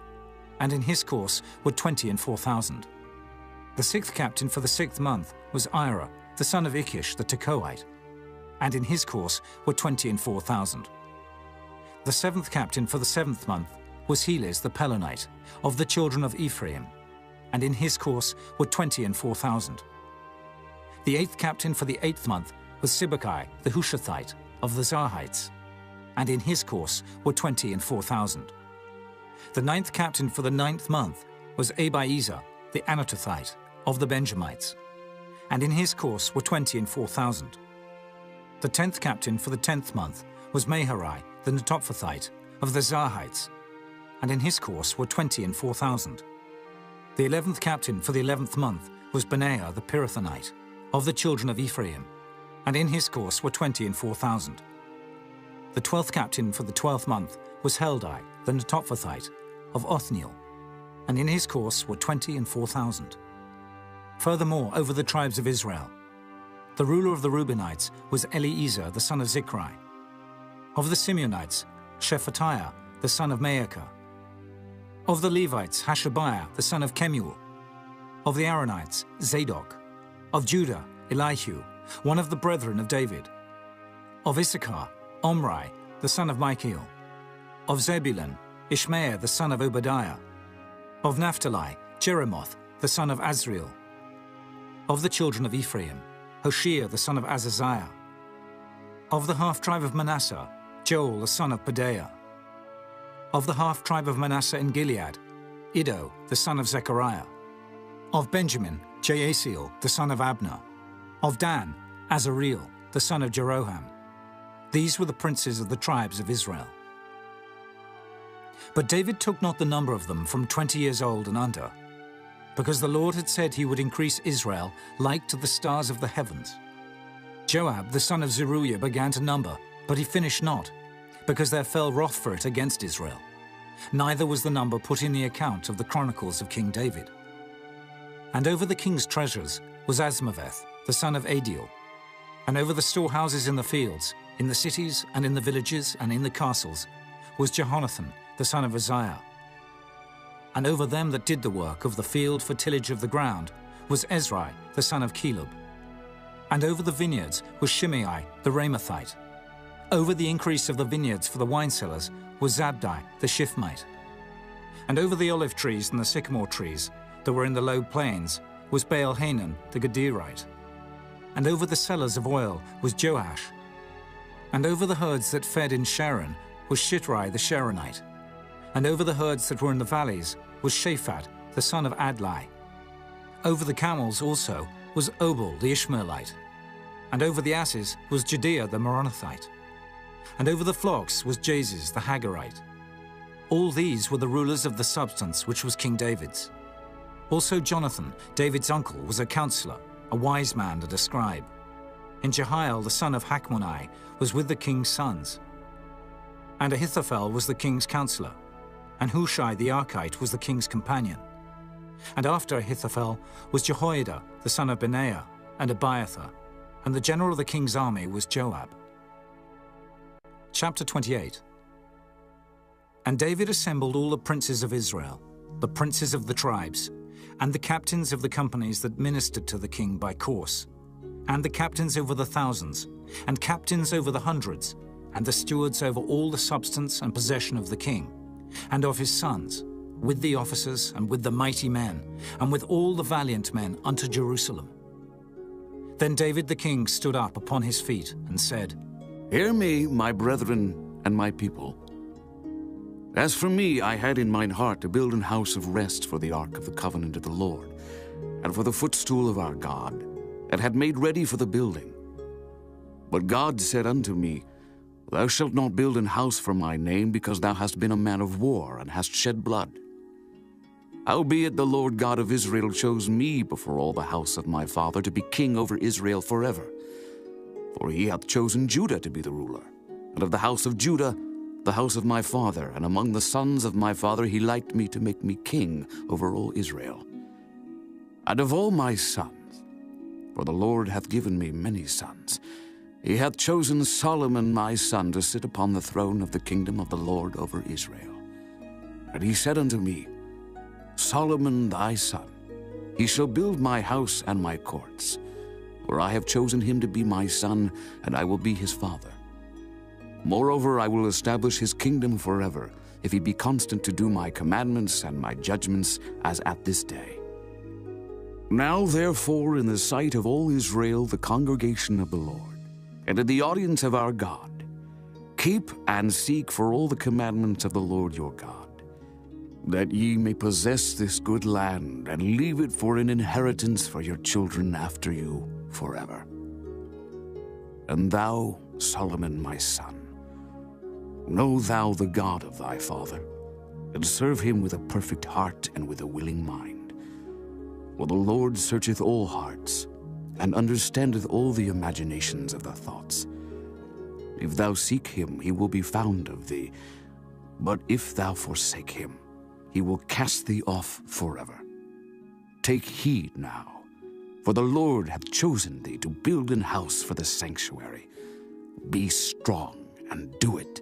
and in his course were 20 and 4,000. The sixth captain for the sixth month was Ira, the son of Ikish, the Tekoite, and in his course were 20 and 4,000. The seventh captain for the seventh month was Helez the Pelonite, of the children of Ephraim, and in his course were 20 and 4,000. The eighth captain for the eighth month was Sibbecai the Hushathite, of the Zarhites, and in his course were 20 and 4,000. The ninth captain for the ninth month was Abiezer the Anatothite, of the Benjamites, and in his course were 20 and 4,000. The 10th captain for the 10th month was Maharai the Netophathite, of the Zarhites, and in his course were 20 and 4,000. The 11th captain for the 11th month was Benaiah the Pirathonite, of the children of Ephraim, and in his course were 20 and 4,000. The 12th captain for the 12th month was Heldai the Netophathite, of Othniel, and in his course were 20 and 4,000. Furthermore, over the tribes of Israel, the ruler of the Reubenites was Eliezer the son of Zichri. Of the Simeonites, Shephatiah the son of Maacah. Of the Levites, Hashabiah the son of Kemuel. Of the Aaronites, Zadok. Of Judah, Elihu, one of the brethren of David. Of Issachar, Omri the son of Michael. Of Zebulun, Ishmael the son of Obadiah. Of Naphtali, Jeremoth the son of Azriel. Of the children of Ephraim, Hoshea the son of Azaziah. Of the half-tribe of Manasseh, Joel the son of Pedaiah. Of the half-tribe of Manasseh in Gilead, Iddo the son of Zechariah. Of Benjamin, Jaasiel the son of Abner. Of Dan, Azareel the son of Jeroham. These were the princes of the tribes of Israel. But David took not the number of them from 20 years old and under, because the Lord had said he would increase Israel like to the stars of the heavens. Joab the son of Zeruiah began to number, but he finished not, because there fell wrath for it against Israel. Neither was the number put in the account of the chronicles of King David. And over the king's treasures was Asmaveth the son of Adiel, and over the storehouses in the fields, in the cities and in the villages and in the castles, was Jehonathan the son of Uzziah. And over them that did the work of the field for tillage of the ground was Ezrai, the son of Caleb. And over the vineyards was Shimei the Ramathite. Over the increase of the vineyards for the wine cellars was Zabdi the Shifmite. And over the olive trees and the sycamore trees that were in the low plains was Baal-Hanan the Gederite. And over the cellars of oil was Joash. And over the herds that fed in Sharon was Shitrai the Sharonite. And over the herds that were in the valleys was Shaphat the son of Adlai. Over the camels also was Obal the Ishmaelite. And over the asses was Judea the Meronothite. And over the flocks was Jaziz the Hagarite. All these were the rulers of the substance which was King David's. Also Jonathan, David's uncle, was a counselor, a wise man and a scribe. And Jehiel the son of Hachmoni was with the king's sons. And Ahithophel was the king's counselor. And Hushai the Archite was the king's companion. And after Ahithophel was Jehoiada the son of Benaiah, and Abiathar. And the general of the king's army was Joab. Chapter 28. And David assembled all the princes of Israel, the princes of the tribes, and the captains of the companies that ministered to the king by course, and the captains over the thousands, and captains over the hundreds, and the stewards over all the substance and possession of the king, and of his sons, with the officers and with the mighty men, and with all the valiant men unto Jerusalem. Then David the king stood up upon his feet and said,
Hear me, my brethren and my people. As for me, I had in mine heart to build an house of rest for the ark of the covenant of the Lord, and for the footstool of our God, and had made ready for the building. But God said unto me, Thou shalt not build an house for my name, because thou hast been a man of war, and hast shed blood. Howbeit the Lord God of Israel chose me before all the house of my father to be king over Israel forever. For he hath chosen Judah to be the ruler, and of the house of Judah the house of my father, and among the sons of my father he liked me to make me king over all Israel. And of all my sons, for the Lord hath given me many sons, he hath chosen Solomon my son to sit upon the throne of the kingdom of the Lord over Israel. And he said unto me, Solomon thy son, he shall build my house and my courts, for I have chosen him to be my son, and I will be his father. Moreover, I will establish his kingdom forever, if he be constant to do my commandments and my judgments, as at this day. Now therefore, in the sight of all Israel, the congregation of the Lord, and in the audience of our God, keep and seek for all the commandments of the Lord your God, that ye may possess this good land, and leave it for an inheritance for your children after you forever. And thou, Solomon my son, know thou the God of thy father, and serve him with a perfect heart and with a willing mind. For the Lord searcheth all hearts, and understandeth all the imaginations of the thoughts. If thou seek him, he will be found of thee, but if thou forsake him, he will cast thee off forever. Take heed now, for the Lord hath chosen thee to build an house for the sanctuary. Be strong and do it.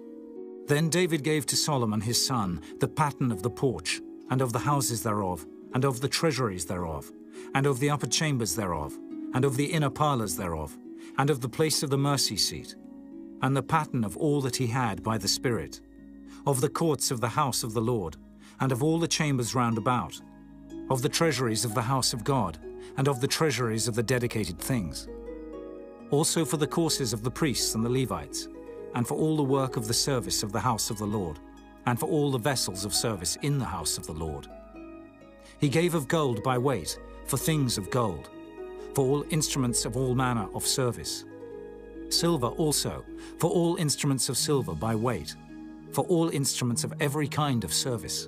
Then David gave to Solomon his son the pattern of the porch, and of the houses thereof, and of the treasuries thereof, and of the upper chambers thereof, and of the inner parlours thereof, and of the place of the mercy seat, and the pattern of all that he had by the Spirit, of the courts of the house of the Lord, and of all the chambers round about, of the treasuries of the house of God, and of the treasuries of the dedicated things. Also for the courses of the priests and the Levites, and for all the work of the service of the house of the Lord, and for all the vessels of service in the house of the Lord. He gave of gold by weight, for things of gold, for all instruments of all manner of service. Silver also, for all instruments of silver by weight, for all instruments of every kind of service.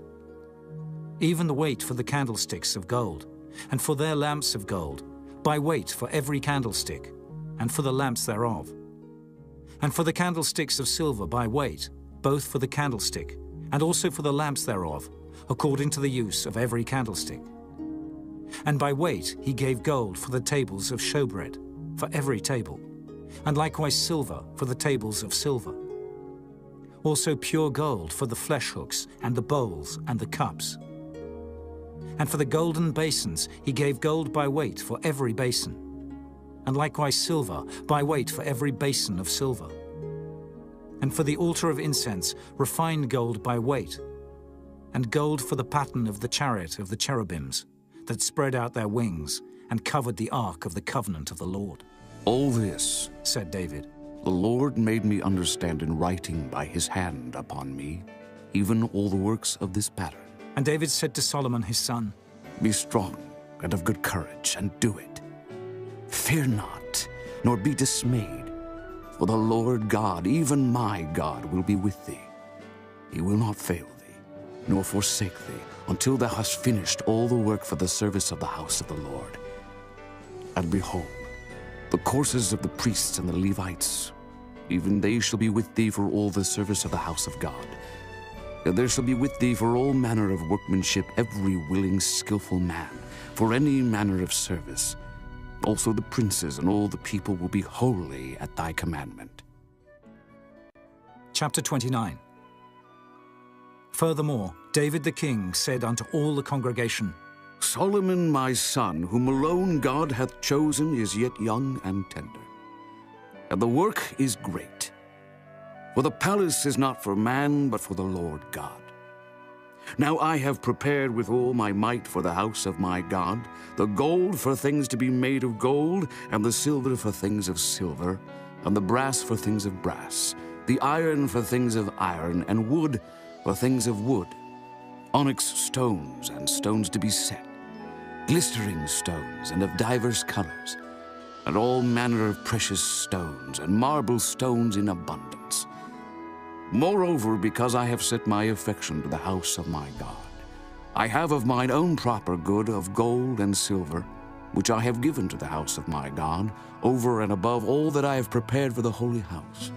Even the weight for the candlesticks of gold, and for their lamps of gold, by weight for every candlestick, and for the lamps thereof. And for the candlesticks of silver by weight, both for the candlestick, and also for the lamps thereof, according to the use of every candlestick. And by weight he gave gold for the tables of showbread, for every table, and likewise silver for the tables of silver. Also pure gold for the flesh hooks and the bowls and the cups. And for the golden basins he gave gold by weight for every basin, and likewise silver by weight for every basin of silver. And for the altar of incense refined gold by weight, and gold for the pattern of the chariot of the cherubims, that spread out their wings and covered the ark of the covenant of the Lord.
All this,
said David,
the Lord made me understand in writing by his hand upon me, even all the works of this pattern.
And David said to Solomon his son,
Be strong and of good courage, and do it. Fear not, nor be dismayed, for the Lord God, even my God, will be with thee. He will not fail thee, nor forsake thee, until thou hast finished all the work for the service of the house of the Lord. And behold, the courses of the priests and the Levites, even they shall be with thee for all the service of the house of God. And there shall be with thee for all manner of workmanship every willing, skillful man, for any manner of service. Also the princes and all the people will be holy at thy commandment.
Chapter 29. Furthermore, David the king said unto all the congregation,
Solomon my son, whom alone God hath chosen, is yet young and tender, and the work is great. For the palace is not for man, but for the Lord God. Now I have prepared with all my might for the house of my God, the gold for things to be made of gold, and the silver for things of silver, and the brass for things of brass, the iron for things of iron, and wood for things of wood, onyx stones and stones to be set, glistering stones and of divers colors, and all manner of precious stones, and marble stones in abundance. Moreover, because I have set my affection to the house of my God, I have of mine own proper good of gold and silver, which I have given to the house of my God, over and above all that I have prepared for the holy house.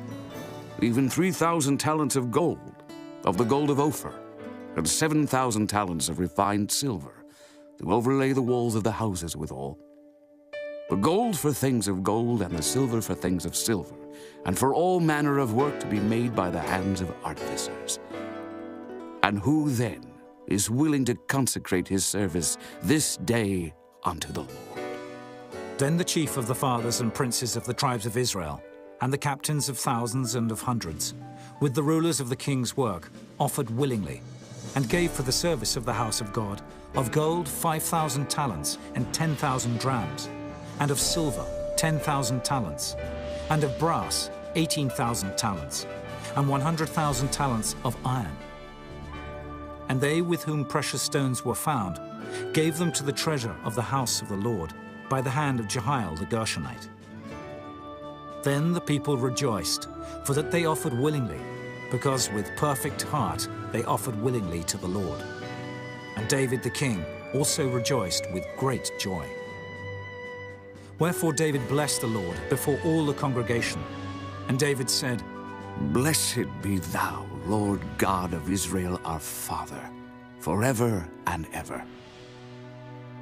Even 3,000 talents of gold, of the gold of Ophir, and 7,000 talents of refined silver, to overlay the walls of the houses withal. The gold for things of gold, and the silver for things of silver, and for all manner of work to be made by the hands of artificers. And who then is willing to consecrate his service this day unto the Lord?
Then the chief of the fathers and princes of the tribes of Israel, and the captains of thousands and of hundreds, with the rulers of the king's work, offered willingly, and gave for the service of the house of God, of gold 5,000 talents and 10,000 drams, and of silver 10,000 talents, and of brass 18,000 talents, and 100,000 talents of iron. And they with whom precious stones were found gave them to the treasure of the house of the Lord by the hand of Jehiel the Gershonite. Then the people rejoiced, for that they offered willingly, because with perfect heart they offered willingly to the Lord. And David the king also rejoiced with great joy. Wherefore David blessed the Lord before all the congregation. And David said,
Blessed be thou, Lord God of Israel our Father, forever and ever.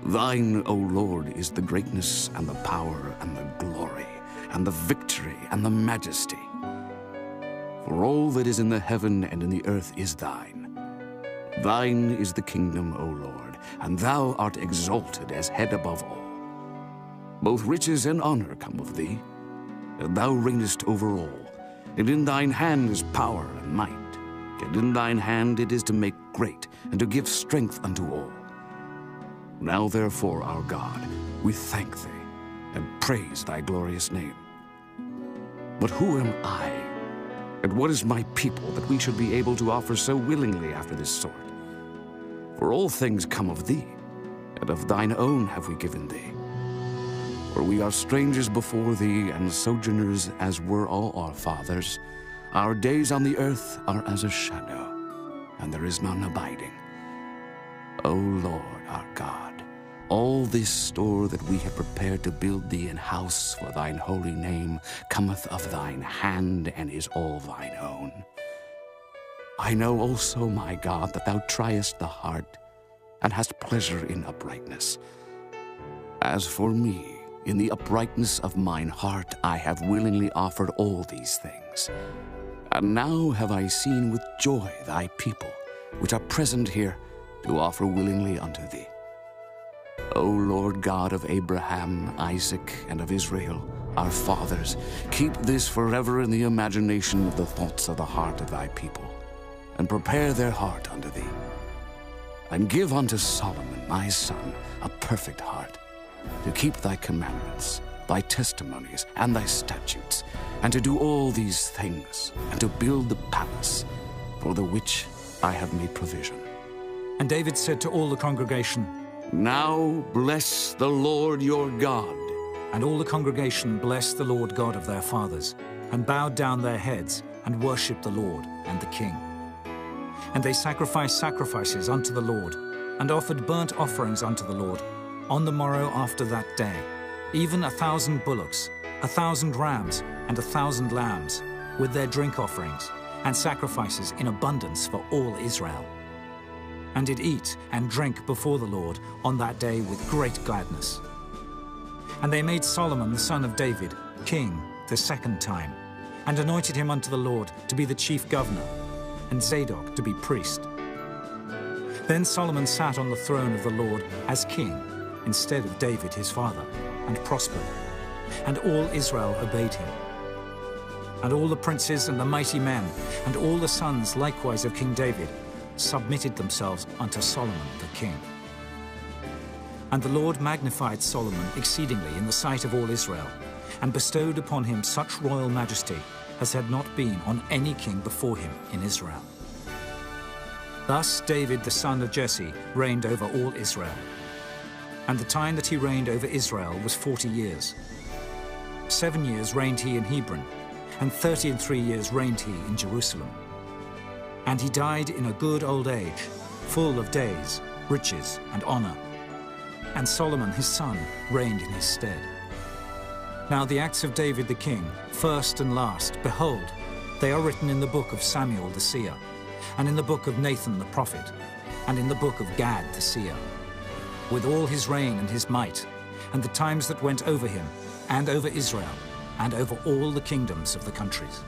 Thine, O Lord, is the greatness and the power and the glory and the victory and the majesty. For all that is in the heaven and in the earth is thine. Thine is the kingdom, O Lord, and thou art exalted as head above all. Both riches and honor come of thee, and thou reignest over all. And in thine hand is power and might, and in thine hand it is to make great, and to give strength unto all. Now therefore, our God, we thank thee, and praise thy glorious name. But who am I, and what is my people, that we should be able to offer so willingly after this sort? For all things come of thee, and of thine own have we given thee. For we are strangers before thee, and sojourners as were all our fathers. Our days on the earth are as a shadow, and there is none abiding. O Lord our God, all this store that we have prepared to build thee an house for thine holy name cometh of thine hand, and is all thine own. I know also, my God, that thou triest the heart, and hast pleasure in uprightness. As for me, in the uprightness of mine heart I have willingly offered all these things. And now have I seen with joy thy people, which are present here, to offer willingly unto thee. O Lord God of Abraham, Isaac, and of Israel, our fathers, keep this forever in the imagination of the thoughts of the heart of thy people, and prepare their heart unto thee. And give unto Solomon, thy son, a perfect heart, to keep thy commandments, thy testimonies, and thy statutes, and to do all these things, and to build the palace, for the which I have made provision.
And David said to all the congregation,
Now bless the Lord your God.
And all the congregation blessed the Lord God of their fathers, and bowed down their heads, and worshipped the Lord and the king. And they sacrificed sacrifices unto the Lord, and offered burnt offerings unto the Lord, on the morrow after that day, even 1,000 bullocks, 1,000 rams, and 1,000 lambs, with their drink offerings, and sacrifices in abundance for all Israel. And did eat and drink before the Lord on that day with great gladness. And they made Solomon the son of David king the second time, and anointed him unto the Lord to be the chief governor, and Zadok to be priest. Then Solomon sat on the throne of the Lord as king, instead of David his father, and prospered, and all Israel obeyed him. And all the princes and the mighty men, and all the sons likewise of King David, submitted themselves unto Solomon the king. And the Lord magnified Solomon exceedingly in the sight of all Israel, and bestowed upon him such royal majesty as had not been on any king before him in Israel. Thus David the son of Jesse reigned over all Israel. And the time that he reigned over Israel was 40 years. 7 years reigned he in Hebron, and 33 years reigned he in Jerusalem. And he died in a good old age, full of days, riches, and honor. And Solomon his son reigned in his stead. Now the acts of David the king, first and last, behold, they are written in the book of Samuel the seer, and in the book of Nathan the prophet, and in the book of Gad the seer, with all his reign and his might, and the times that went over him, and over Israel, and over all the kingdoms of the countries.